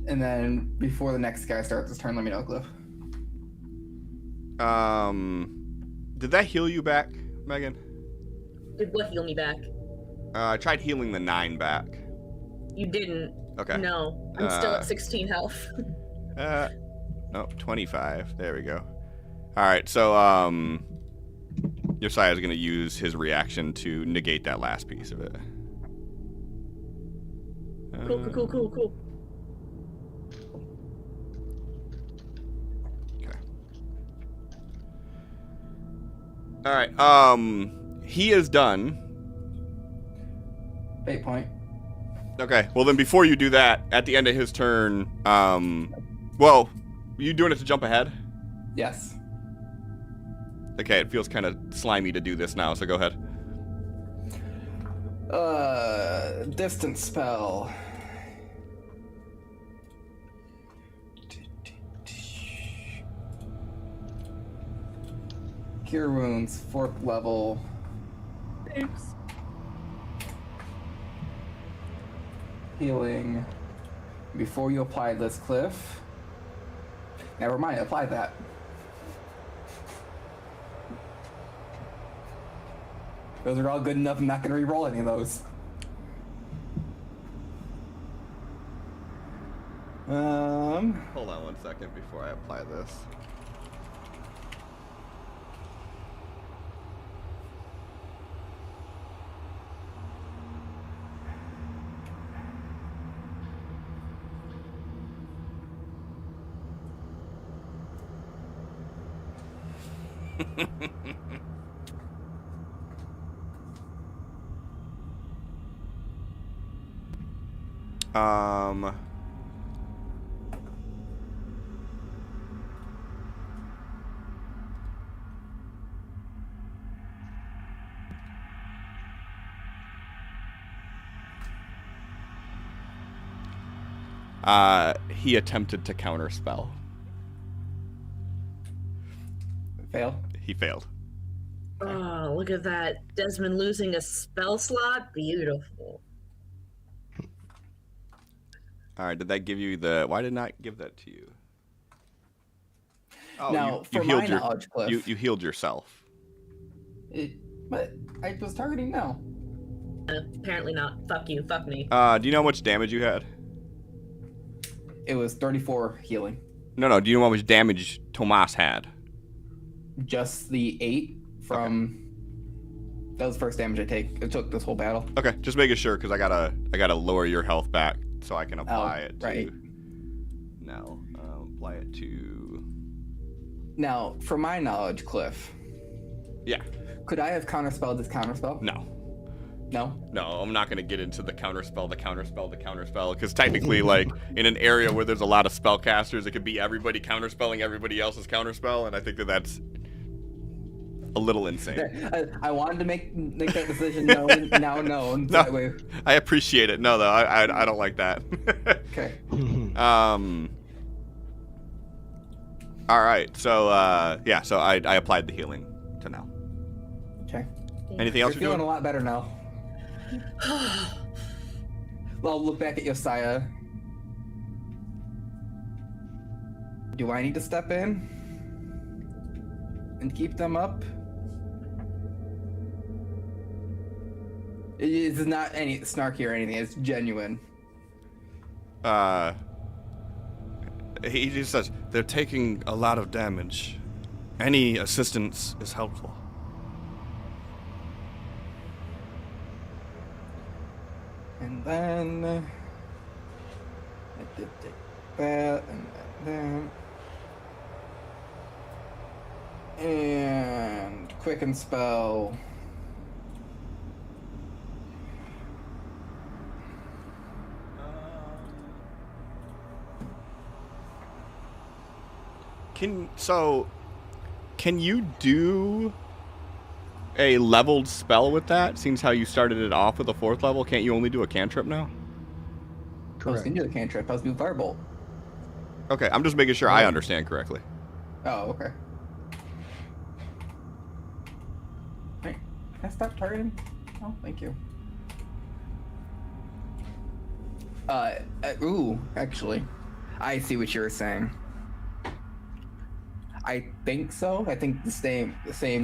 And then before the next guy starts his turn, let me know, Cliff. Did that heal you back, Megan? Did what heal me back? I tried healing the 9 back. You didn't. Okay. No, I'm still at 16 health. No, 25. There we go. All right, so Josiah is going to use his reaction to negate that last piece of it. Cool. Okay. All right. He is done. Fate point. Okay. Well, then before you do that, at the end of his turn, well, you doing it to jump ahead? Yes. Okay, it feels kind of slimy to do this now, so go ahead. Distance spell. Cure wounds, 4th level. Thanks. Healing. Before you apply this, Cliff. Never mind, apply that. Those are all good enough. I'm not going to re-roll any of those. Hold on 1 second before I apply this. Um. He attempted to counterspell. Fail. He failed. Oh, look at that. Desmond losing a spell slot. Beautiful. All right, did that give you the... Why did not give that to you? Oh, Now, you for healed my knowledge, Cliff. You healed yourself. But I was targeting now. Apparently not. Fuck you. Fuck me. Do you know how much damage you had? It was 34 healing. No. Do you know how much damage Tomas had? Just the 8 from... Okay. That was the first damage it took this whole battle. Okay, just making sure, because I gotta lower your health back so I can apply it to... Right. Now, apply it to... Now, for my knowledge, Cliff. Yeah. Could I have counterspelled this counterspell? No. No? No, I'm not going to get into the counterspell, because technically, like, in an area where there's a lot of spellcasters, it could be everybody counterspelling everybody else's counterspell, and I think that's a little insane. I wanted to make that decision known, now known. No, That way. I appreciate it. No, though, I don't like that. Okay. All right, so, yeah, so I applied the healing to now. Okay. Anything else You're you're feeling doing? a lot better now. Well, look back at Josiah. Do I need to step in and keep them up? It's not any snarky or anything. It's genuine. He just says, they're taking a lot of damage. Any assistance is helpful. And then I did take that and that. And quicken spell. Can you do a leveled spell with that? Seems how you started it off with a 4th level. Can't you only do a cantrip now? I was going to do the cantrip. I was doing firebolt. Okay, I'm just making sure I understand correctly. Oh, okay. Wait, can I stop targeting? Oh, thank you. Ooh, actually, I see what you were saying. I think so. I think the same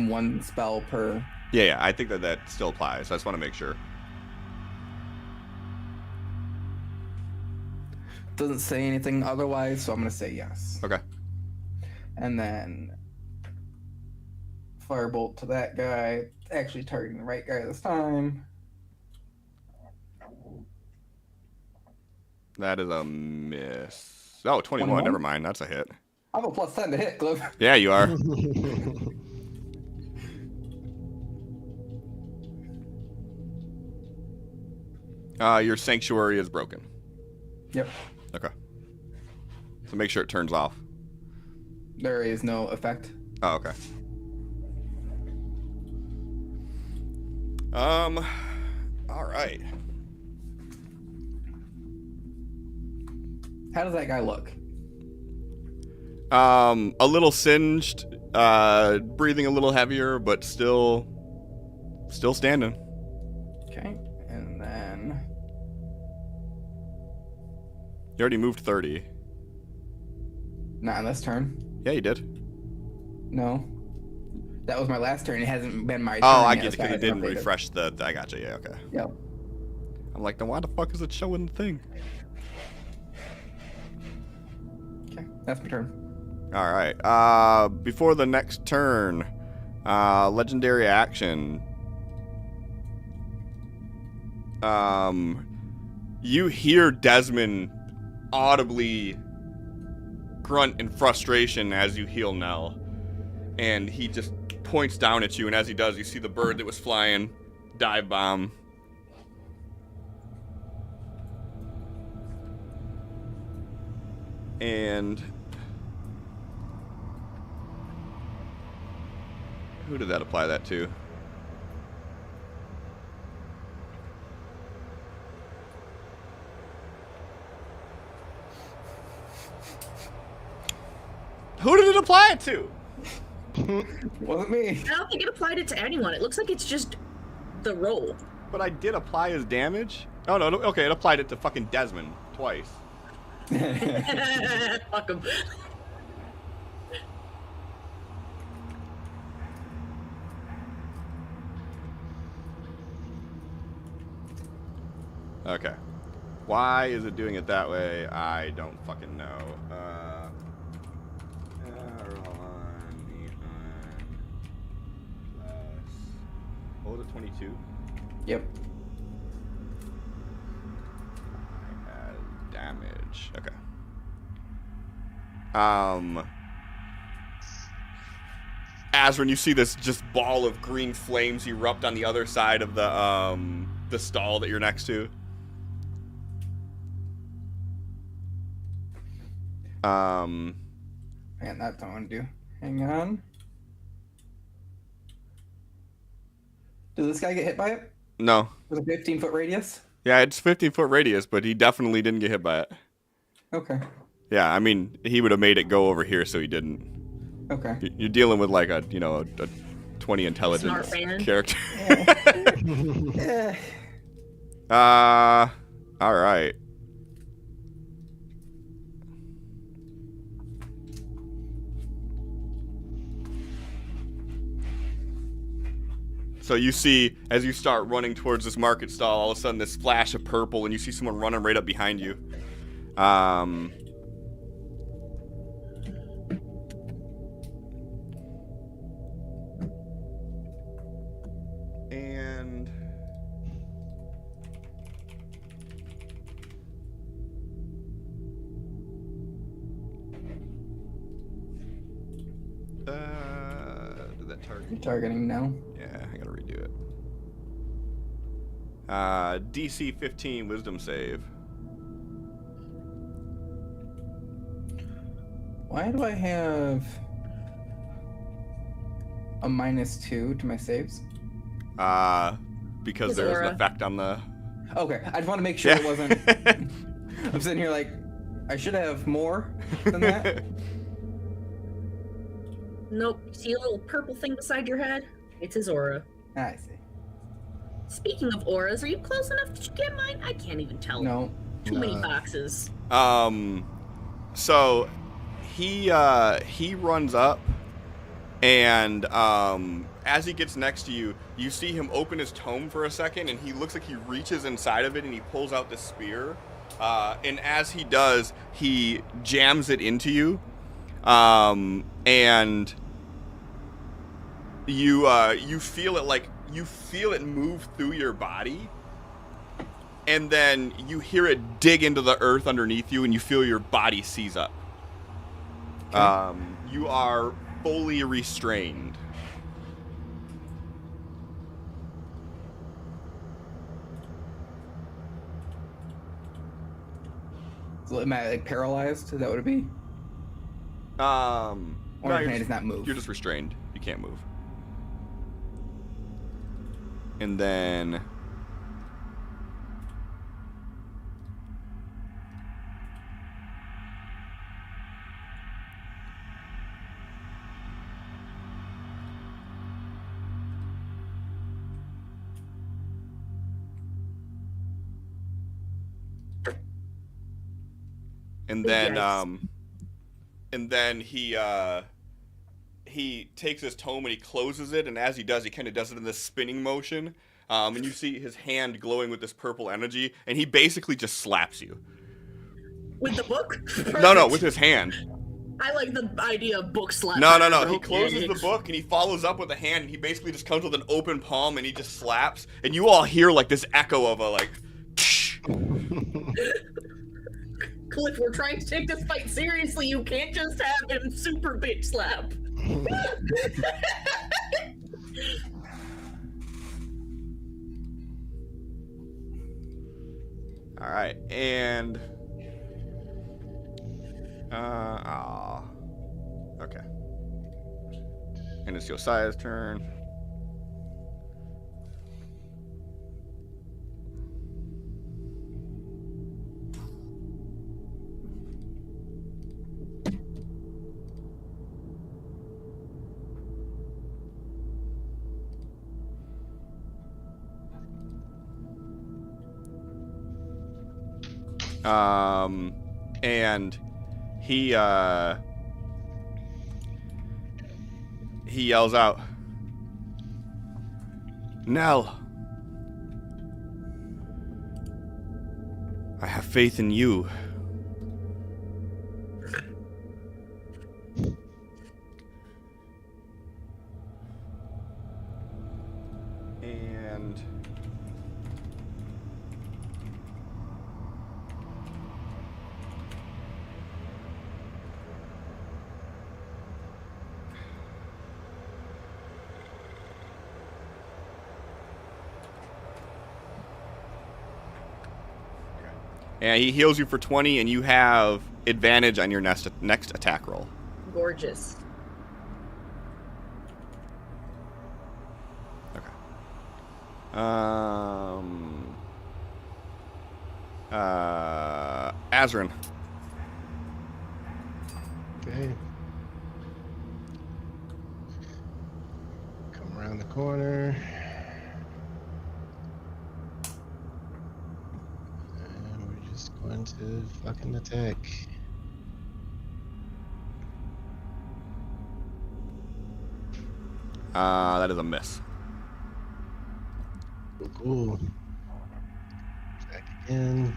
one spell per. Yeah, I think that still applies. I just want to make sure. Doesn't say anything otherwise, so I'm gonna say yes. Okay. And then firebolt to that guy. Actually targeting the right guy this time. That is a miss. Oh, 21. 21? Never mind. That's a hit. I have a +10 to hit, Cliff. Yeah, you are. Your sanctuary is broken. Yep. Okay. So make sure it turns off. There is no effect. Oh, okay. All right. How does that guy look? A little singed, breathing a little heavier, but still standing. Okay, and then You already moved 30. not on this turn. Yeah, you did. No, that was my last turn. It hasn't been my turn. Oh, I yet, get it, so because it didn't updated. refresh the... I gotcha, yeah, okay. Yep. I'm like, then why the fuck is it showing the thing? Okay, that's my turn. All right. Before the next turn, legendary action. You hear Desmond audibly grunt in frustration as you heal Nell, and he just points down at you. And as he does, you see the bird that was flying dive bomb. And who did that apply that to? Who did it apply it to? Wasn't me. I don't think it applied it to anyone. It looks like it's just the roll. But I did apply his damage. Oh no, okay, it applied it to fucking Desmond twice. Fuck him. Okay. Why is it doing it that way? I don't fucking know. What was it, 22? Yep. Damage. Okay. Azrin, you see this just ball of green flames erupt on the other side of the stall that you're next to. Man, that's what I want to do. Hang on. Does this guy get hit by it? No. With a 15-foot radius? Yeah, it's 15-foot radius, but he definitely didn't get hit by it. Okay. Yeah, I mean, he would have made it go over here, so he didn't. Okay. You're dealing with like a 20 intelligence Smart fan. character. Yeah. All right. So you see, as you start running towards this market stall, all of a sudden this flash of purple, and you see someone running right up behind you. And did that target? You're targeting now. Yeah, I gotta redo it. DC 15 Wisdom save. Why do I have a -2 to my saves? Because His there's aura. an effect on the... Okay, I just want to make sure it wasn't. I'm sitting here like, I should have more than that. Nope. See a little purple thing beside your head? It's his aura. I see. Speaking of auras, are you close enough? Did you get mine? I can't even tell. No. Too many boxes. So he runs up, and as he gets next to you, you see him open his tome for a second, and he looks like he reaches inside of it, and he pulls out the spear. And as he does, he jams it into you, and you feel it move through your body, and then you hear it dig into the earth underneath you, and you feel your body seize up. Okay. You are fully restrained. So am I like paralyzed? Is that what it'd be? Or No, can I just not move? You're just restrained. You can't move. And then... And then, Yikes. and then he takes his tome and he closes it, and as he does, he kind of does it in this spinning motion, and you see his hand glowing with this purple energy, and he basically just slaps you. With the book? No, Perfect. with his hand. I like the idea of book slap. No. better, He closes the book and he follows up with a hand, and he basically just comes with an open palm and he just slaps, and you all hear like this echo of a like. Cliff, we're trying to take this fight seriously. You can't just have him super bitch slap. All right, and okay, and it's Josiah's turn. And he yells out, "Nell, I have faith in you." And he heals you for 20, and you have advantage on your next attack roll. Gorgeous. Okay. Azrin. Okay. Come around the corner. And we're just going to fucking attack. That is a miss. Cool. Attack again.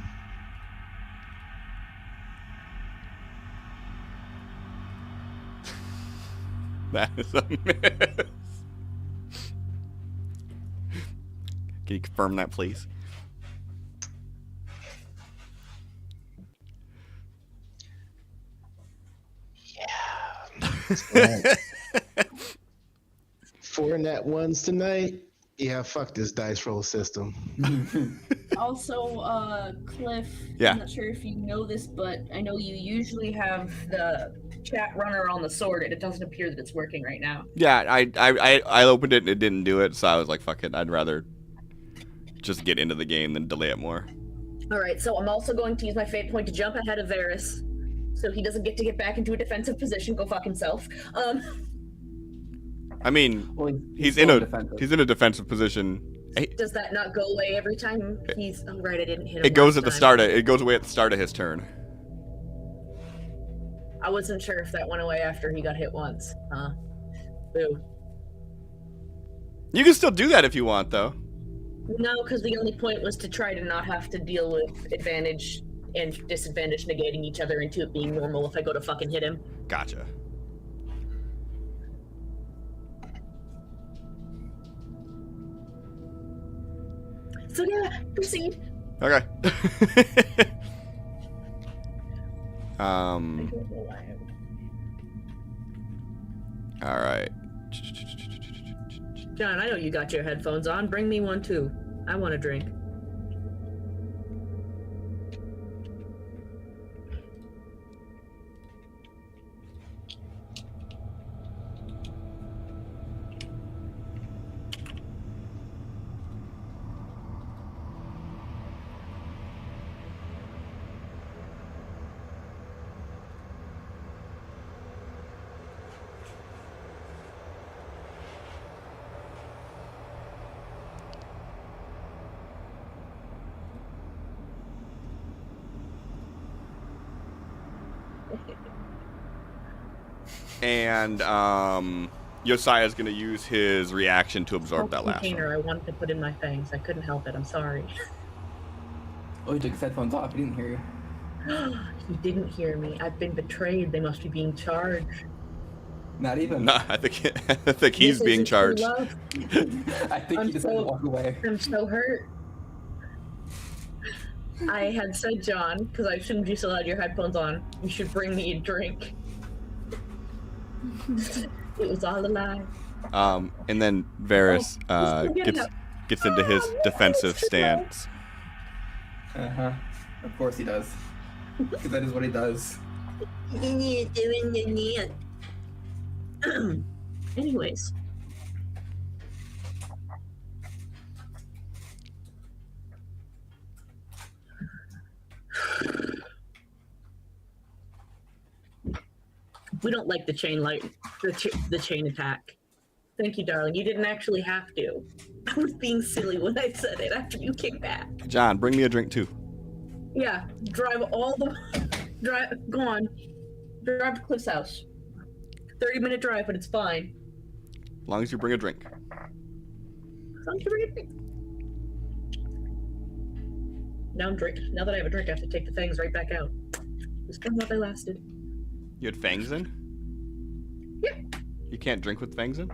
That is a miss. Can you confirm that, please? Yeah. 4 nat ones tonight. Yeah, fuck this dice roll system. Also, Cliff, Yeah. I'm not sure if you know this, but I know you usually have The chat runner on the sword, and it doesn't appear that it's working right now. Yeah, I opened it and it didn't do it, so I was like, fuck it, I'd rather just get into the game than delay it more. Alright, so I'm also going to use my fate point to jump ahead of Varys, so he doesn't get to get back into a defensive position. Go fuck himself. I mean, Well, he's still in a defensive. defensive position. Does that not go away every time he's... Oh, right, I didn't hit him It goes last at the time. start. It goes away at the start of his turn. I wasn't sure if that went away after he got hit once. Boo. You can still do that if you want, though. No, because the only point was to try to not have to deal with advantage and disadvantage negating each other into it being normal if I go to fucking hit him. Gotcha. So yeah, proceed. Okay. I don't know why. All right. John, I know you got your headphones on. Bring me one too. I want a drink. And Josiah's going to use his reaction to absorb that last container one. I wanted to put in my fangs. I couldn't help it. I'm sorry. Oh, he took his headphones off. He didn't hear you. He didn't hear me. I've been betrayed. They must be being charged. Not even. No, I think he's This being isn't true charged. love. I think he just had to walk away. I'm so hurt. I had said, John, because I assumed you still had your headphones on, you should bring me a drink. It was all a lie. And then Varys he's getting up. gets into his defensive stance. Uh-huh. Of course he does. Because that is what he does. Anyways. We don't like the chain the chain attack. Thank you, darling. You didn't actually have to. I was being silly when I said it after you came back. John, bring me a drink too. Yeah, go on. Drive to Cliff's house. 30-minute drive, but it's fine. As long as you bring a drink. As long as you bring a drink. Now that I have a drink, I have to take the fangs right back out. Just how they lasted. You had fangs in? Yeah. You can't drink with fangs in?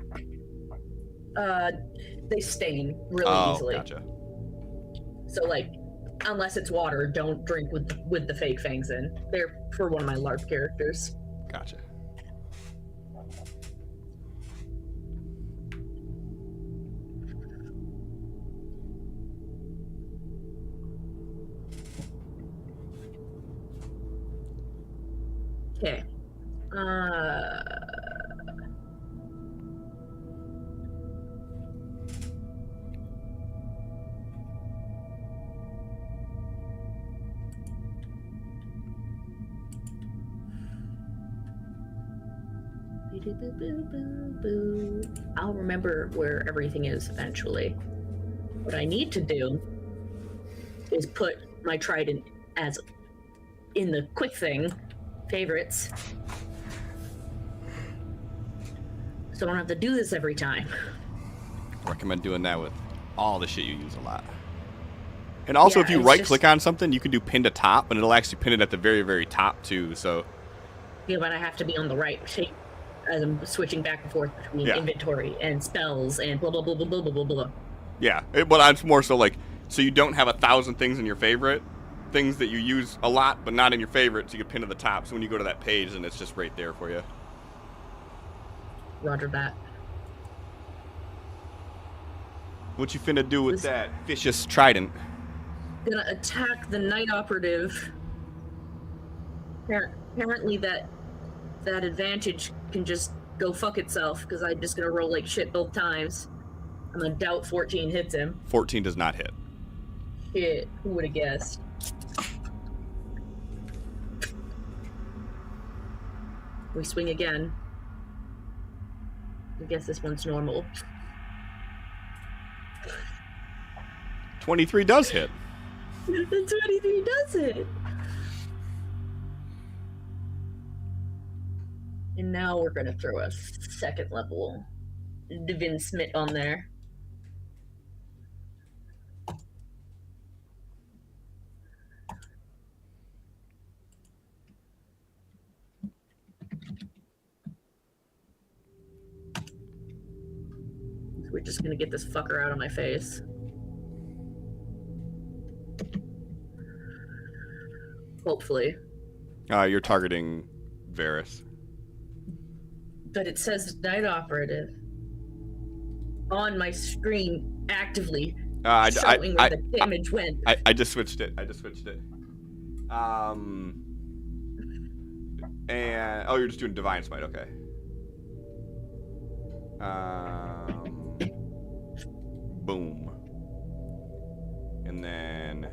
They stain really easily. Gotcha. So, like, unless it's water, don't drink with the fake fangs in. They're for one of my LARP characters. Gotcha. Okay. I'll remember where everything is eventually. What I need to do is put my trident as in the quick thing favorites, so I don't have to do this every time. I recommend doing that with all the shit you use a lot. And also, Yeah, if you it's right-click on something, you can do pin to top, and it'll actually pin it at the very, very top, too, so... Yeah, but I have to be on the right shape as I'm switching back and forth between inventory and spells and blah, blah, blah, blah, blah, blah, blah, blah. Yeah, but it's more so like, so you don't have 1,000 things in your favorite, things that you use a lot, but not in your favorite, so you can pin to the top, so when you go to that page, then it's just right there for you. Roger that. What you finna do with that vicious trident? Gonna attack the night operative. Apparently that advantage can just go fuck itself, because I'm just gonna roll like shit both times. I'm gonna doubt 14 hits him. 14 does not hit. Shit, who would have guessed? We swing again. I guess this one's normal. 23 does hit. The 23 does it. And now we're gonna throw a second level Divine Smite on there. We're just gonna get this fucker out of my face. Hopefully. You're targeting Varys. But it says Night Operative on my screen actively showing where the damage went. I just switched it. And you're just doing Divine Smite, okay. Boom. And then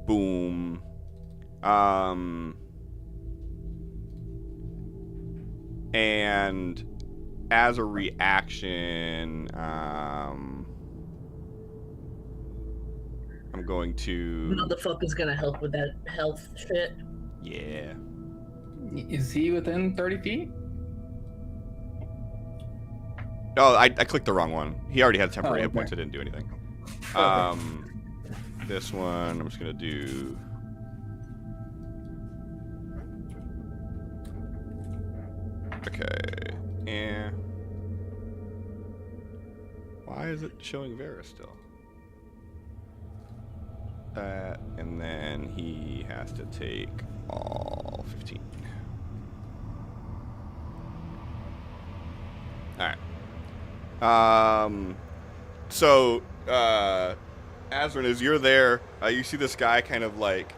boom. And as a reaction, I'm going to... Motherfucker's gonna help with that health shit. Yeah. Is he within 30 feet? Oh, I clicked the wrong one. He already had temporary hit okay. points. I didn't do anything. This one, I'm just going to do... Okay. And... Why is it showing Vera still? That, and then he has to take all 15. Alright. So, Azrin, as you're there, you see this guy kind of like,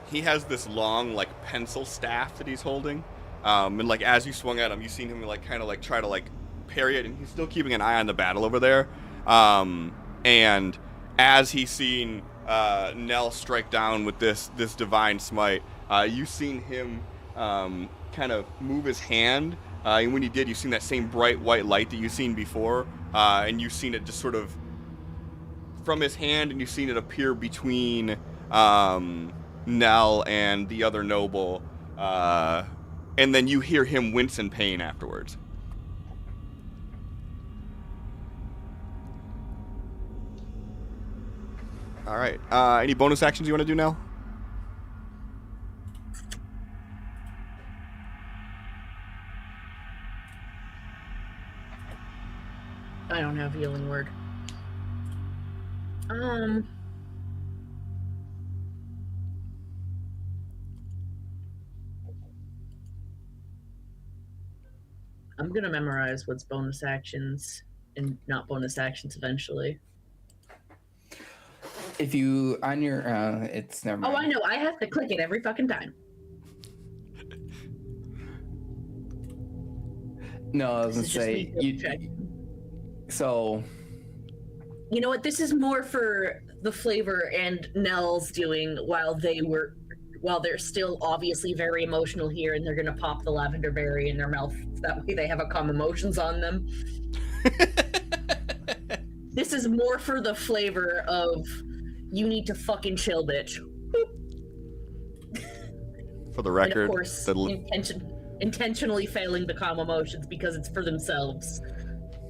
he has this long, like, pencil staff that he's holding. And, like, as you swung at him, you seen him, like, kind of, like, try to, like, parry it, and he's still keeping an eye on the battle over there. And as he's seen Nell strike down with this divine smite, you've seen him kind of move his hand. And when he did, you've seen that same bright white light that you've seen before, and you've seen it just sort of from his hand, and you've seen it appear between Nell and the other noble, and then you hear him wince in pain afterwards. All right. Any bonus actions you want to do now? I don't have healing word. I'm gonna memorize what's bonus actions and not bonus actions eventually. If you on your it's never mind. Oh, I know. I have to click it every fucking time. No, I was This gonna is say just me you. checking. So You know what? This is more for the flavor and Nell's doing while they're still obviously very emotional here, and they're gonna pop the lavender berry in their mouth. That way they have a calm emotions on them. This is more for the flavor of you need to fucking chill, bitch. For the record, and of course, intentionally failing the calm emotions because it's for themselves.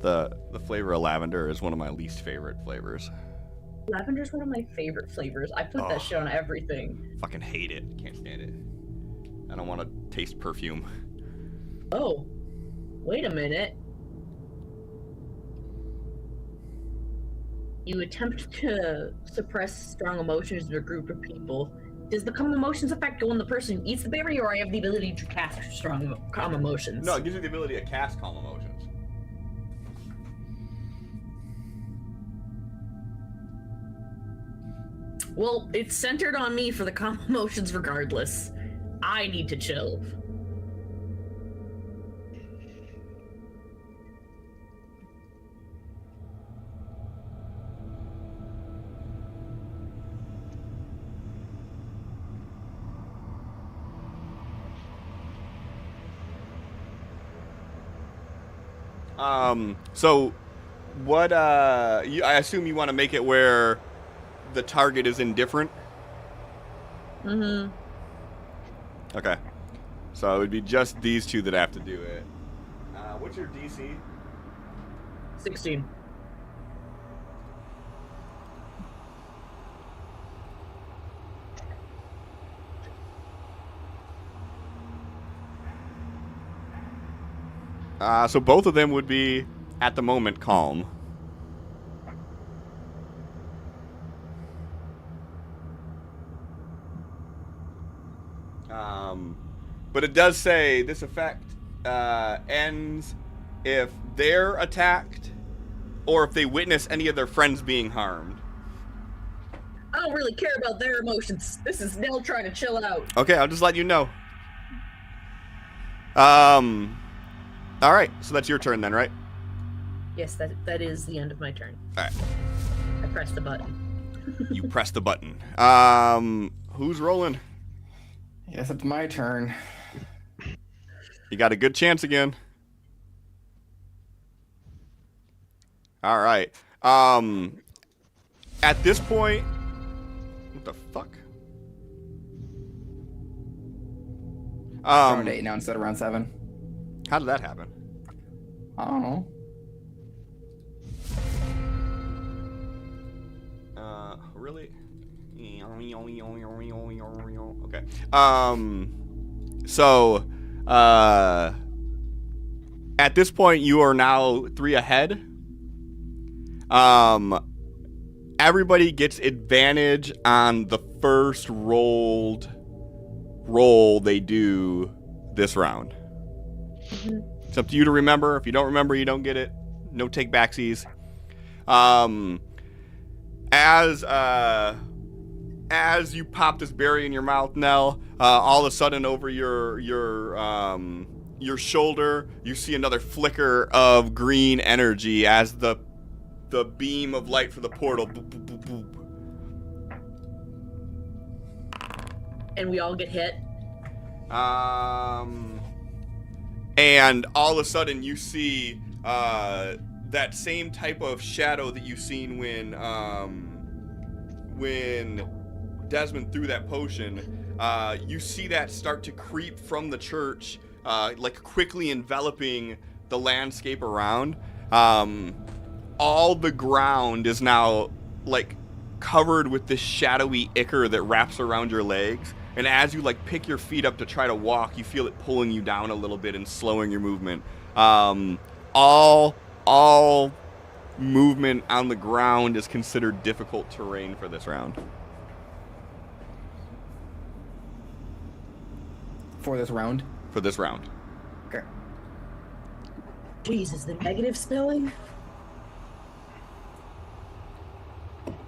the flavor of lavender is one of my least favorite flavors. Lavender's one of my favorite flavors. I put that shit on everything. Fucking hate it. Can't stand it. I don't want to taste perfume. Oh, wait a minute. You attempt to suppress strong emotions in a group of people. Does the calm emotions effect go on the person who eats the berry, or I have the ability to cast calm emotions? No, it gives you the ability to cast calm emotions. Well, it's centered on me for the calm emotions regardless. I need to chill. So what I assume you want to make it where the target is indifferent? Mm-hmm. Okay. So it would be just these two that have to do it. What's your DC? 16. So both of them would be, at the moment, calm. But it does say this effect ends if they're attacked or if they witness any of their friends being harmed. I don't really care about their emotions. This is Nell trying to chill out. Okay, I'll just let you know. All right, so that's your turn then, right? Yes, that is the end of my turn. All right. I pressed the button. You press the button. Who's rolling? Yes, it's my turn. You got a good chance again. All right. At this point, what the fuck? Around 8 now instead of around 7. How did that happen? I don't know. Really? Okay. So, at this point, you are now 3 ahead. Everybody gets advantage on the first roll they do this round. It's up to you to remember. If you don't remember, you don't get it. No take backsies. As you pop this berry in your mouth, Nell, all of a sudden over your shoulder, you see another flicker of green energy as the beam of light for the portal. Boop, boop, boop, boop. And we all get hit. And all of a sudden you see that same type of shadow that you've seen when Desmond threw that potion. You see that start to creep from the church, like quickly enveloping the landscape around. All the ground is now like covered with this shadowy ichor that wraps around your legs. And as you like pick your feet up to try to walk, you feel it pulling you down a little bit and slowing your movement. All movement on the ground is considered difficult terrain for this round. For this round? For this round. Okay. Jeez, is the negative spelling?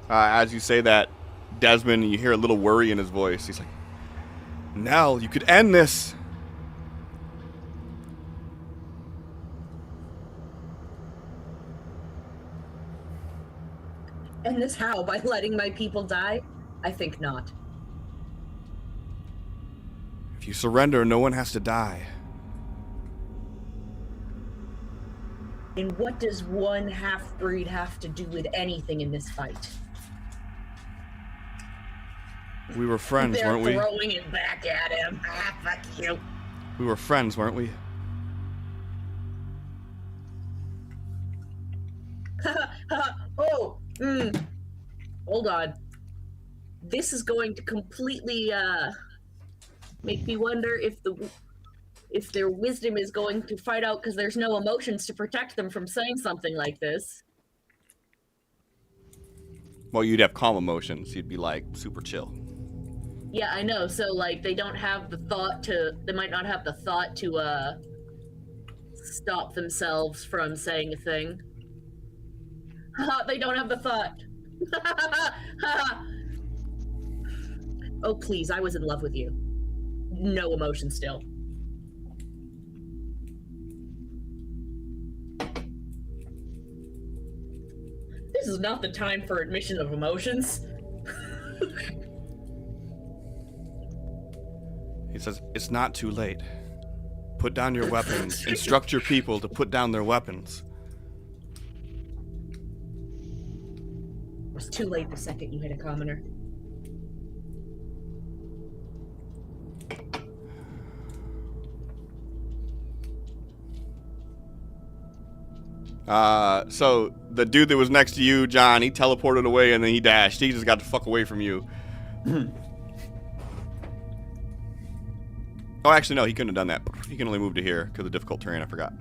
As you say that, Desmond, you hear a little worry in his voice. He's like, Nell, you could end this. End this how? By letting my people die? I think not. If you surrender, no one has to die. And what does one half-breed have to do with anything in this fight? We were friends, They're weren't we? throwing it back at him. Ah, fuck you. We were friends, weren't we? Oh, hold on. This is going to completely make me wonder if their wisdom is going to fight out because there's no emotions to protect them from saying something like this. Well, you'd have calm emotions. You'd be like super chill. Yeah, I know. So like they might not have the thought to stop themselves from saying a thing. They don't have the thought. Oh, please, I was in love with you. No emotion still. This is not the time for admission of emotions. He says, it's not too late. Put down your weapons. Instruct your people to put down their weapons. It was too late the second you hit a commoner. So the dude that was next to you, John, he teleported away and then he dashed. He just got the fuck away from you. Oh, actually, no, he couldn't have done that. He can only move to here because of difficult terrain. I forgot.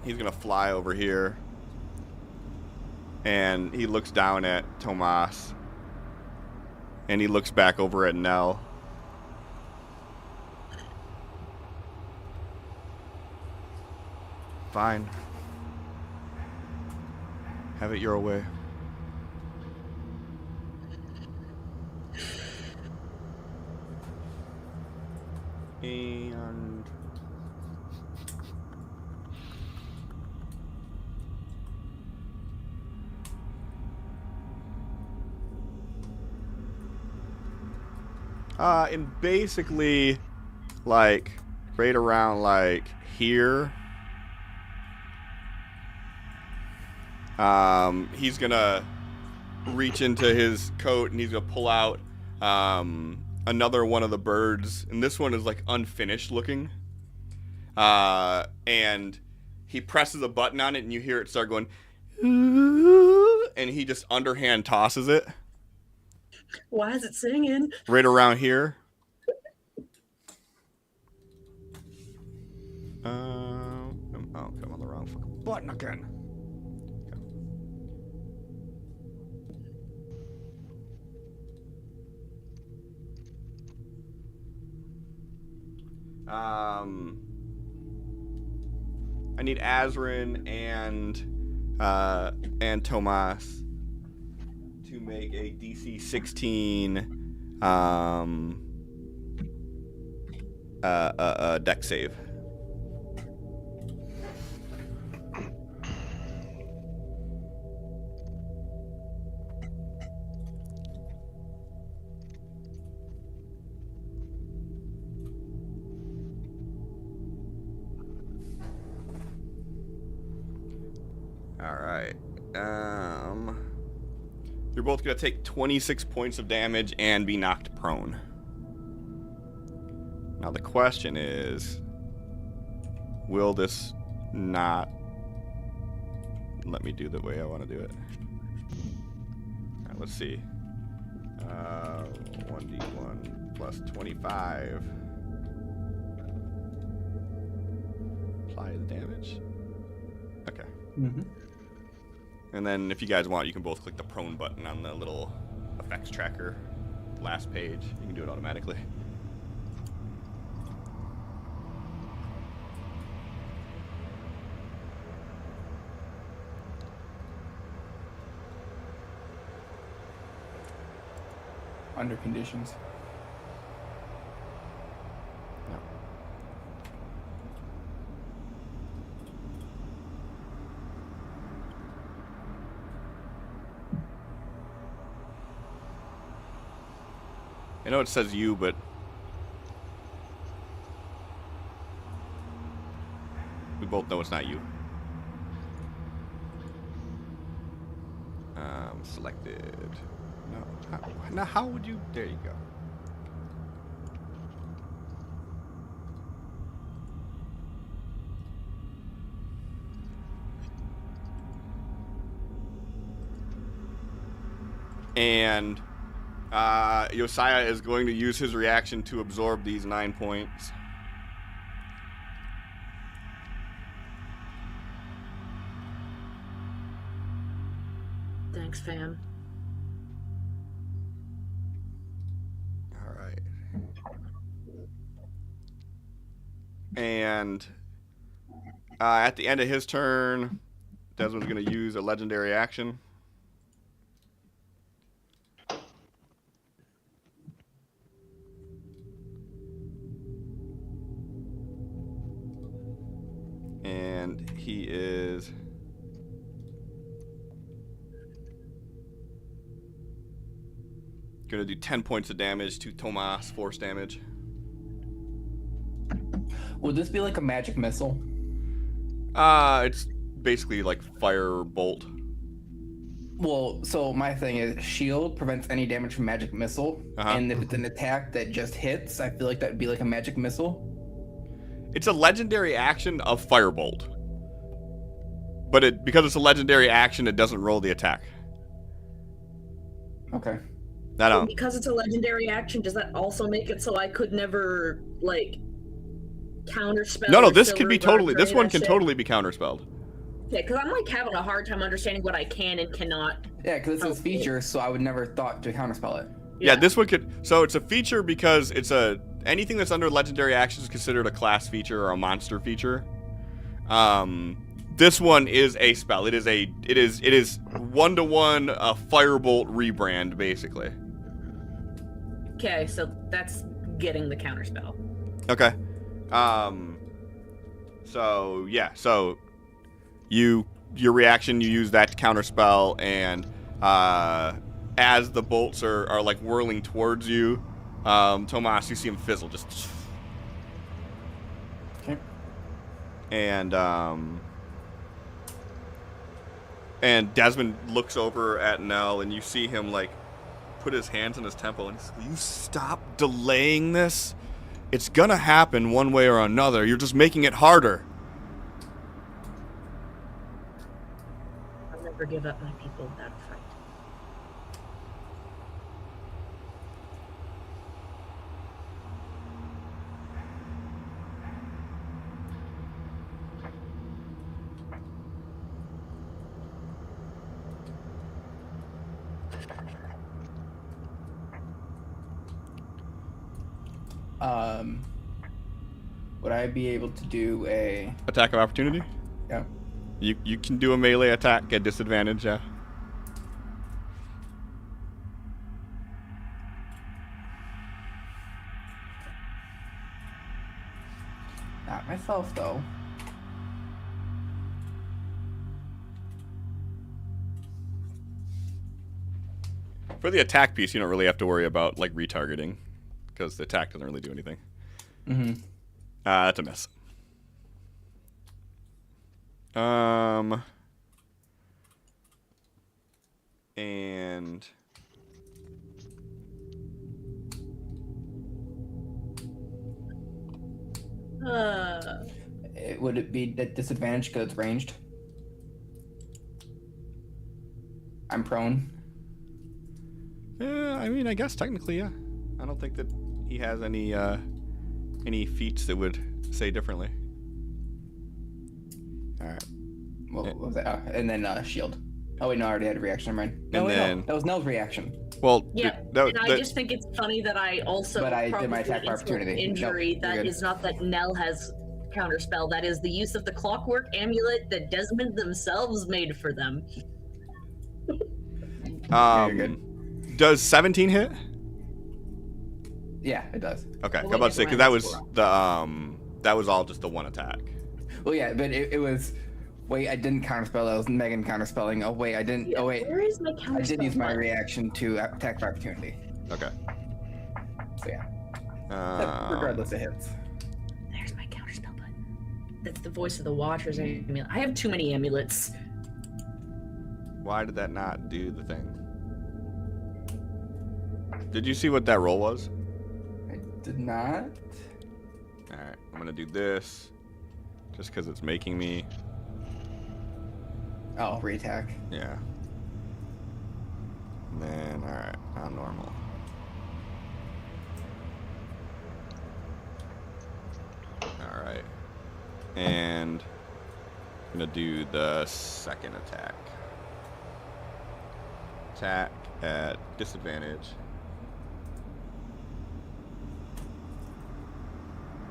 He's gonna fly over here, and he looks down at Tomas, and he looks back over at Nell. Fine. Have it your way. And and basically, like, right around, like, here, he's gonna reach into his coat and he's gonna pull out, another one of the birds, and this one is, like, unfinished looking, and he presses a button on it and you hear it start going, and he just underhand tosses it. Why is it singing? Right around here. Oh, I'm on the wrong fucking button again. I need Azrin and Tomas to make a DC 16 deck save. All right. You're both going to take 26 points of damage and be knocked prone. Now the question is, will this not let me do the way I want to do it? All right, let's see. 1d1 plus 25. Apply the damage. Okay. Mm-hmm. And then if you guys want, you can both click the prone button on the little effects tracker, last page. You can do it automatically. Under conditions. No. I know it says you, but we both know it's not you. Selected. No. Now, how would you? There you go. And Josiah is going to use his reaction to absorb these 9 points. Thanks, fam. All right. And at the end of his turn, Desmond's going to use a legendary action. And he is going to do 10 points of damage to Tomas, force damage. Would this be like a magic missile? It's basically like fire bolt. Well, so my thing is shield prevents any damage from magic missile, and if it's an attack that just hits, I feel like that would be like a magic missile. It's a legendary action of firebolt. But because it's a legendary action, it doesn't roll the attack. Okay. I don't. Because it's a legendary action, does that also make it so I could never, like, counterspell? No, this could be totally. This one can totally be counterspelled. Yeah, because I'm, like, having a hard time understanding what I can and cannot. Yeah, because it's a feature, so I would never thought to counterspell it. Yeah, this one could. So it's a feature because it's anything that's under legendary actions is considered a class feature or a monster feature. This one is a spell. It is 1-to-1 a firebolt rebrand basically. Okay, so that's getting the counterspell. Okay. So yeah. So your reaction, you use that to counterspell, and as the bolts are like whirling towards you, Tomas, you see him fizzle just. Okay. And Desmond looks over at Nell, and you see him like put his hands on his temple, and he's like, "You stop delaying this. It's gonna happen one way or another. You're just making it harder." I'll never give up my people without a fight. Would I be able to do a... Attack of opportunity. Yeah. You can do a melee attack at disadvantage. Yeah. Not myself, though. For the attack piece, you don't really have to worry about like retargeting, because the attack doesn't really do anything. Mm-hmm. That's a miss. And Would it be at disadvantage because it's ranged? I'm prone. I mean, I guess technically, yeah. I don't think that he has any feats that would say differently. All right. What was that? And then shield. Oh wait, no, I already had a reaction. Never mind. No, And wait, then- no, that was Nell's reaction. Well, Yeah, and I just think it's funny that I also But I did my probably attack of insult opportunity. injury. Nope, That you're good. is not that Nell has counterspell. That is the use of the clockwork amulet that Desmond themselves made for them. You're good. Does 17 hit? Yeah, it does. Okay, Well, I'm about to say, wait, because that was that was all just the one attack. Well, yeah, but it was. Wait, I didn't counterspell. That was Megan counterspelling. Oh wait, I didn't. Oh wait, Where is my counterspell? I did use my button? reaction to attack of opportunity. Okay. So yeah, Um, regardless of hits. There's my counterspell button. That's the voice of the Watcher's amulet. I have too many amulets. Why did that not do the thing? Did you see what that roll was? I did not. Alright, I'm gonna do this. Just because it's making me. Oh, reattack. Yeah. And then, alright, on normal. Alright. And I'm gonna do the second attack. Attack at disadvantage.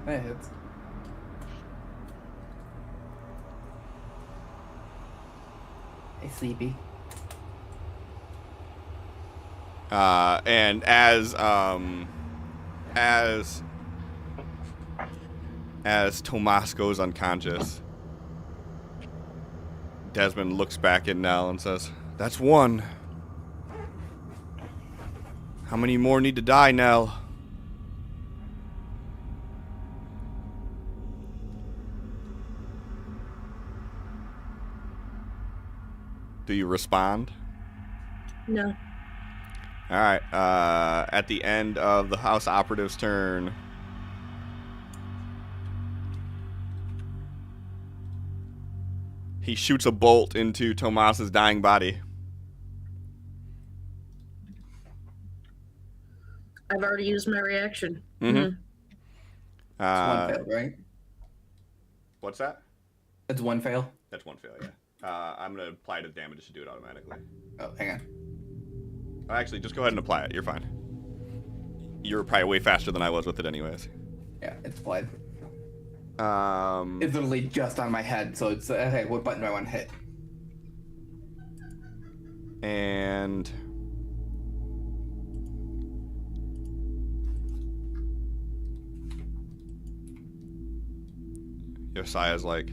That hits. Hey, sleepy. And as Tomas goes unconscious, Desmond looks back at Nell and says, "That's one. How many more need to die, Nell?" Do you respond? No. All right. At the end of the House Operative's turn, he shoots a bolt into Tomas's dying body. I've already used my reaction. Mm-hmm. One fail, right? What's that? That's one fail. That's one fail, yeah. I'm going to apply the damage to do it automatically. Oh, hang on. Actually, just go ahead and apply it. You're fine. You're probably way faster than I was with it anyways. Yeah, it's applied. Um, It's literally just on my head, so it's okay. What button do I want to hit? and Josiah's like,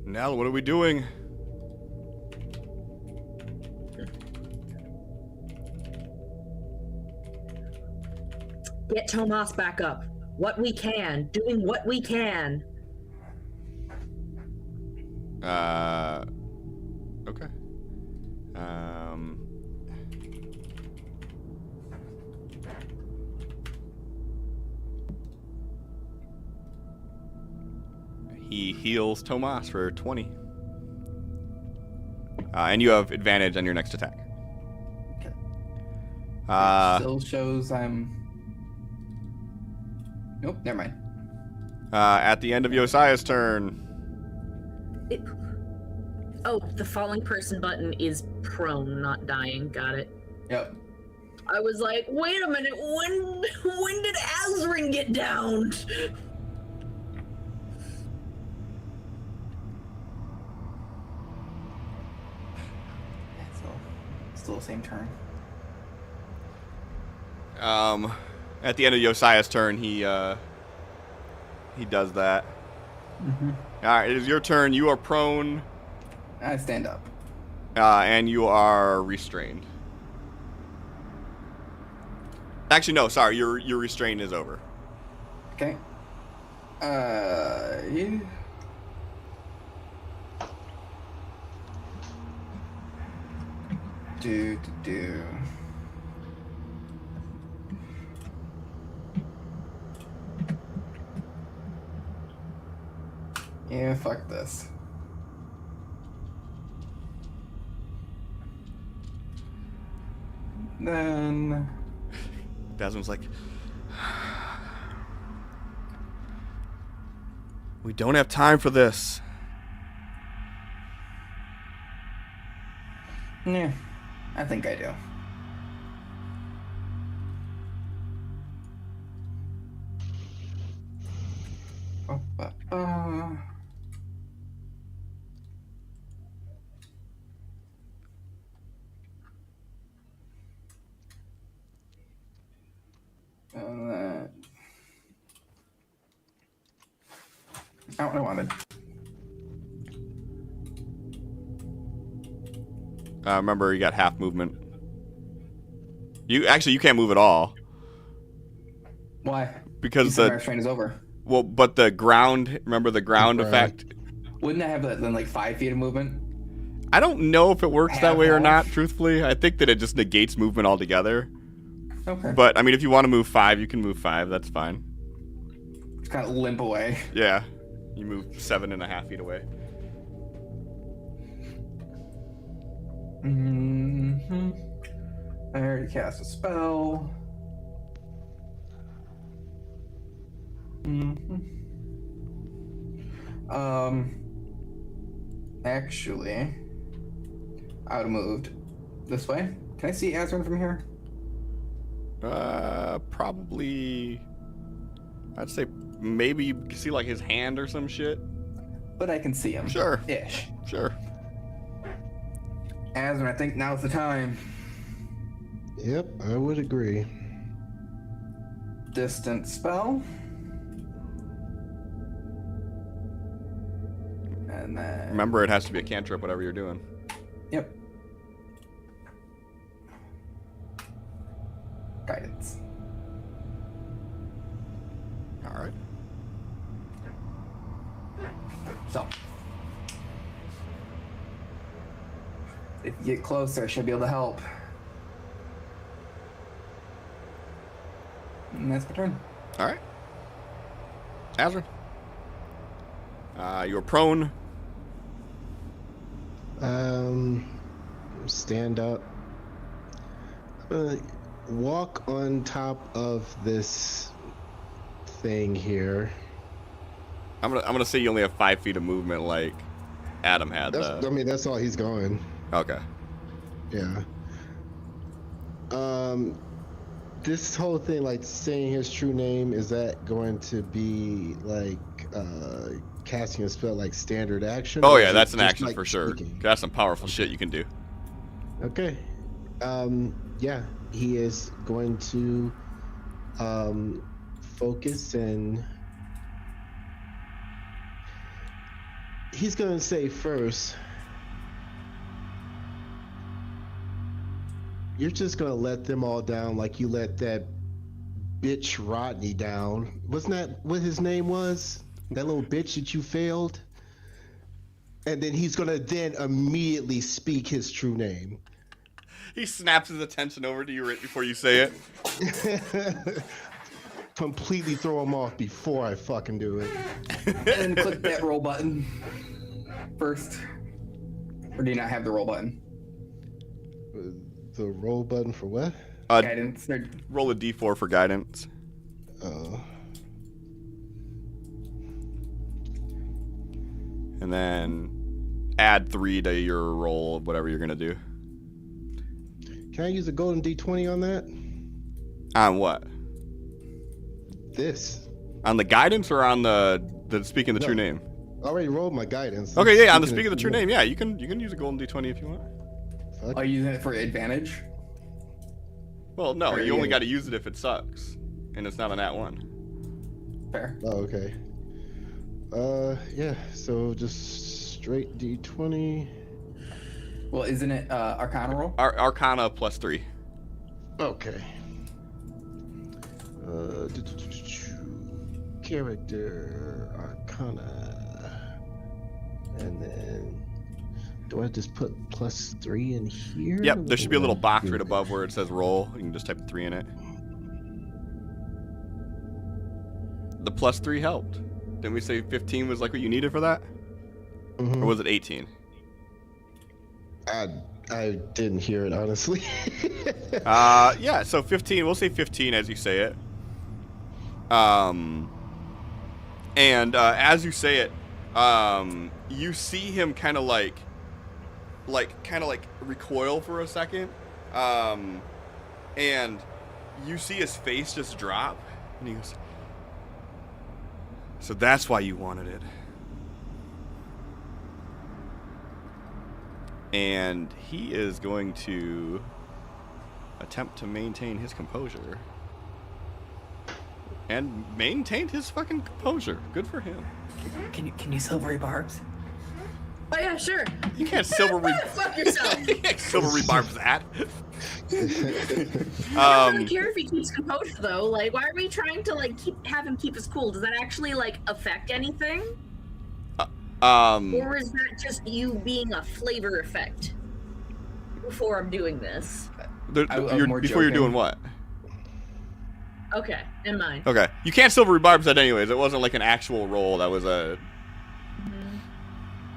Nell, what are we doing? Get Tomas back up. What we can. Doing what we can. Okay. He heals Tomas for 20. And you have advantage on your next attack. Okay. Still shows I'm. Nope, never mind. At the end of Josiah's turn. Oh, the falling person button is prone, not dying. Got it. Yep. I was like, wait a minute, when did Azrin get downed? Still the same turn. At the end of Josiah's turn, he does that. Mm-hmm. All right, it is your turn. You are prone. I stand up. And you are restrained. Actually, no, sorry. Your restraint is over. Okay. Yeah. Do. Yeah, fuck this. Then Desmond's like, we don't have time for this. Yeah, I think I do. And that. Not what I wanted. Remember, you got half movement. You can't move at all. Why? Because the restraint is over. Well, but the ground. Remember the ground effect. Wouldn't I have then like 5 feet of movement? I don't know if it works that way or Half. not. Truthfully, I think that it just negates movement altogether. Okay. But I mean, if you want to move 5, you can move 5. That's fine. Just kind of limp away. Yeah, you move 7.5 feet away. Mm-hmm. I already cast a spell. Mm-hmm. Actually, I would have moved this way. Can I see Azrin from here? Probably. I'd say maybe you can see like his hand or some shit. But I can see him. Sure. Ish. Sure. Azrin, I think now's the time. Yep, I would agree. Distant spell. And then... Remember, it has to be a cantrip, whatever you're doing. Yep. Guidance. All right. So. If you get closer, I should be able to help. And that's my turn. All right. Azrin. You're prone. Stand up. Walk on top of this thing here. I'm gonna say you only have 5 feet of movement, like Adam had. I mean, that's all he's going. Okay. Yeah. This whole thing, like saying his true name, is that going to be like casting a spell like standard action? Oh or yeah, is that's it an just, action like, for sure. speaking? That's some powerful shit you can do. Okay. Yeah, he is going to focus and he's gonna say first, you're just gonna let them all down like you let that bitch Rodney down. Wasn't that what his name was? That little bitch that you failed? And then he's gonna then immediately speak his true name. He snaps his attention over to you right before you say it. Completely throw him off before I fucking do it. And click that roll button first. Or do you not have the roll button? The roll button for what? Guidance. Roll a d4 for guidance. And then add 3 to your roll, whatever you're gonna do. Can I use a golden D20 on that? On what? This. On the guidance or on the speaking the true name? I already rolled my guidance. Okay, yeah, on the speaking the true name, yeah, you can use a golden d20 if you want. Fuck. Are you using it for advantage? Well, no, Or you only yeah. got to use it if it sucks, and it's not a nat 1. Fair. Oh, okay. Yeah, so just straight D20. Well, isn't it Arcana roll? Arcana plus 3. Okay. Character, Arcana. And then, do I just put plus 3 in here? Yep, there should be a little box Yeah. right above where it says roll. You can just type 3 in it. The plus 3 helped. Didn't we say 15 was like what you needed for that? Mhm. Or was it 18? I didn't hear it, honestly. Yeah, so 15, we'll say 15 as you say it. And as you say it, you see him kind of like recoil for a second. And you see his face just drop. And he goes, so that's why you wanted it. And he is going to attempt to maintain his composure. And maintained his fucking composure. Good for him. Can you silvery barbs? Oh yeah, sure. You can't silver Fuck yourself. you can't silver rebarb that. I don't really care if he keeps composure though. Like, why are we trying to like have him keep us cool? Does that actually like affect anything, or is that just you being a flavor effect? Before I'm doing this. I'm more before you're joking. doing what? Okay, in mind. Okay, you can't silver rebarb that anyways. It wasn't like an actual roll. That was a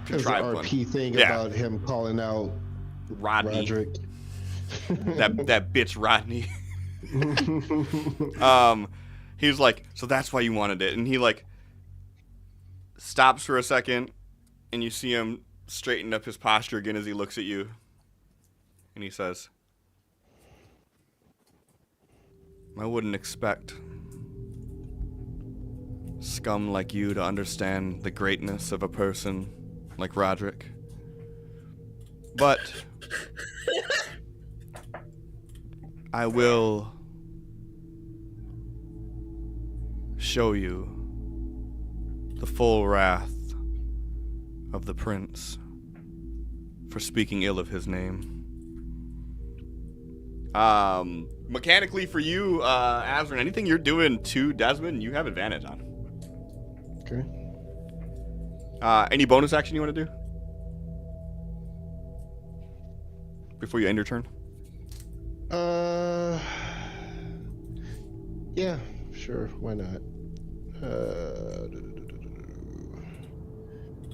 There's an contrived one. RP thing Yeah. about him calling out Rodney. Roderick. that bitch Rodney. He's like, so that's why you wanted it. And he like stops for a second, and you see him straighten up his posture again as he looks at you. And he says, I wouldn't expect scum like you to understand the greatness of a person like Roderick. But I will show you the full wrath of the prince for speaking ill of his name. Mechanically for you, Azrin, anything you're doing to Desmond, you have advantage on. Okay. Any bonus action you want to do? Before you end your turn? Yeah, sure. Why not?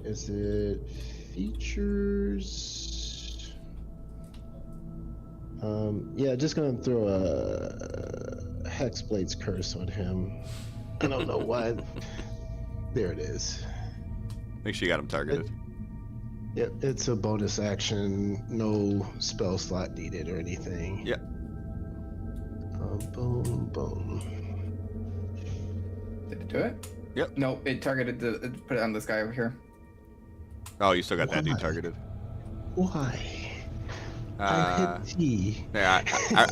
Is it features? Yeah, just gonna throw a Hexblade's Curse on him. I don't know why. There it is. Make sure you got him targeted. Yep, it's a bonus action. No spell slot needed or anything. Yep. Boom, boom. Did it do it? Yep. No, it targeted it put it on this guy over here. Oh, you still got that dude Why? targeted. Why? I hit T. Yeah,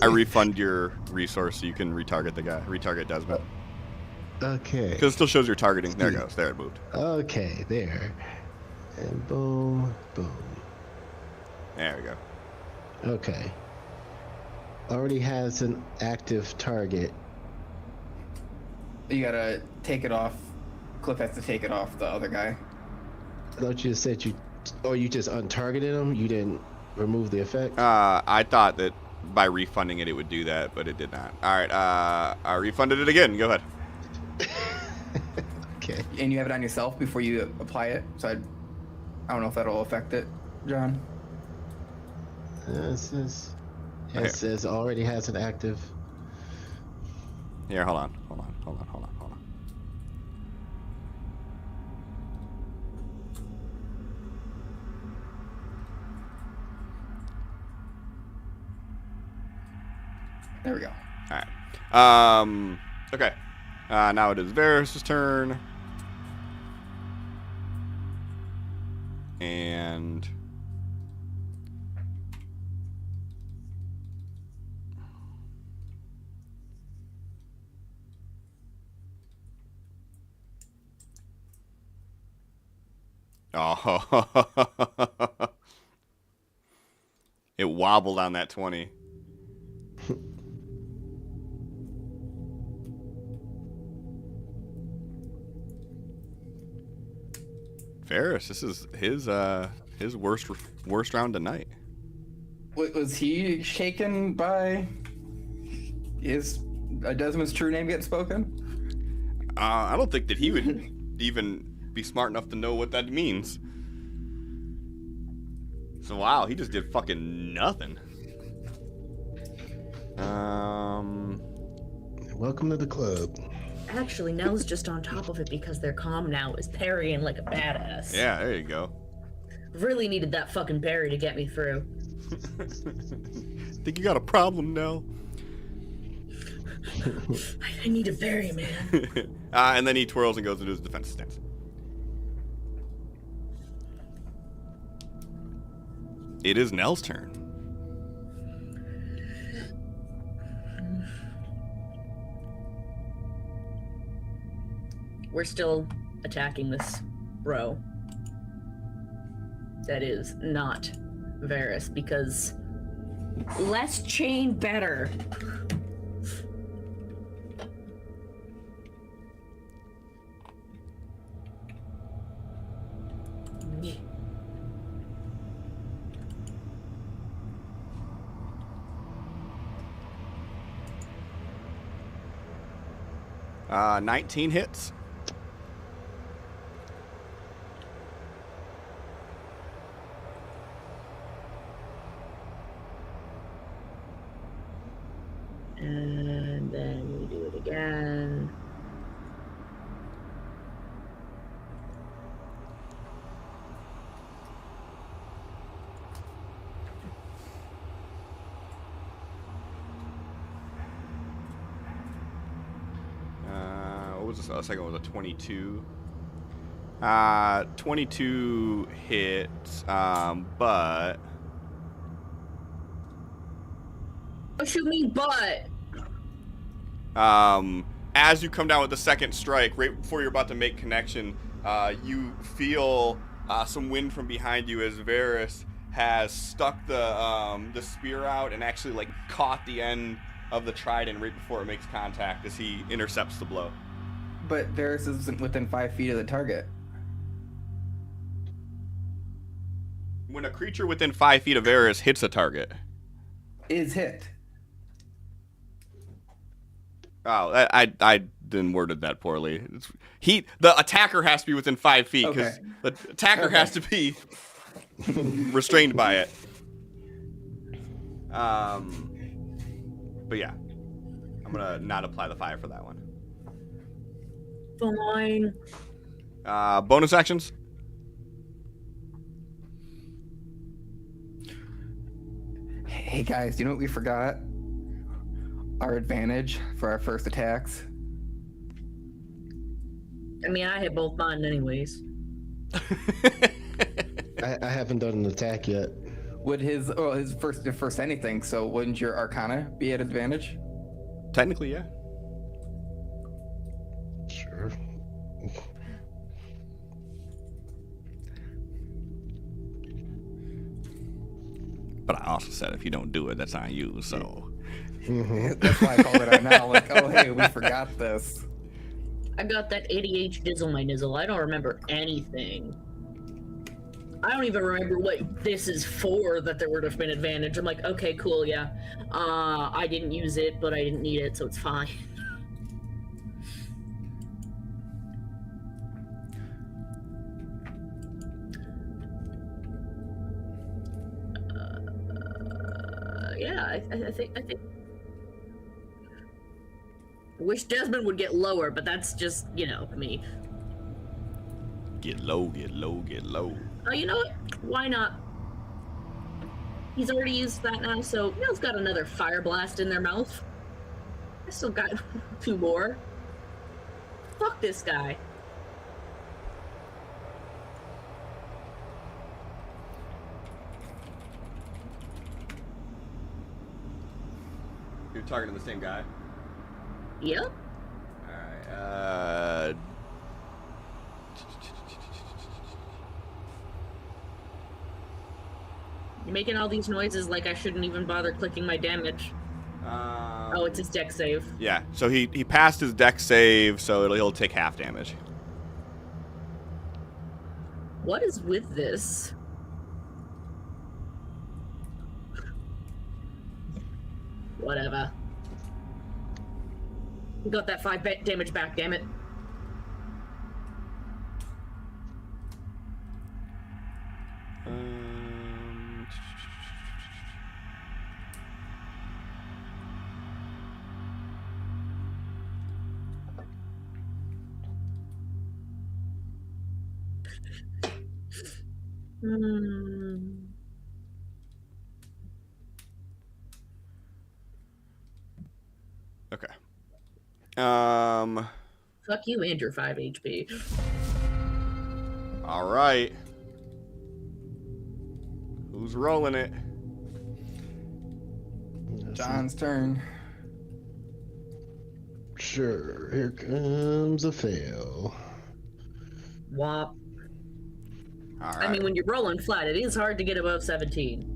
I refund your resource so you can retarget the guy. Retarget Desmond. Okay. Because it still shows your targeting. There it goes. There it moved. Okay, there. And boom, boom. There we go. Okay. Already has an active target. You gotta take it off. Cliff has to take it off the other guy. I thought you said you just untargeted him. You didn't remove the effect. I thought that by refunding it would do that, but it did not. All right, I refunded it again. Go ahead. Okay. And you have it on yourself before you apply it. So I don't know if that'll affect it, John. It says already has an active. Here, hold on. There we go. All right. Okay. Now it is Varys' turn. And oh, it wobbled on that 20. Varys, this is his worst round tonight. Was he shaken by Desmond's true name getting spoken? I don't think that he would even be smart enough to know what that means. So wow, he just did fucking nothing. Welcome to the club. Actually, Nell's just on top of it because they're calm now, is parrying like a badass. Yeah, there you go. Really needed that fucking parry to get me through. Think you got a problem now? I need a parry, man. And then he twirls and goes into his defensive stance. It is Nell's turn. We're still attacking this bro. That is not Varys, because less chain better. Uh, 19 hits. And then we do it again. What was this? The second one was a 22. 22 hits, but... What you mean, but? As you come down with the second strike, right before you're about to make connection, you feel some wind from behind you as Varys has stuck the spear out and actually like caught the end of the trident right before it makes contact as he intercepts the blow. But Varys isn't within 5 feet of the target. When a creature within 5 feet of Varys hits a target. Is hit. Oh, I didn't worded that poorly. The attacker has to be within 5 feet because the attacker has to be restrained by it. But yeah, I'm gonna not apply the fire for that one. Fine. Bonus actions. Hey guys, you know what we forgot? Our advantage for our first attacks. I mean, I hit both mine anyways. I haven't done an attack yet. Would his first anything, so wouldn't your Arcana be at advantage? Technically, yeah. Sure. But I also said if you don't do it, that's on you. So That's why I called it out now. Like, oh hey, we forgot this. I got that ADH dizzle my nizzle. I don't remember anything. I don't even remember what this is for that there would have been advantage. I'm like, okay, cool, yeah. I didn't use it, but I didn't need it, so it's fine. Yeah, I think. Wish Desmond would get lower, but that's just, you know, me. get low, get low, get low. Oh, you know what? Why not? He's already used that now, so Neil's got another fire blast in their mouth. I still got 2 more. Fuck this guy. You're targeting the same guy? Yep. Alright, You're making all these noises like I shouldn't even bother clicking my damage. Oh, it's his deck save. Yeah, so he passed his deck save, so he'll take half damage. What is with this? Whatever. We got that 5 damage back, damn it. Okay. Fuck you and your 5 HP. All right. Who's rolling it? John's turn. Sure, here comes a fail. Wop. All right. I mean, when you're rolling flat, it is hard to get above 17.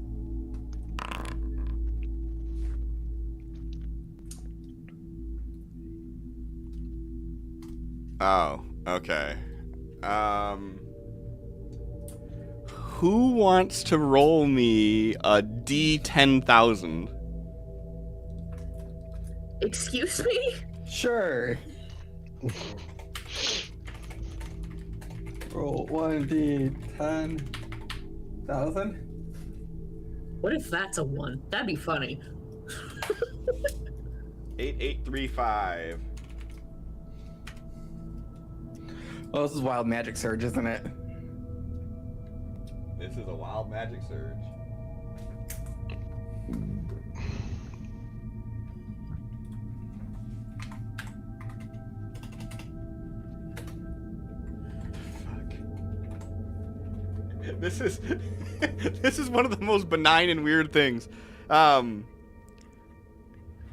Oh, okay. Who wants to roll me a D10,000? Excuse me? Sure. Roll 1d10,000. What if that's a 1? That'd be funny. 8835. Oh, this is Wild Magic Surge, isn't it? This is a wild magic surge. This is this is one of the most benign and weird things.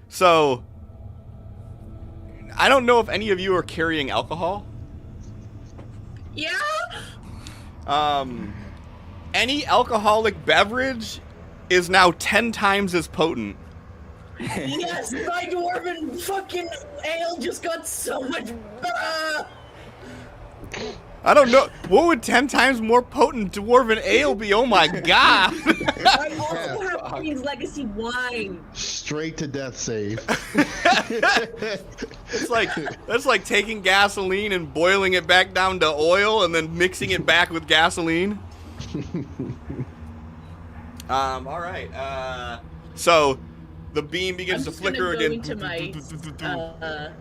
So I don't know if any of you are carrying alcohol. Yeah? Any alcoholic beverage is now 10 times as potent. Yes, my dwarven fucking ale just got so much. I don't know. What would 10 times more potent dwarven ale be? Oh my god. I also have Queen's Legacy wine. Straight to death save. That's like taking gasoline and boiling it back down to oil and then mixing it back with gasoline. All right. So the beam begins to flicker again. again. I'm just gonna go into my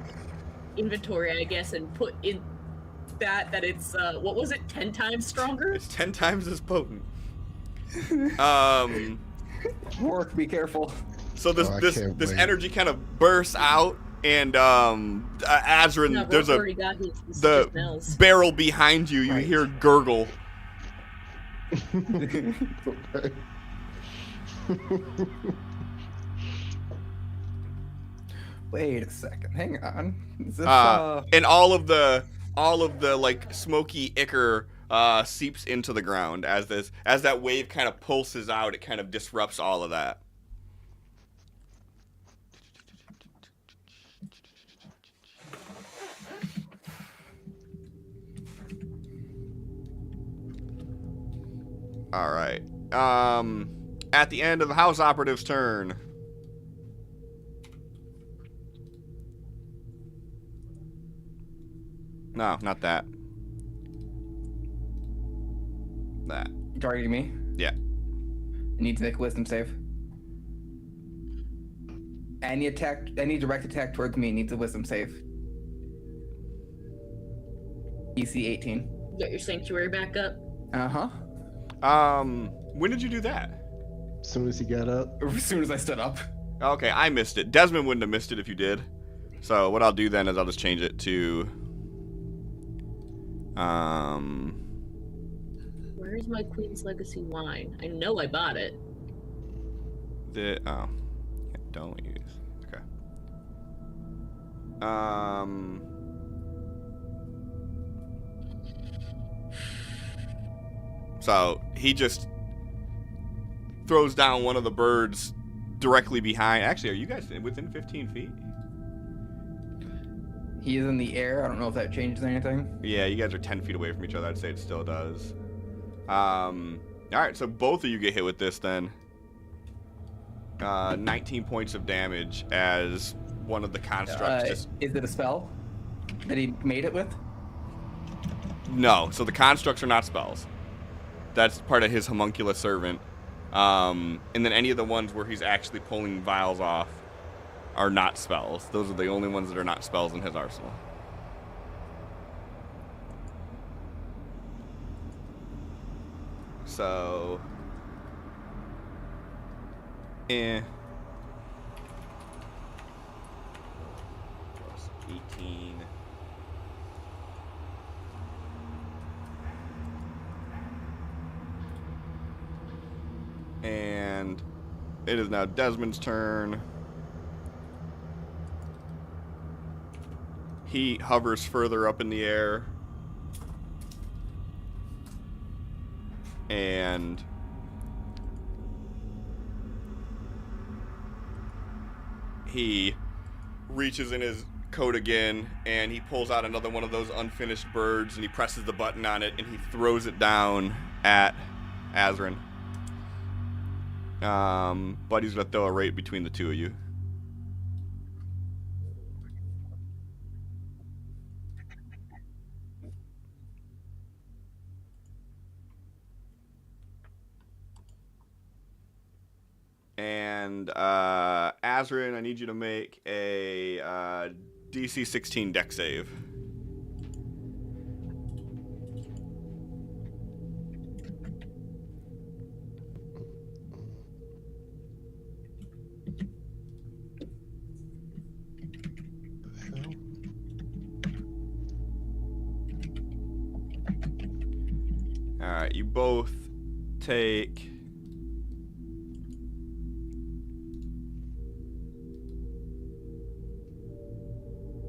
inventory, I guess, and put in that it's what was it? 10 times stronger? It's 10 times as potent. Work, be careful. So this energy kind of bursts out, and Azrin, No, there's already got his the smells. barrel behind you. You Right. hear gurgle. Wait a second. Hang on. Is this, And all of the like smoky ichor seeps into the ground as that wave kind of pulses out. It kind of disrupts all of that. All right. At the end of the house operative's turn. No, not that. That. You targeting me? Yeah. I need to make a wisdom save. Any direct attack towards me needs a wisdom save. DC 18. You got your sanctuary back up? Uh-huh. When did you do that? As soon as he got up. As soon as I stood up. Okay, I missed it. Desmond wouldn't have missed it if you did. So what I'll do then is I'll just change it to... Where's my Queen's Legacy wine? I know I bought it. Don't use. Okay. So he just throws down one of the birds directly behind. Actually, are you guys within 15 feet? He is in the air. I don't know if that changes anything. Yeah, you guys are 10 feet away from each other. I'd say it still does. All right, so both of you get hit with this then. 19 points of damage as one of the constructs just... Is it a spell that he made it with? No, so the constructs are not spells. That's part of his homunculus servant. And then any of the ones where he's actually pulling vials off are not spells. Those are the only ones that are not spells in his arsenal. So... Plus 18... And it is now Desmond's turn. He hovers further up in the air. And he reaches in his coat again and he pulls out another one of those unfinished birds and he presses the button on it and he throws it down at Azrin. But he's gonna throw a right between the two of you. And Azrin, I need you to make a DC 16 deck save. Alright, you both take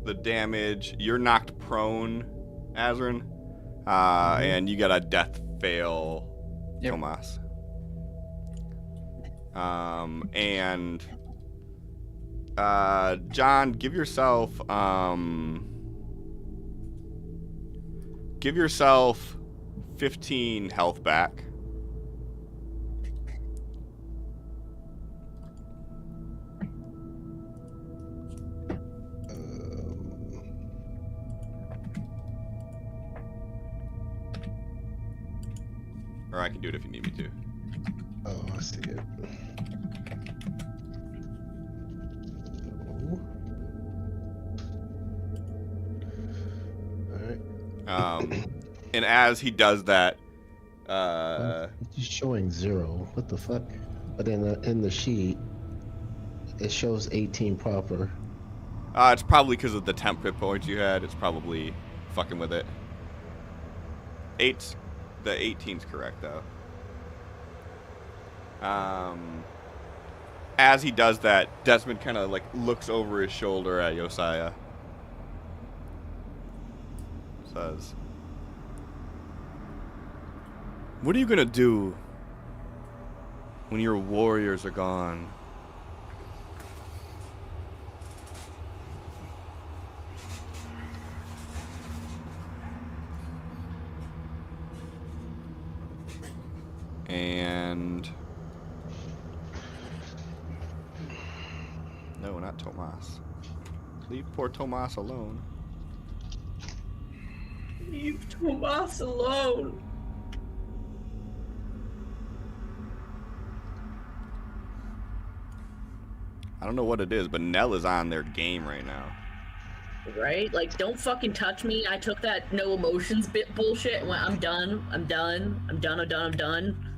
the damage. You're knocked prone, Azrin, and you got a death fail, Yep. Tomas. And John, give yourself 15 health back. Or I can do it if you need me to. Oh, I see it. Alright. And as he does that, It's showing 0. What the fuck? But in the sheet, it shows 18 proper. it's probably because of the temp hit points you had. It's probably fucking with it. The 18's correct though. As he does that, Desmond kind of like looks over his shoulder at Josiah. Says, What are you gonna do when your warriors are gone? And no, not Tomas. Leave poor Tomas alone. Leave Tomas alone. I don't know what it is, but Nell is on their game right now. Right? Like, don't fucking touch me. I took that no emotions bit bullshit and went, I'm done. I'm done. I'm done. I'm done. I'm done.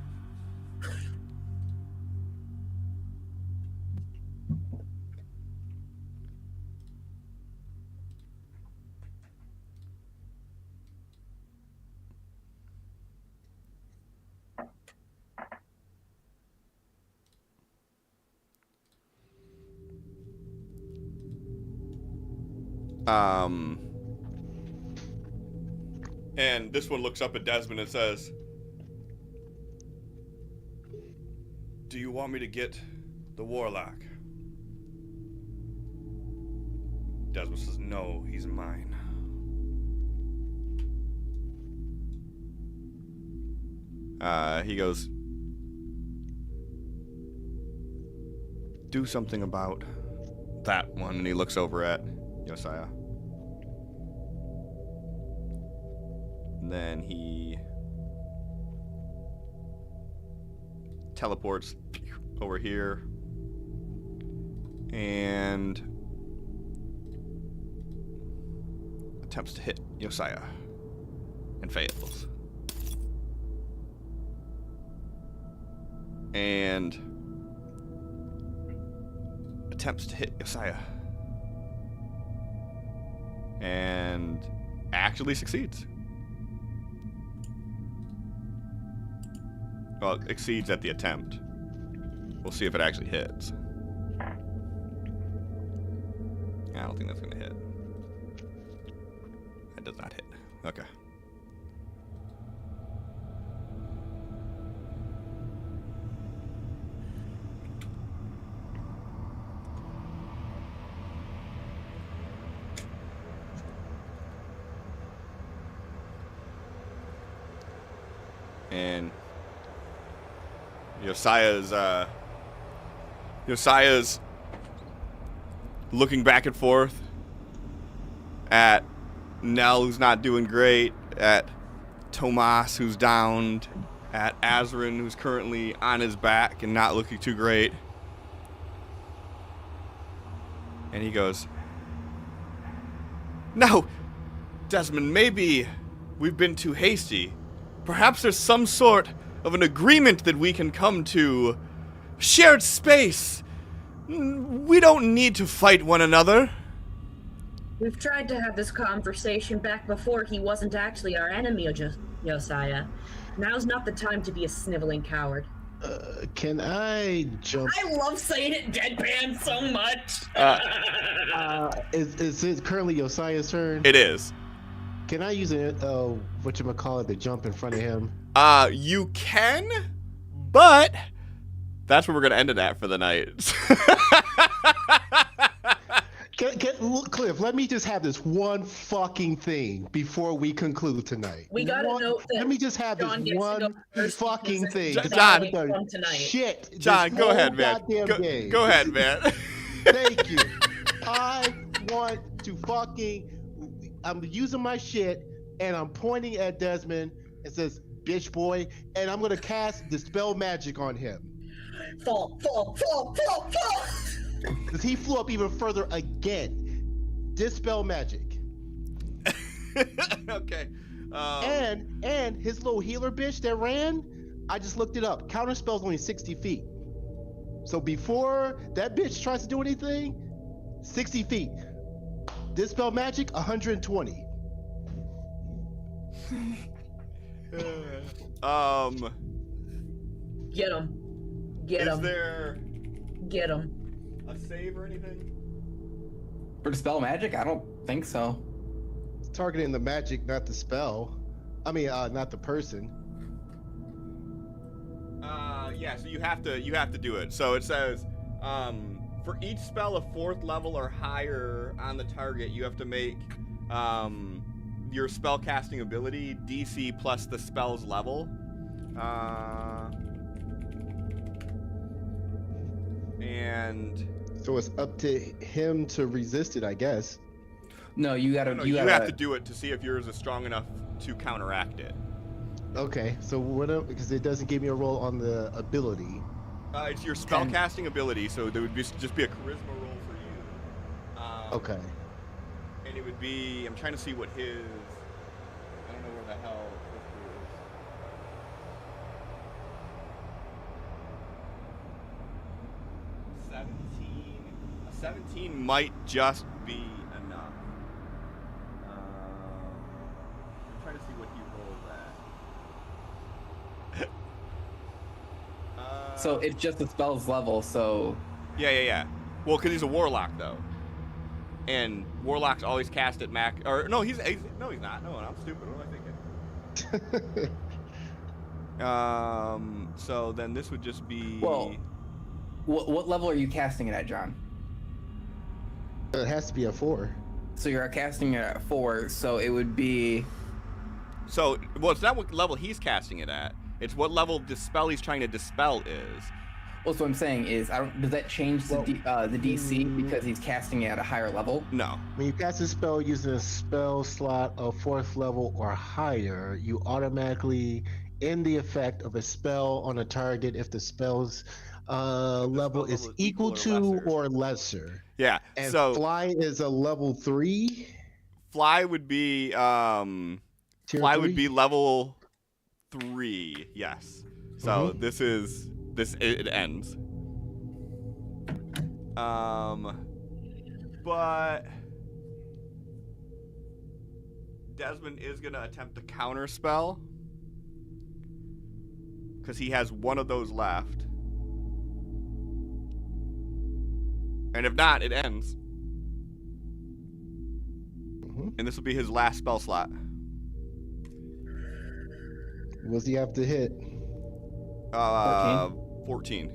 And this one looks up at Desmond and says, "Do you want me to get the warlock?" Desmond says, "No, he's mine." He goes, "Do something about that one," and he looks over at Josiah. And then he teleports over here and attempts to hit Josiah and fails. And attempts to hit Josiah and actually succeeds. Well, it exceeds at the attempt. We'll see if it actually hits. I don't think that's gonna hit. It does not hit. Okay. And Josiah's looking back and forth at Nell, who's not doing great, at Tomas, who's downed, at Azrin, who's currently on his back and not looking too great. And he goes, "No, Desmond, maybe we've been too hasty. Perhaps there's some sort of an agreement that we can come to. Shared space. We don't need to fight one another." We've tried to have this conversation back before he wasn't actually our enemy, Josiah. Now's not the time to be a sniveling coward. Can I jump? I love saying it deadpan so much. Is it currently Josiah's turn? It is. Can I use it? Whatchamacallit, to jump in front of him? You can, but that's where we're gonna end it at for the night. Look, Cliff, let me just have this one fucking thing before we conclude tonight. We gotta note that let me just have John this gets to one go first fucking because thing. it's John. from tonight. Shit. John, this go whole ahead, man. goddamn game. Go ahead, man. Thank you. I want to fucking. I'm using my shit, and I'm pointing at Desmond. It says, "Bitch boy," and I'm gonna cast Dispel Magic on him. Fall. Because he flew up even further again. Dispel Magic. Okay. And his little healer bitch that ran, I just looked it up. Counter spell's only 60 feet. So before that bitch tries to do anything, 60 feet. Dispel Magic, 120. Get him. Is there Get him. a save or anything? For Dispel Magic? I don't think so. It's targeting the magic, not the spell. I mean, not the person. Yeah, so you have to do it. So it says, for each spell of 4th level or higher on the target, you have to make your spell casting ability DC plus the spell's level. And So it's up to him to resist it, I guess. No, you gotta. no, you you gotta, have to do it to see if yours is strong enough to counteract it. Okay, so what? Because it doesn't give me a roll on the ability. It's your spell casting ability, so there would just be a charisma roll for you. Okay. And it would be, I'm trying to see what his, I don't know where the hell this is. 17. A 17 might just be enough. I'm trying to see what he rolled at. So it's just the spell's level. So Yeah. Well, because he's a warlock, though. And warlocks always cast at max. Or no, he's not. No, I'm stupid. What am I thinking? So then this would just be. Well, what level are you casting it at, John? It has to be a 4. So you're casting it at 4. So it would be. So well, it's not what level he's casting it at. It's what level the spell he's trying to dispel is. Well, so what I'm saying is, does that change the DC because he's casting it at a higher level? No. When you cast a spell using a spell slot of 4th level or higher, you automatically end the effect of a spell on a target if the spell's level is equal to or lesser. Yeah. And so fly is a level 3. fly would be Tier fly 3? would be level 3. Yes. So this is. It ends. But Desmond is gonna attempt to counter spell because he has one of those left, and if not, it ends. And this will be his last spell slot. What's he have to hit? 14.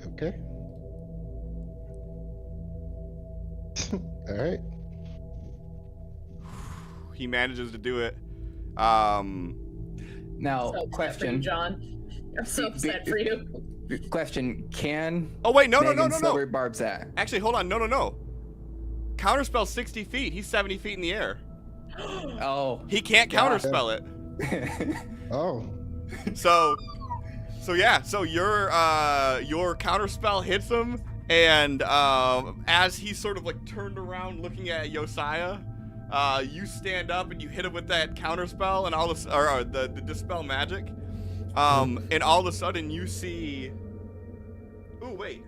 Okay. All right. He manages to do it. Now, So upset for you, question. John. I'm so upset for you. Question: Can Oh wait, no. Celebrate Barb's at? Actually, hold on. No. Counterspell 60 feet. He's 70 feet in the air. Oh, He can't counterspell it. Oh. So yeah. So your counterspell hits him, and as he's sort of like turned around looking at Josiah, you stand up and you hit him with that counterspell and all this, or the dispel magic, and all of a sudden you see. Ooh, wait.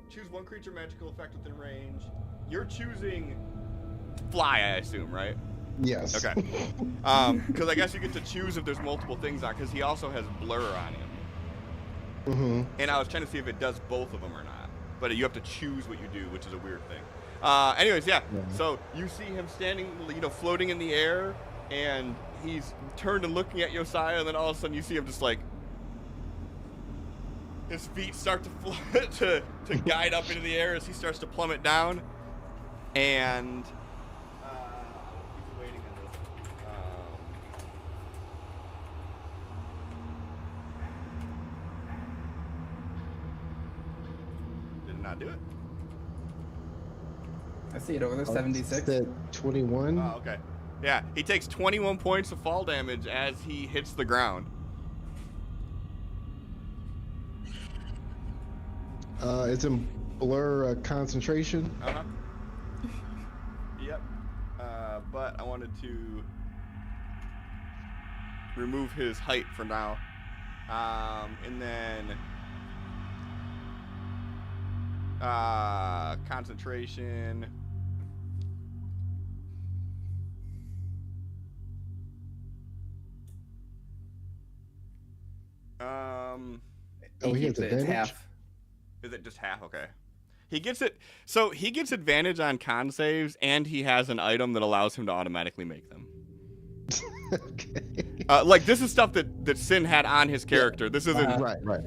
Choose one creature magical effect within range. You're choosing fly, I assume, right? Yes. Okay. Because I guess you get to choose if there's multiple things on, because he also has blur on him. And I was trying to see if it does both of them or not. But you have to choose what you do, which is a weird thing. Anyways, yeah. So you see him standing, floating in the air, and he's turned and looking at Josiah, and then all of a sudden you see him just like, his feet start to to guide up into the air as he starts to plummet down, and he's waiting on this. Did it not do it? I see it over there. 76. Said 21. Oh, okay. Yeah, he takes 21 points of fall damage as he hits the ground. It's in blur concentration. Yep. But I wanted to remove his height for now. And then concentration. Oh, he has It's advantage? half. Is it just half? Okay. He gets it. So he gets advantage on con saves, and he has an item that allows him to automatically make them. Okay. Like this is stuff that Sin had on his character. This isn't Right.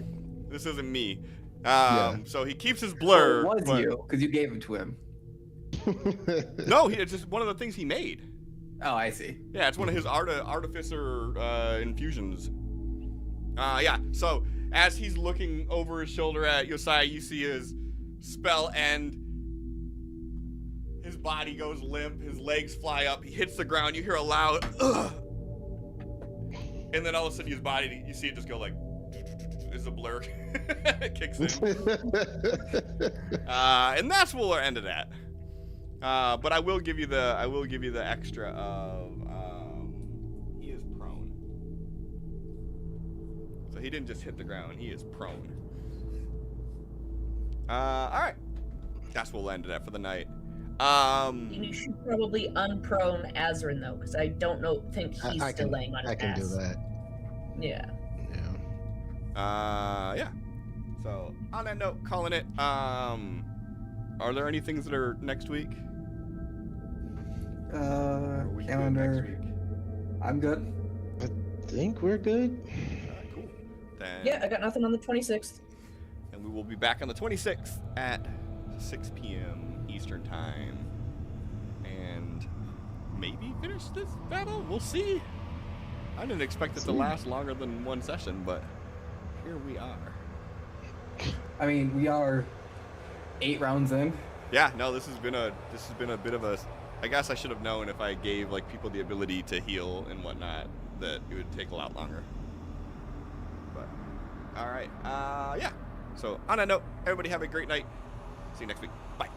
this isn't me. Yeah. So he keeps his Well, blur. it was but- you, because you gave it to him. No, it's just one of the things he made. Oh, I see. Yeah, it's one of his artificer infusions. Yeah. So as he's looking over his shoulder at Josiah, you see his spell end. His body goes limp. His legs fly up. He hits the ground. You hear a loud ugh. And then all of a sudden his body, you see it just go like, as a blur kicks in. And that's where we'll end it at. But I will give you the extra of he is prone. So he didn't just hit the ground, he is prone. Alright. That's what we'll end it at for the night. You should probably unprone Azrin though, because I don't think he's still laying on his I can ass. do that. Yeah. Yeah. So on that note, calling it. Are there any things that are next week? Are we good Calendar. next week? I'm good. I think we're good. Cool. Then, Yeah, I got nothing on the 26th. and we will be back on the 26th at 6 p.m. Eastern Time. And maybe finish this battle? We'll see. I didn't expect it to last longer than one session, but here we are. I mean, we are 8 rounds in. Yeah, no, this has been a bit of a. I guess I should have known if I gave like people the ability to heal and whatnot that it would take a lot longer. But all right, yeah. So on that note, everybody have a great night. See you next week. Bye.